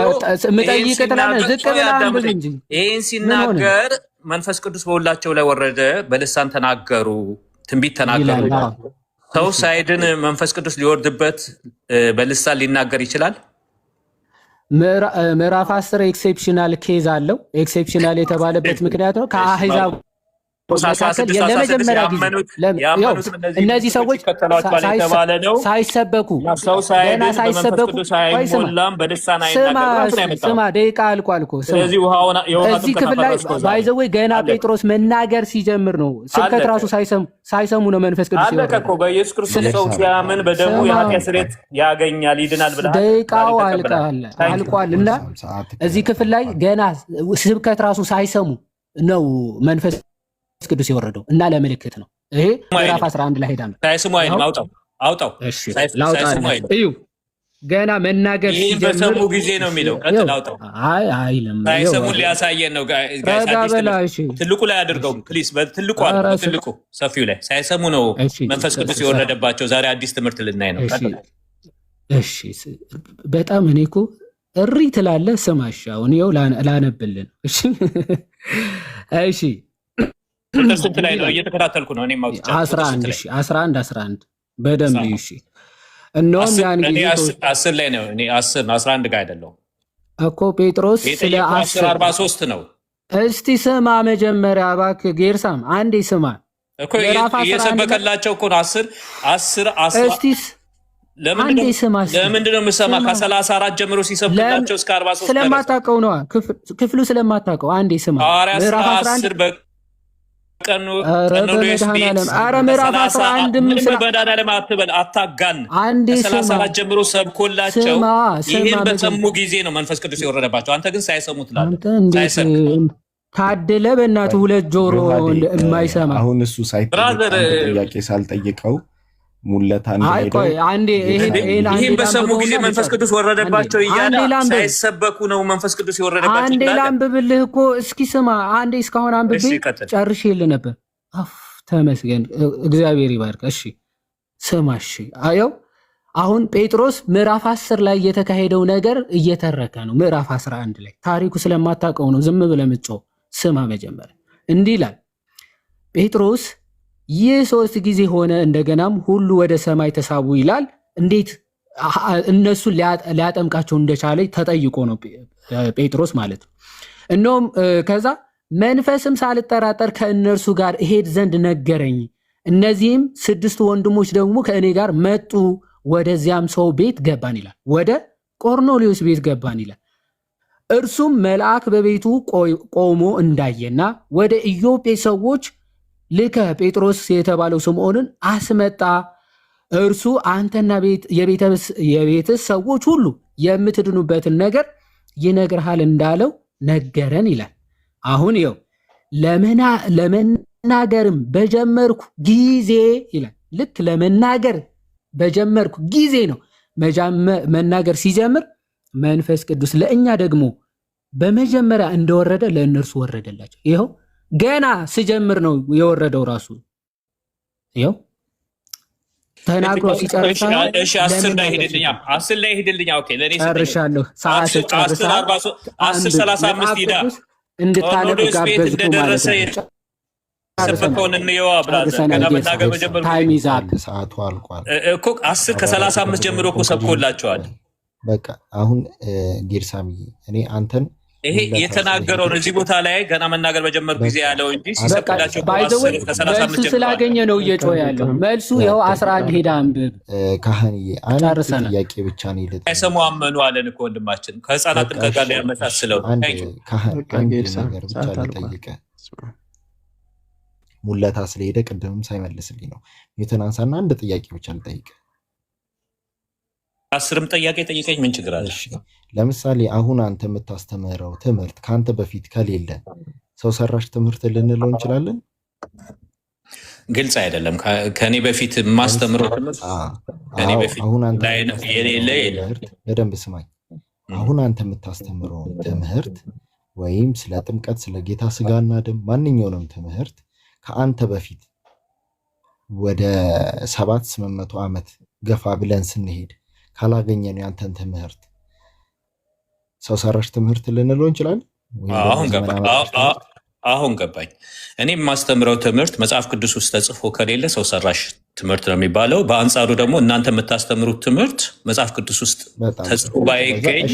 ምጠይቅ ትላለህ። ዝቅ ብለህ አንብብ እንጂ። ይሄን ሲናገር መንፈስ ቅዱስ በሁላቸው ላይ ወረደ፣ በልሳን ተናገሩ፣ ትንቢት ተናገሩ። ሰው ሳይድን መንፈስ ቅዱስ ሊወርድበት በልሳን ሊናገር ይችላል። ምዕራፍ 10 ኤክሴፕሽናል ኬዝ አለው። ኤክሴፕሽናል የተባለበት ምክንያት ነው ከአህዛብ ለመጀመሪያ ጊዜ እነዚህ ሰዎች ሳይሰበኩ ገና ሳይሰበኩ ስማ ደቂቃ አልቋል እኮ እዚህ ክፍል ላይ ባይዘወይ ገና ጴጥሮስ መናገር ሲጀምር ነው ስብከት ራሱ ሳይሰሙ ነው መንፈስ ቅዱስ አለቀ እኮ በኢየሱስ ክርስቶስ ሰው ሲያምን በደሙ የኃጢአት ስርየት ያገኛል ይድናል ብለሃል። ደቂቃው አልቋል እና እዚህ ክፍል ላይ ገና ስብከት ራሱ ሳይሰሙ ነው መንፈስ ቅዱስ የወረደው እና ለምልክት ነው። ይሄ ምዕራፍ 11 ላይ ሄዳ ነው። ሳይስሙ አይልም። አውጣው እዩ ገና መናገር ሲጀምር በሰሙ ጊዜ ነው የሚለው። ቀጥል አውጣው። አይልም ሳይሰሙ ሊያሳየን ነው። ትልቁ ላይ አድርገው ፕሊስ። በትልቁ ሰፊው ላይ ሳይሰሙ ነው መንፈስ ቅዱስ የወረደባቸው። ዛሬ አዲስ ትምህርት ልናይ ነው። እሺ በጣም እኔ እኮ እሪ ትላለህ። ስማሽ አሁን ይኸው ላነብልን። እሺ እሺ ስንት ላይ ነው? እየተከታተልኩ ነው። እኔ 11 በደንብ እሺ። እነሆም ያን ጊዜ 10 ላይ ነው። እኔ 11 ጋር አይደለሁም እኮ ጴጥሮስ ስለ 43 ነው። እስቲ ስማ መጀመሪያ እባክህ ጌርሳም አንዴ ስማ እኮ እየሰበከላቸው እኮ ነው። 10 እስቲ ለምንድን ነው የምሰማ? ከ34 ጀምሮ ሲሰብክላቸው እስከ 43 ስለማታውቀው ነው። ክፍሉ ስለማታውቀው አንዴ ስማ። ምዕራፍ 10 በቀኑ ኧረ ምዕራፍ 11 በመድኃኒዓለም አትበል፣ አታጋን። ከ34 ጀምሮ ሰብኮላቸው ይህን በሰሙ ጊዜ ነው መንፈስ ቅዱስ የወረደባቸው። አንተ ግን ሳይሰሙ ትላለህ። ታደለ በእናትህ ሁለት ጆሮ የማይሰማ አሁን እሱ ጥያቄ ሳልጠይቀው ሙለታ ይህን በሰሙ ጊዜ መንፈስ ቅዱስ ወረደባቸው እያለ ሳይሰበኩ ነው መንፈስ ቅዱስ የወረደባቸው። አንዴ ላንብብልህ እኮ እስኪ ስማ። አንዴ እስካሁን አንብቤ ጨርሼልህ ነበር። ተመስገን እግዚአብሔር ይባርክ። እሺ ስማ። እሺ አየው አሁን ጴጥሮስ ምዕራፍ 10 ላይ የተካሄደው ነገር እየተረከ ነው። ምዕራፍ 11 ላይ ታሪኩ ስለማታውቀው ነው ዝም ብለህ የምትጮህ። ስማ መጀመሪያ እንዲህ ይላል ጴጥሮስ ይህ 3 ጊዜ ሆነ፣ እንደገናም ሁሉ ወደ ሰማይ ተሳቡ ይላል። እንዴት እነሱን ሊያጠምቃቸው እንደቻለ ተጠይቆ ነው ጴጥሮስ ማለት ነው። እነሆም ከዛ መንፈስም ሳልጠራጠር ከእነርሱ ጋር እሄድ ዘንድ ነገረኝ። እነዚህም 6 ወንድሞች ደግሞ ከእኔ ጋር መጡ። ወደዚያም ሰው ቤት ገባን ይላል። ወደ ቆርኔሌዎስ ቤት ገባን ይላል። እርሱም መልአክ በቤቱ ቆሞ እንዳየና ወደ ኢዮጴ ሰዎች ልከ ጴጥሮስ የተባለው ስምዖንን አስመጣ፣ እርሱ አንተና የቤትህ ሰዎች ሁሉ የምትድኑበትን ነገር ይነግርሃል እንዳለው ነገረን ይላል። አሁን ይኸው ለመናገርም በጀመርኩ ጊዜ ይላል። ልክ ለመናገር በጀመርኩ ጊዜ ነው መናገር ሲጀምር መንፈስ ቅዱስ ለእኛ ደግሞ በመጀመሪያ እንደወረደ ለእነርሱ ወረደላቸው። ይኸው ገና ስጀምር ነው የወረደው ራሱ። ይኸው ተናግሮ ሲጨርስ እሺ 10 ላይ ሄድልኛ። ኦኬ ለኔ ጨርሻለሁ። ሰዓት ጨርሳለሁ። 10:35 ሂዳ እንድታነብ ጋበዝኩ ማለት ነው። ሰበከውን እንየዋ ብራዘር። ገና መናገር በጀመርኩ ሰዓቱ አልቋል እኮ 10 ከ35 ጀምሮ እኮ ሰብኮላቸዋል። በቃ አሁን ጌርሳሚ እኔ አንተን ይሄ የተናገረውን እዚህ ቦታ ላይ ገና መናገር በጀመርኩ ጊዜ ያለው እንጂ ሲሰብክላቸው መልሱ ስላገኘ ነው እየጮህ ያለው። መልሱ ይኸው 11 ሄዳ አንብብ። ካህንዬ አንድ ጥያቄ ብቻ ነው ይልጥ አይሰሙ አመኑ አለን እኮ ወንድማችን ከህፃናት ጥምቀት ጋር ያመሳስለው ካህን አንድ ነገር ብቻ ልጠይቀ ሙለታ ስለሄደ ቅድምም ሳይመልስልኝ ነው የተናንሳና አንድ ጥያቄ ብቻ ልጠይቀ። 10ም ጥያቄ ጠይቀኝ፣ ምን ችግር አለ? ለምሳሌ አሁን አንተ የምታስተምረው ትምህርት ከአንተ በፊት ከሌለ ሰው ሰራሽ ትምህርት ልንለው እንችላለን? ግልጽ አይደለም። ከኔ በፊት የማስተምረው ትምህርት ከኔ በፊት የሌለ በደንብ ስማኝ። አሁን አንተ የምታስተምረው ትምህርት ወይም ስለ ጥምቀት፣ ስለ ጌታ ስጋና ደም ማንኛውንም ትምህርት ከአንተ በፊት ወደ 700 ዓመት ገፋ ብለን ስንሄድ ካላገኘን ያንተን ትምህርት ሰው ሰራሽ ትምህርት ልንለው እንችላለን? አሁን ገባኝ። እኔ የማስተምረው ትምህርት መጽሐፍ ቅዱስ ውስጥ ተጽፎ ከሌለ ሰው ሰራሽ ትምህርት ነው የሚባለው። በአንጻሩ ደግሞ እናንተ የምታስተምሩት ትምህርት መጽሐፍ ቅዱስ ውስጥ ተጽፎ ባይገኝ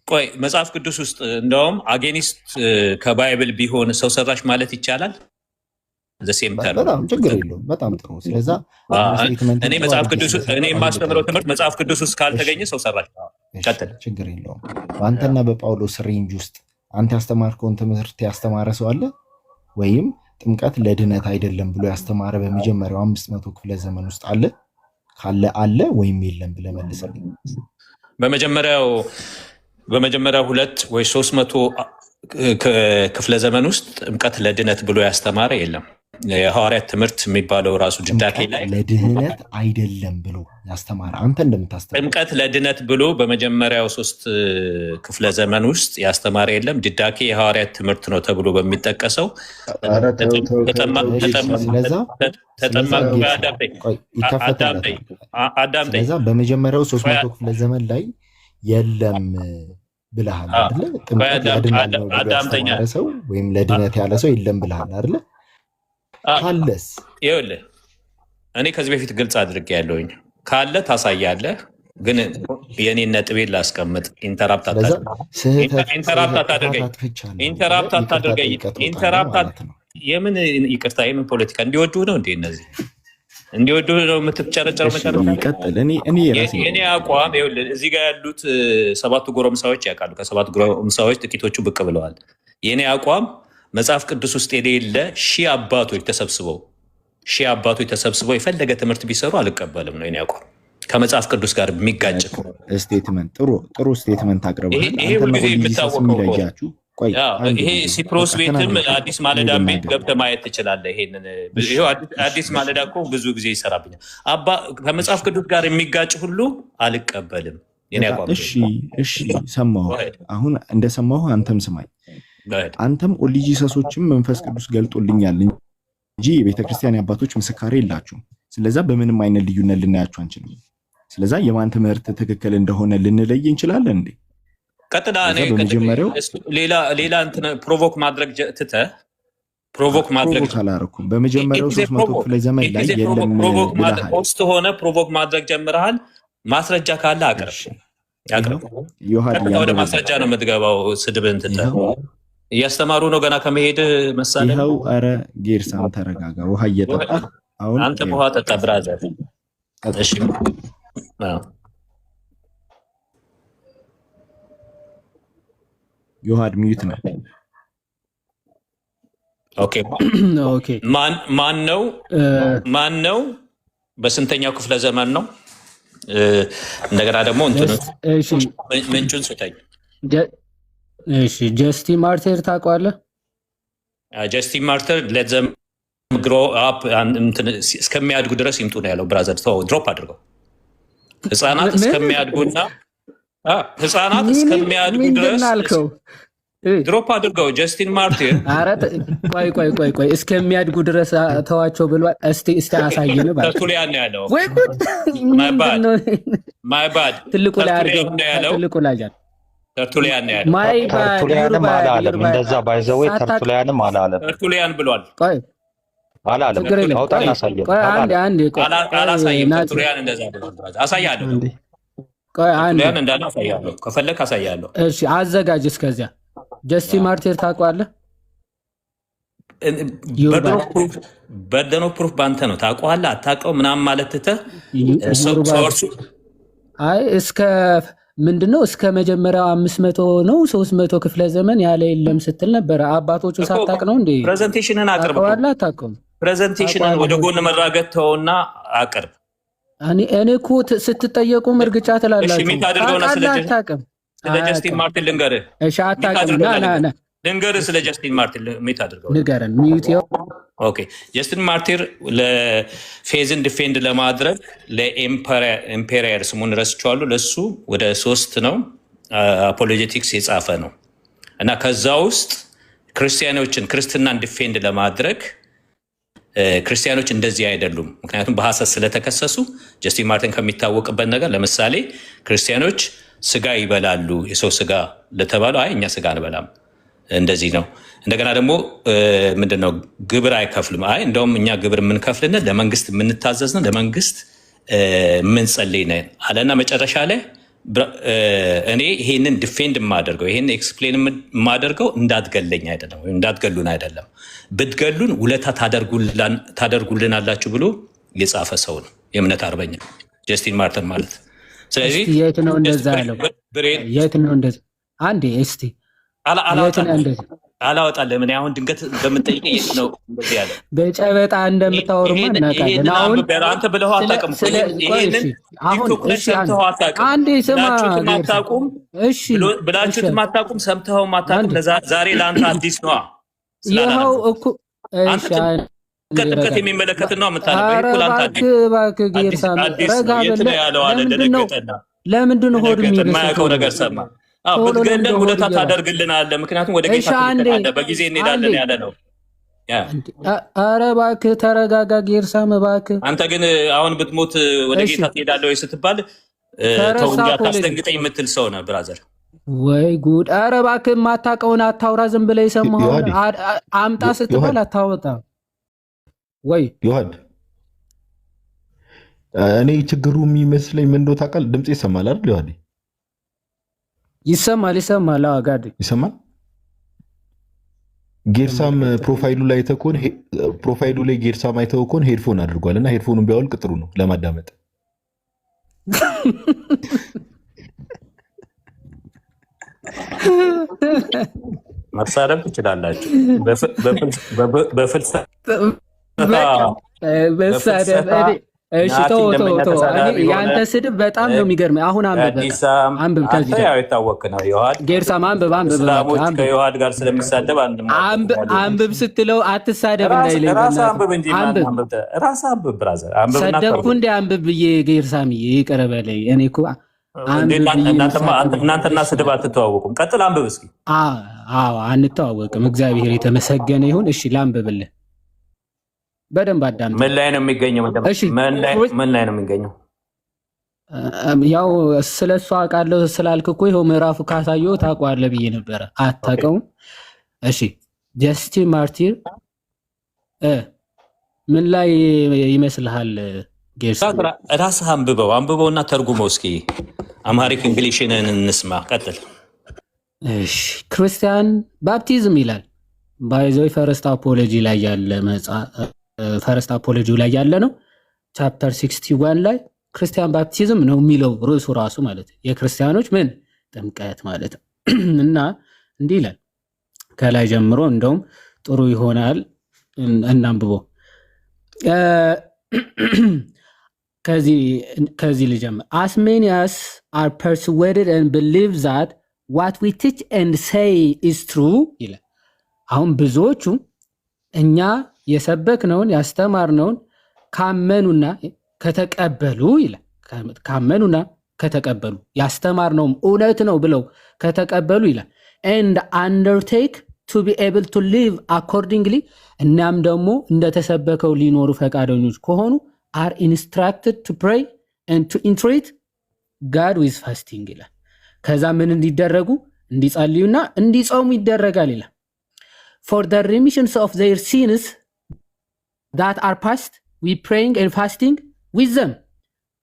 ቆይ መጽሐፍ ቅዱስ ውስጥ እንደውም አጌኒስት ከባይብል ቢሆን ሰው ሰራሽ ማለት ይቻላል። በጣም ችግር የለውም። በጣም ጥሩ። ስለዛ እኔ መጽሐፍ ቅዱስ እኔ የማስተምረው ትምህርት መጽሐፍ ቅዱስ ውስጥ ካልተገኘ ሰው ሰራሽ ቀጥል። ችግር የለውም። በአንተና በጳውሎስ ሬንጅ ውስጥ አንተ ያስተማርከውን ትምህርት ያስተማረ ሰው አለ? ወይም ጥምቀት ለድነት አይደለም ብሎ ያስተማረ በመጀመሪያው 500 ክፍለ ዘመን ውስጥ አለ? ካለ አለ ወይም የለም ብለህ መልስልኝ። በመጀመሪያው 200 ወይ 300 ክፍለ ዘመን ውስጥ ጥምቀት ለድነት ብሎ ያስተማረ የለም። የሐዋርያት ትምህርት የሚባለው ራሱ ድዳኬ ላይ ለድህነት አይደለም ብሎ ያስተማረ አንተ እንደምታስተምር ጥምቀት ለድነት ብሎ በመጀመሪያው 3 ክፍለ ዘመን ውስጥ ያስተማረ የለም። ድዳኬ የሐዋርያት ትምህርት ነው ተብሎ በሚጠቀሰው ስለዛ በመጀመሪያው 300 ክፍለ ዘመን ላይ የለም ብለሃል አይደለ? ጥምቀት ያድናል ነው ያስተማረ ሰው ወይም ለድነት ያለ ሰው የለም ብለሃል አይደለ? ካለስ ይኸውልህ እኔ ከዚህ በፊት ግልጽ አድርጌ ያለውኝ ካለ ታሳያለህ። ግን የኔን ነጥቤን ላስቀምጥ። ኢንተራፕት አታድርገኝ። የምን ይቅርታ፣ የምን ፖለቲካ እንዲወዱ ነው እንዴ? እነዚህ እንዲወዱ ነው የምትጨረጨር ይቀጥል። የኔ አቋም ይኸውልህ፣ እዚህ ጋር ያሉት 7 ጎረምሳዎች ያውቃሉ። ከ7 ጎረምሳዎች ጥቂቶቹ ብቅ ብለዋል። የኔ አቋም መጽሐፍ ቅዱስ ውስጥ የሌለ ሺህ አባቶች ተሰብስበው የፈለገ ትምህርት ቢሰሩ አልቀበልም ነው የኔ አቋም። ከመጽሐፍ ቅዱስ ጋር የሚጋጭ ስቴትመንት ጥሩ ስቴትመንት አቅርበሃል። ይሄ ሁልጊዜ የሚታወቀው ይሄ ሲፕሮስ ቤትም አዲስ ማለዳም ቤት ገብተህ ማየት ትችላለህ። ይሄንን አዲስ ማለዳ እኮ ብዙ ጊዜ ይሰራብኛል። ከመጽሐፍ ቅዱስ ጋር የሚጋጭ ሁሉ አልቀበልም የኔ አቋም። እሺ ሰማሁ። አሁን እንደሰማሁ አንተም ስማኝ። አንተም ኦሊጂሰሶችም መንፈስ ቅዱስ ገልጦልኛል እንጂ የቤተክርስቲያን አባቶች ምስካሬ የላችሁም። ስለዛ በምንም አይነት ልዩነት ልናያችሁ አንችልም። ስለዛ የማን ትምህርት ትክክል እንደሆነ ልንለይ እንችላለን እንዴ? ቀጥታ በመጀመሪያው ሌላ እንትን ፕሮቮክ ማድረግ ትተህ ፕሮቮክ ማድረግ አላረኩም። በመጀመሪያው 300 ክፍለ ዘመን ላይ የለም ብለሃል። ፖስት ሆነ ፕሮቮክ ማድረግ ጀምረሃል። ማስረጃ ካለ አቅርብ። ወደ ማስረጃ ነው የምትገባው። ስድብህን ትተህ እያስተማሩ ነው ገና ከመሄድ መሳለ። ይኸው ኧረ ጌርሳም ተረጋጋ። ውሃ እየጠጣ አሁን አንተ ውሃ ጠጣ ብራዘር። እሺ ዮሐድ ሚዩት ነው። ኦኬ ማን ነው በስንተኛው ክፍለ ዘመን ነው? እንደገና ደግሞ ምንጩን ስጠኝ። እሺ ጀስቲን ማርቲር ታውቀዋለህ? ጀስቲን ማርቲር ለዘም ግሮ አፕ እስከሚያድጉ ድረስ ይምጡ ነው ያለው። ብራዘር ድሮፕ አድርገው። ህፃናት እስከሚያድጉና ህፃናት እስከሚያድጉ ድረስ ድሮፕ አድርገው። ጀስቲን ማርቲር ቆይ እስከሚያድጉ ድረስ ተዋቸው ብሏል። እስቲ አሳየን። ተርቱሊያን ነው ያለው። ማይ ባድ ትልቁ ላይ አድርገው። ትልቁ ላይ ተርቱሊያን ነው ያለው። ተርቱሊያንም አላለም። እንደዛ ባይዘው ተርቱሊያንም አላለም። ተርቱሊያን ብሏል አላለም። አውጣና አሳየን። አላሳየም። ተርቱሊያን እንደዛ ብሏል። አሳያለሁ። ተርቱሊያን እንዳለ አሳያለሁ። ከፈለክ አሳያለሁ። እሺ አዘጋጅ። እስከዚያ ጀስቲን ማርቲር ታውቀዋለህ? በርደን ኦፍ ፕሩፍ በአንተ ነው። ታውቀዋለህ አታውቀውም ምናምን ማለት ትተህ እስከ ምንድነው እስከ መጀመሪያው 500 ነው 300 ክፍለ ዘመን ያለ የለም ስትል ነበረ። አባቶቹ ሳታውቅ ነው እንዴ? ፕሬዘንቴሽንን አቅርብ። አታውቅም። ፕሬዘንቴሽንን ወደ ጎን መራገጥ ተውና አቅርብ። እኔ እኮ ስትጠየቁም እርግጫ ትላላችሁ። አታውቅም። ስለ ጀስቲን ማርቲን ልንገርህ። እሺ አታውቅም። ና ልንገርህ ስለ ጀስቲን ማርቲን ሚት አድርገው ንገረን። ሚዩት ያው ኦኬ። ጀስቲን ማርቲር ለፌዝን ዲፌንድ ለማድረግ ለኤምፔሪየር ስሙን ረስቼዋለሁ። ለሱ ወደ 3 ነው አፖሎጀቲክስ የጻፈ ነው እና ከዛ ውስጥ ክርስትናን ዲፌንድ ለማድረግ ክርስቲያኖች እንደዚህ አይደሉም፣ ምክንያቱም በሐሰት ስለተከሰሱ። ጀስቲን ማርቲን ከሚታወቅበት ነገር ለምሳሌ ክርስቲያኖች ስጋ ይበላሉ፣ የሰው ስጋ ለተባለው አይ እኛ ስጋ አንበላም፣ እንደዚህ ነው። እንደገና ደግሞ ምንድነው ግብር አይከፍልም። አይ እንደውም እኛ ግብር የምንከፍልን ለመንግስት የምንታዘዝን ለመንግስት የምንጸልይ ነን አለና መጨረሻ ላይ እኔ ይሄንን ዲፌንድ የማደርገው ይሄን ኤክስፕሌን የማደርገው እንዳትገለኝ አይደለም ወይም እንዳትገሉን አይደለም፣ ብትገሉን ውለታ ታደርጉልን አላችሁ ብሎ የጻፈ ሰው ነው። የእምነት አርበኛ ጀስቲን ማርተን ማለት። ስለዚህ የት ነው እንደዛ ያለው? የት ነው እንደዛ? አንዴ እስቲ አላወጣልህም። እኔ አሁን ድንገት በምጠይቀኝ የት ነው እንደዚህ ያለ? በጨበጣ እንደምታወሩማ እናውቃለን። አሁን አንተ ብለኸው አታውቅም። ይሄንን ቲክቶክ ላይ ሰምተኸው አታውቅም። አንዴ ስማ፣ ብላችሁትም አታውቁም፣ ሰምተኸውም አታውቅም። ዛሬ ለአንተ አዲስ ነዋ። ይኸው እኮ ጥምቀት የሚመለከት ነው የምታነበው። ለምንድን ነው ሆድ የማያውቀው ነገር ሰማ? ብትገለን ውለታ ታደርግልናለህ፣ ምክንያቱም ወደ ጌታ ትሄዳለህ፣ በጊዜ እንሄዳለን ያለ ነው። ኧረ እባክህ ተረጋጋ ጌርሳም እባክህ። አንተ ግን አሁን ብትሞት ወደ ጌታ ትሄዳለህ ወይ ስትባል ተው እንጂ አታስደንግጠኝ የምትል ሰው ነህ ብራዘር። ወይ ጉድ! ኧረ እባክህ የማታውቀውን አታውራ። ዝም ብለህ የሰማኸውን አምጣ ስትባል አታወጣም ወይ? ዮሐድ እኔ ችግሩ የሚመስለኝ ምን እንደው ታውቃለህ? ድምጽ ይሰማል አይደል ዮሐድ? ይሰማል። አጋድ ይሰማል። ጌርሳም ፕሮፋይሉ ላይ ተኮን ፕሮፋይሉ ላይ ጌርሳም አይተው ኮን ሄድፎን አድርጓል እና ሄድፎኑን ቢያወልቅ ጥሩ ነው ለማዳመጥ። መሳደብ ትችላላችሁ በፍልሰት እሺ ተው። ያንተ ስድብ በጣም ነው የሚገርመኝ። አሁን አንብብ ከዚህ የታወቅ ነው። ጌርሳም አንብብ። ከዮሐድ ጋር ስለሚሳደብ አንብብ ስትለው አትሳደብ እንዳይለኝ ሰደብኩ እንደ አንብብ ብዬ ጌርሳምዬ ይቅር በለኝ። እኔ እኮ እናንተና ስድብ አትተዋወቁም። ቀጥል አንብብ እስኪ። አንተዋወቅም። እግዚአብሔር የተመሰገነ ይሁን። እሺ ላንብብልህ በደንብ አዳምጥ። ምን ላይ ነው የሚገኘው? ምን ላይ ነው የሚገኘው? ያው ስለሱ አውቃለሁ ስላልክ እኮ ይኸው ምዕራፉ ካሳየው ታውቀዋለህ ብዬ ነበረ። አታውቀውም? እሺ ጀስቲን ማርቲር ምን ላይ ይመስልሃል? ጌርሳ ራስህ አንብበውና ተርጉመው እስኪ። አምሃሪክ እንግሊሽንን እንስማ። ቀጥል። እሺ ክርስቲያን ባፕቲዝም ይላል ባይዘይ ፈርስት አፖሎጂ ላይ ያለ ፈርስት አፖሎጂው ላይ ያለ ነው። ቻፕተር 61 ላይ ክርስቲያን ባፕቲዝም ነው የሚለው ርዕሱ ራሱ ማለት የክርስቲያኖች ምን ጥምቀት ማለት ነው። እና እንዲህ ይላል ከላይ ጀምሮ እንደውም ጥሩ ይሆናል እናንብቦ። ከዚህ ልጀምር። as many as are persuaded and believe that what we teach and say is true ይላል። አሁን ብዙዎቹ እኛ የሰበክነውን ያስተማርነውን ካመኑና ከተቀበሉ ይላል። ካመኑና ከተቀበሉ ያስተማርነውም እውነት ነው ብለው ከተቀበሉ ይላል and undertake to be able to live accordingly እናም ደግሞ እንደተሰበከው ሊኖሩ ፈቃደኞች ከሆኑ are instructed to pray and to entreat God with fasting ይላል። ከዛ ምን እንዲደረጉ እንዲጸልዩና እንዲጾሙ ይደረጋል ይላል። for the remissions of their sins that are past we praying and fasting with them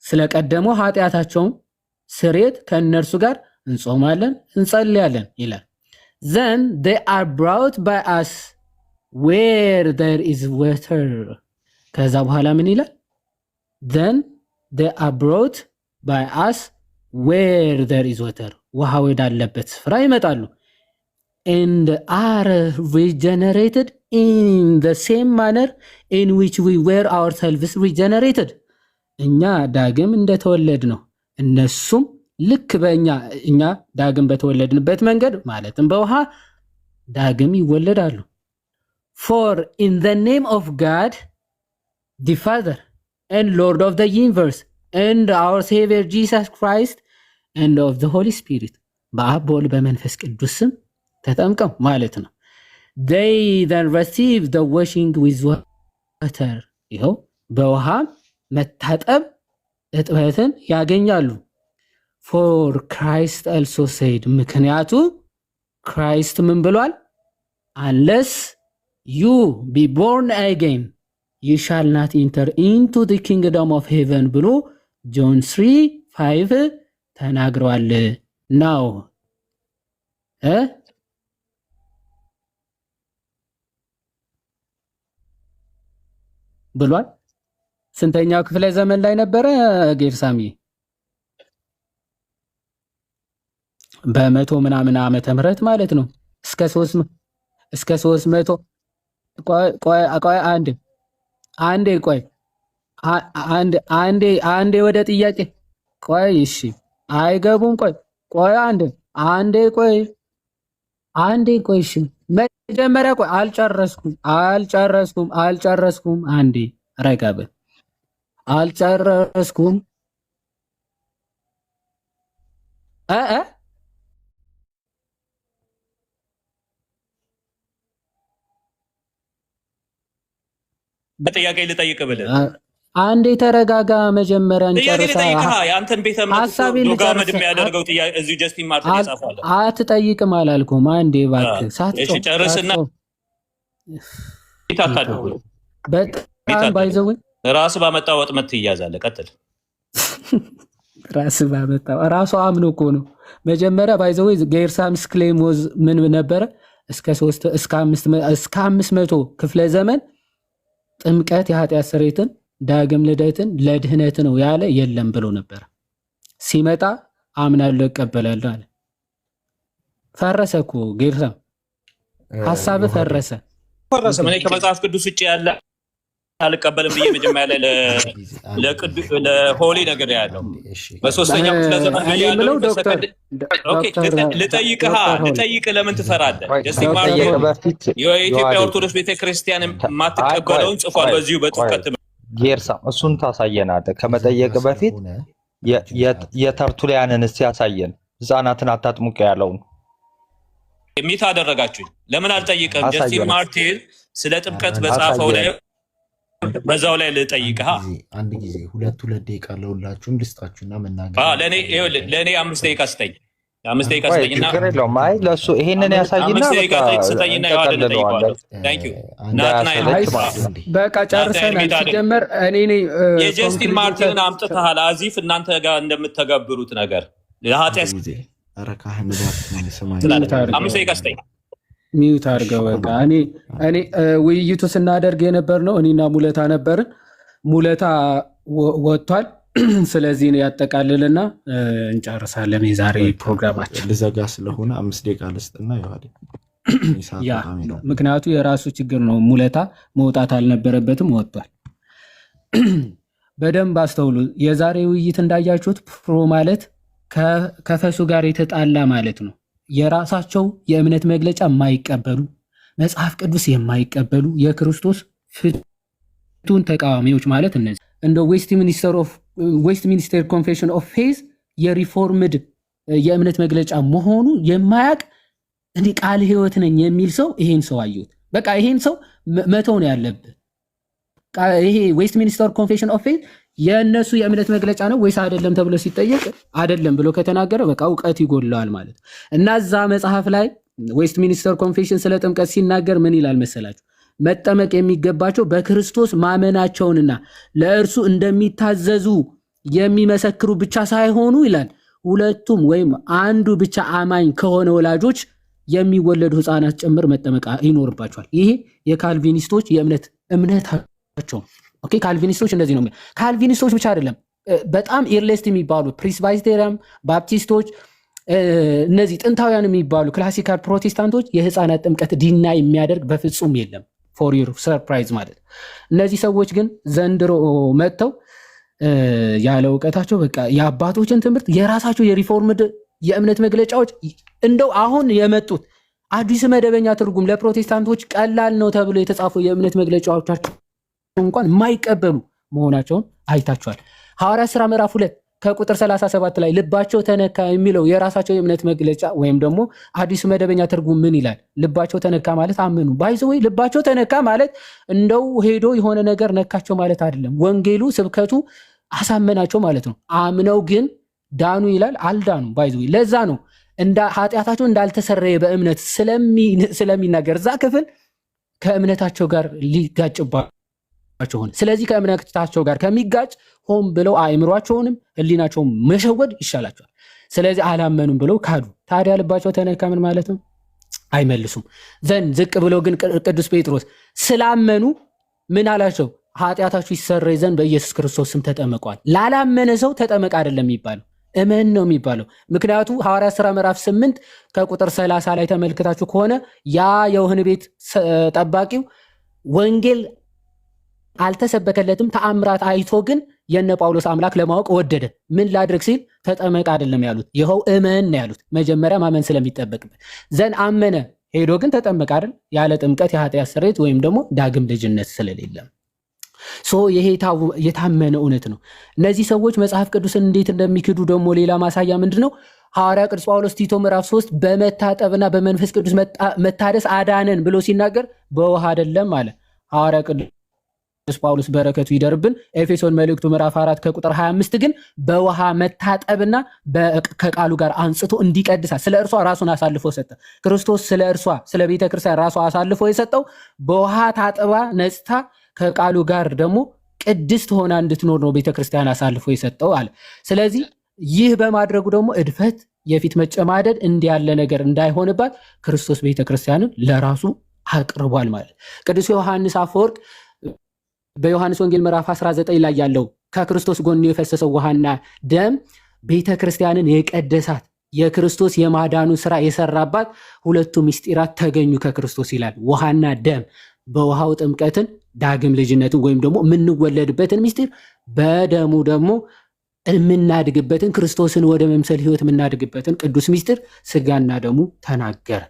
ስለቀደሙ ኃጢአታቸውም ስርየት ከእነርሱ ጋር እንጾማለን እንጸልያለን ይላል። then they are brought by us where there is water ከዛ በኋላ ምን ይላል? then they are brought by us where there is water ውሃ ወዳለበት ስፍራ ይመጣሉ and are regenerated in the same manner in which we were ourselves regenerated እኛ ዳግም እንደተወለድ ነው እነሱም ልክ እኛ ዳግም በተወለድንበት መንገድ ማለትም በውሃ ዳግም ይወለዳሉ። for in the name of God the Father and Lord of the universe and our Savior Jesus Christ and of the Holy Spirit በአብ በወልድ በመንፈስ ቅዱስ ስም ተጠምቀው ማለት ነው። they then receive the washing with water ይኸው በውሃ መታጠብ እጥበትን ያገኛሉ። for Christ also said ምክንያቱ ክራይስት ምን ብሏል? unless you be born again you shall not enter into the kingdom of heaven ብሎ ጆን 3:5 ተናግሯል ነው ብሏል። ስንተኛው ክፍለ ዘመን ላይ ነበረ ጌርሳሚ? በመቶ ምናምን ዓመተ ምህረት ማለት ነው። እስከ 300 ቆይ አንዴ ወደ ጥያቄ ቆይ እሺ አይገቡም ቆይ አንዴ እሺ መጀመሪያ ቆይ አልጨረስኩም አንዴ ረጋ በል አልጨረስኩም በጥያቄ ልጠይቅ ብለህ አንዴ ተረጋጋ። መጀመሪያ እንጨርሳ ያንተን ቤተ እምነት ዶጋመድ የሚያደርገው ጥያቄ እዚሁ ጀስቲን ማርቲን ይጻፋል። አትጠይቅም አላልኩም። አንዴ እባክህ እሺ ጨርስና ይታታደው በጣም ባይዘው ራስ ባመጣው ወጥመት ትያዛለህ። ቀጥል። ራስ ባመጣው ራሱ አምኖ እኮ ነው። መጀመሪያ ባይዘው ጌርሳምስ ክሌም ምን ነበረ? እስከ 500 ክፍለ ዘመን ጥምቀት የኃጢአት ስርየትን ዳግም ልደትን ለድህነት ነው ያለ የለም ብሎ ነበር። ሲመጣ አምናለሁ እቀበላለሁ አለ። ፈረሰ እኮ ጌርሳም ሐሳብ ፈረሰ። እኔ ከመጽሐፍ ቅዱስ ውጭ ያለ አልቀበልም ብዬ መጀመሪያ ላይ ለሆሊ ነገር ያለው በሶስተኛው ክፍለ ዘመን ያለው ልጠይቅህ ለምን ትፈራለህ? ጀስቲን ማርቲን የኢትዮጵያ ኦርቶዶክስ ቤተክርስቲያን የማትቀበለውን ጽፏል በዚሁ በጥምቀት ጌርሳም እሱን ታሳየናለህ። ከመጠየቅ በፊት የተርቱሊያንን እስቲ ያሳየን። ህፃናትን አታጥምቁ ያለውን ሚት አደረጋችሁኝ። ለምን አልጠይቅም? ጀስቲን ማርቲን ስለ ጥምቀት በጻፈው ላይ በዛው ላይ ልጠይቅህ። አንድ ጊዜ ሁለት ደቂቃ ለሁላችሁም ልስጣችሁና መናገር ለእኔ 5 ደቂቃ ስጠኝ። 5 ደቂቃ ስጠኝና ችግር የለውም። አይ ለእሱ ይሄንን ያሳይና 5 ደቂቃ ስጠኝና ዮሐድን እጠይቀዋለሁ። ታንክ ዩ በቃ ጨርሰናል። ሲጀመር እኔ የጀስቲን ማርቲንን አምጥተሃል አዚፍ እናንተ ጋር እንደምትተገብሩት ነገር ለኃጢአት አረካህን 5 ደቂቃ ስጠኝ። ሚዩት አድርገው በቃ እኔ ውይይቱ ስናደርግ የነበር ነው። እኔና ሙለታ ነበርን። ሙለታ ወጥቷል። ስለዚህ ያጠቃልልና እንጨርሳለን የዛሬ ፕሮግራማችን። ልዘጋ ስለሆነ 5 ደቂቃ ልስጥና ይዋል። ምክንያቱ የራሱ ችግር ነው። ሙለታ መውጣት አልነበረበትም፣ ወጥቷል። በደንብ አስተውሉ። የዛሬ ውይይት እንዳያችሁት ፕሮ ማለት ከፈሱ ጋር የተጣላ ማለት ነው። የራሳቸው የእምነት መግለጫ የማይቀበሉ መጽሐፍ ቅዱስ የማይቀበሉ የክርስቶስ ፍቱን ተቃዋሚዎች ማለት እነዚህ እንደ ዌስት ሚኒስተር ኮንፌሽን ኦፍ ፌዝ የሪፎርምድ የእምነት መግለጫ መሆኑ የማያቅ እንዲህ ቃል ሕይወት ነኝ የሚል ሰው ይሄን ሰው አየሁት። በቃ ይሄን ሰው መተው ነው ያለብህ። ይሄ ዌስት ሚኒስተር ኮንፌሽን ኦፍ ፌዝ የእነሱ የእምነት መግለጫ ነው ወይስ አይደለም ተብሎ ሲጠየቅ አይደለም ብሎ ከተናገረ በቃ እውቀት ይጎለዋል ማለት እና እዛ መጽሐፍ ላይ ዌስት ሚኒስተር ኮንፌሽን ስለ ጥምቀት ሲናገር ምን ይላል መሰላችሁ? መጠመቅ የሚገባቸው በክርስቶስ ማመናቸውንና ለእርሱ እንደሚታዘዙ የሚመሰክሩ ብቻ ሳይሆኑ ይላል ሁለቱም ወይም አንዱ ብቻ አማኝ ከሆነ ወላጆች የሚወለዱ ህፃናት ጭምር መጠመቅ ይኖርባቸዋል። ይሄ የካልቪኒስቶች እምነታቸው። ኦኬ ካልቪኒስቶች እንደዚህ ነው። ካልቪኒስቶች ብቻ አይደለም፣ በጣም ኢርሌስት የሚባሉ ፕሪስባይቴሪያን፣ ባፕቲስቶች፣ እነዚህ ጥንታውያን የሚባሉ ክላሲካል ፕሮቴስታንቶች የህፃናት ጥምቀት ዲና የሚያደርግ በፍጹም የለም። ፎር ዩር ሰርፕራይዝ ማለት እነዚህ ሰዎች ግን ዘንድሮ መጥተው ያለ እውቀታቸው በቃ የአባቶችን ትምህርት የራሳቸው የሪፎርምድ የእምነት መግለጫዎች እንደው አሁን የመጡት አዲስ መደበኛ ትርጉም ለፕሮቴስታንቶች ቀላል ነው ተብሎ የተጻፉ የእምነት መግለጫዎቻቸው እንኳን የማይቀበሉ መሆናቸውን አይታችኋል። ሐዋርያት ሥራ ምዕራፍ 2 ከቁጥር 37 ላይ ልባቸው ተነካ የሚለው የራሳቸው የእምነት መግለጫ ወይም ደግሞ አዲሱ መደበኛ ትርጉም ምን ይላል? ልባቸው ተነካ ማለት አመኑ። ባይዘው ልባቸው ተነካ ማለት እንደው ሄዶ የሆነ ነገር ነካቸው ማለት አይደለም። ወንጌሉ ስብከቱ አሳመናቸው ማለት ነው። አምነው ግን ዳኑ ይላል፣ አልዳኑ። ባይዘው ለዛ ነው ኃጢአታቸው እንዳልተሰረየ በእምነት ስለሚናገር እዛ ክፍል ከእምነታቸው ጋር ሊጋጭባቸው ሆነ። ስለዚህ ከእምነታቸው ጋር ከሚጋጭ ሆን ብለው አእምሯቸውንም ህሊናቸውን መሸወድ ይሻላቸዋል። ስለዚህ አላመኑም ብለው ካዱ። ታዲያ ልባቸው ተነካ ምን ማለት ነው? አይመልሱም። ዘንድ ዝቅ ብለው ግን ቅዱስ ጴጥሮስ ስላመኑ ምን አላቸው? ኃጢአታችሁ ይሰረይ ዘንድ በኢየሱስ ክርስቶስ ስም ተጠመቋል። ላላመነ ሰው ተጠመቅ አይደለም የሚባለው፣ እመን ነው የሚባለው። ምክንያቱ ሐዋርያት ሥራ ምዕራፍ 8 ከቁጥር 30 ላይ ተመልክታችሁ ከሆነ ያ የወህኒ ቤት ጠባቂው ወንጌል አልተሰበከለትም፣ ተአምራት አይቶ ግን የነ ጳውሎስ አምላክ ለማወቅ ወደደ። ምን ላድርግ ሲል ተጠመቅ አይደለም ያሉት፣ ይኸው እመን ነው ያሉት። መጀመሪያ ማመን ስለሚጠበቅበት ዘንድ አመነ፣ ሄዶ ግን ተጠመቅ አይደል? ያለ ጥምቀት የኃጢአት ስርየት ወይም ደግሞ ዳግም ልጅነት ስለሌለም ይሄ የታመነ እውነት ነው። እነዚህ ሰዎች መጽሐፍ ቅዱስን እንዴት እንደሚክዱ ደግሞ ሌላ ማሳያ ምንድነው? ሐዋርያ ቅዱስ ጳውሎስ ቲቶ ምዕራፍ 3 በመታጠብና በመንፈስ ቅዱስ መታደስ አዳነን ብሎ ሲናገር በውሃ አይደለም አለ። ሐዋርያ ቅዱስ ጳውሎስ በረከቱ ይደርብን። ኤፌሶን መልእክቱ ምዕራፍ 4 ከቁጥር 25 ግን በውሃ መታጠብና ከቃሉ ጋር አንጽቶ እንዲቀድሳት ስለ እርሷ ራሱን አሳልፎ ሰጠ። ክርስቶስ ስለ እርሷ ስለ ቤተ ክርስቲያን ራሷ አሳልፎ የሰጠው በውሃ ታጥባ ነጽታ ከቃሉ ጋር ደግሞ ቅድስት ሆና እንድትኖር ነው ቤተክርስቲያን አሳልፎ የሰጠው አለ። ስለዚህ ይህ በማድረጉ ደግሞ እድፈት፣ የፊት መጨማደድ እንዲህ ያለ ነገር እንዳይሆንባት ክርስቶስ ቤተክርስቲያንን ለራሱ አቅርቧል ማለት። ቅዱስ ዮሐንስ አፈወርቅ በዮሐንስ ወንጌል ምዕራፍ 19 ላይ ያለው ከክርስቶስ ጎን የፈሰሰው ውሃና ደም ቤተክርስቲያንን የቀደሳት የክርስቶስ የማዳኑ ስራ የሰራባት ሁለቱ ምስጢራት ተገኙ ከክርስቶስ ይላል። ውሃና ደም በውሃው ጥምቀትን ዳግም ልጅነትን ወይም ደግሞ የምንወለድበትን ምስጢር፣ በደሙ ደግሞ የምናድግበትን ክርስቶስን ወደ መምሰል ህይወት የምናድግበትን ቅዱስ ምስጢር ስጋና ደሙ ተናገረ።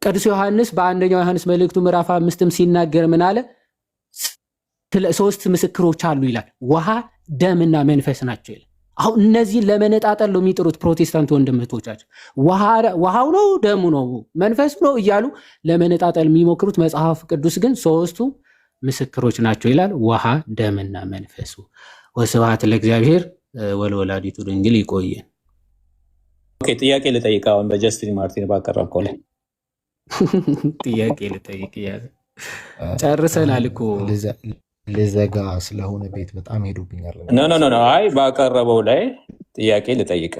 ቅዱስ ዮሐንስ በአንደኛው ዮሐንስ መልእክቱ ምዕራፍ 5 ሲናገር ምን አለ? ሶስት ምስክሮች አሉ ይላል። ውሃ፣ ደምና መንፈስ ናቸው ይላል። አሁን እነዚህን ለመነጣጠል ነው የሚጥሩት ፕሮቴስታንት ወንድምቶቻቸው። ውሃው ነው፣ ደሙ ነው፣ መንፈሱ ነው እያሉ ለመነጣጠል የሚሞክሩት፣ መጽሐፍ ቅዱስ ግን ሶስቱ ምስክሮች ናቸው ይላል። ውሃ፣ ደምና መንፈሱ። ወስብሐት ለእግዚአብሔር ወለወላዲቱ ድንግል። ይቆየን። ጥያቄ ልጠይቅ። አሁን በጀስቲን ማርቲን ባቀረብከው ላይ ጥያቄ ልጠይቅ። ጨርሰናል እኮ ልዘጋ ስለሆነ ቤት በጣም ሄዱብኛል። ኖ አይ ባቀረበው ላይ ጥያቄ ልጠይቅ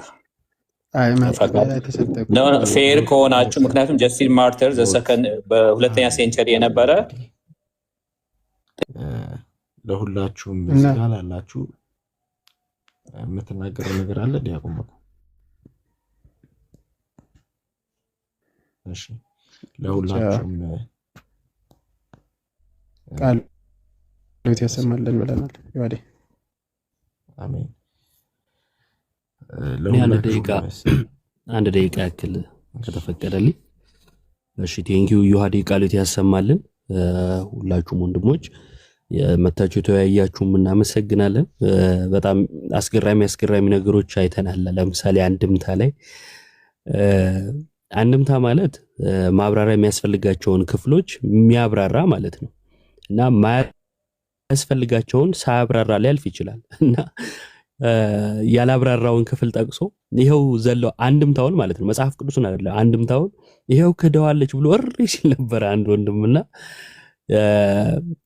ፌር ከሆናችሁ። ምክንያቱም ጀስቲን ማርተር ዘሰከንድ በሁለተኛ ሴንቸሪ የነበረ ለሁላችሁም እዚህ ጋር ላላችሁ የምትናገረው ነገር አለ ዲያቆን? እሺ ለሁላችሁም ቃል ሎት ያሰማልን ብለናል። ይዋዴ አሜን። አንድ ደቂቃ ያክል ከተፈቀደልኝ። እሺ ቴንኪው ዮሐዴ ቃሎት ያሰማልን። ሁላችሁም ወንድሞች መታችሁ ተወያያችሁም እናመሰግናለን። በጣም አስገራሚ ነገሮች አይተናል። ለምሳሌ አንድምታ ላይ አንድምታ ማለት ማብራሪያ የሚያስፈልጋቸውን ክፍሎች የሚያብራራ ማለት ነው እና ማያስፈልጋቸውን ሳያብራራ ሊያልፍ ይችላል እና ያላብራራውን ክፍል ጠቅሶ ይሄው ዘለው አንድምታውን ማለት ነው መጽሐፍ ቅዱስን አይደለም አንድምታውን ይሄው ክደዋለች ብሎ እሪ ሲል ነበር አንድ ወንድምና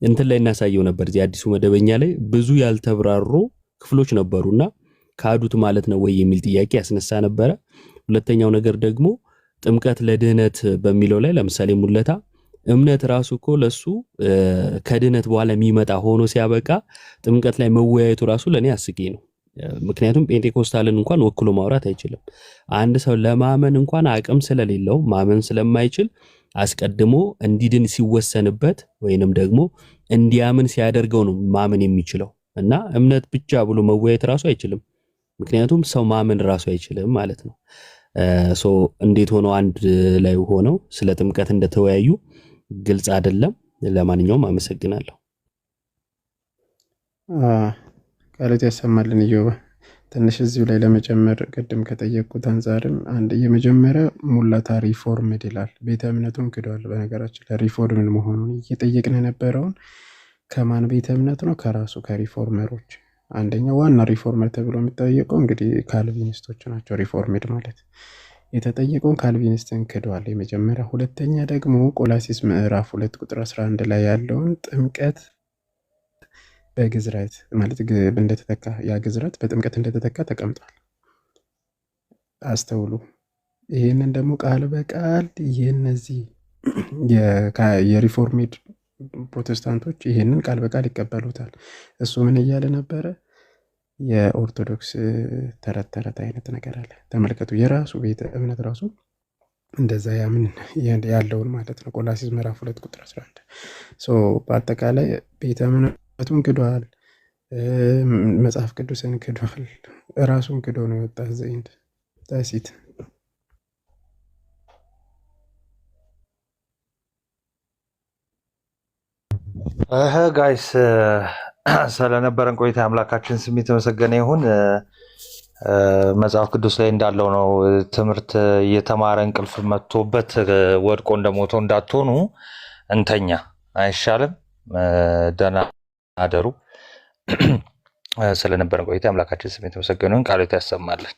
እንትን ላይ እናሳየው ነበር። እዚህ አዲሱ መደበኛ ላይ ብዙ ያልተብራሩ ክፍሎች ነበሩና ካዱት ማለት ነው ወይ የሚል ጥያቄ ያስነሳ ነበረ። ሁለተኛው ነገር ደግሞ ጥምቀት ለድህነት በሚለው ላይ ለምሳሌ ሙለታ እምነት ራሱ እኮ ለሱ ከድህነት በኋላ የሚመጣ ሆኖ ሲያበቃ ጥምቀት ላይ መወያየቱ ራሱ ለኔ አስቂኝ ነው። ምክንያቱም ጴንጤኮስታልን እንኳን ወክሎ ማውራት አይችልም። አንድ ሰው ለማመን እንኳን አቅም ስለሌለው ማመን ስለማይችል አስቀድሞ እንዲድን ሲወሰንበት ወይንም ደግሞ እንዲያምን ሲያደርገው ነው ማመን የሚችለው እና እምነት ብቻ ብሎ መወያየት ራሱ አይችልም። ምክንያቱም ሰው ማመን ራሱ አይችልም ማለት ነው። እንዴት ሆነው አንድ ላይ ሆነው ስለ ጥምቀት እንደተወያዩ ግልጽ አይደለም። ለማንኛውም አመሰግናለሁ። ቃሎት ያሰማልን። ኢዮብ ትንሽ እዚሁ ላይ ለመጨመር ቅድም ከጠየቁት አንፃርም አንድ የመጀመሪያ ሙላታ ሪፎርምድ ይላል። ቤተ እምነቱን ክዷል። በነገራችን ላይ ሪፎርምድ መሆኑን እየጠየቅን የነበረውን ከማን ቤተ እምነት ነው? ከራሱ ከሪፎርመሮች። አንደኛ ዋና ሪፎርመር ተብሎ የሚጠየቀው እንግዲህ ካልቪኒስቶች ናቸው። ሪፎርምድ ማለት የተጠየቀውን ካልቪኒስትን ክዷል። የመጀመሪያ። ሁለተኛ ደግሞ ቆላሲስ ምዕራፍ 2 ቁጥር 11 ላይ ያለውን ጥምቀት በግዝረት ማለት እንደተተካ ያ ግዝረት በጥምቀት እንደተተካ ተቀምጧል። አስተውሉ። ይህንን ደግሞ ቃል በቃል የነዚህ የሪፎርሜድ ፕሮቴስታንቶች ይህንን ቃል በቃል ይቀበሉታል። እሱ ምን እያለ ነበረ? የኦርቶዶክስ ተረት ተረት አይነት ነገር አለ። ተመልከቱ፣ የራሱ ቤተ እምነት ራሱ እንደዛ ያምን ያለውን ማለት ነው። ቆላሲስ ምዕራፍ 2 ቁጥር 11 በአጠቃላይ ቤተ እምነቱን ክዷል፣ መጽሐፍ ቅዱስን ክዷል፣ ራሱን ክዶ ነው የወጣ ዘንድ ታሲት ጋይስ ስለነበረን ቆይታ አምላካችን ስም የተመሰገነ ይሁን። መጽሐፍ ቅዱስ ላይ እንዳለው ነው። ትምህርት እየተማረ እንቅልፍ መጥቶበት ወድቆ እንደሞተው እንዳትሆኑ እንተኛ አይሻልም? ደህና አደሩ። ስለነበረን ቆይታ አምላካችን ስም የተመሰገነ ይሁን። ቃሉ ያሰማልን።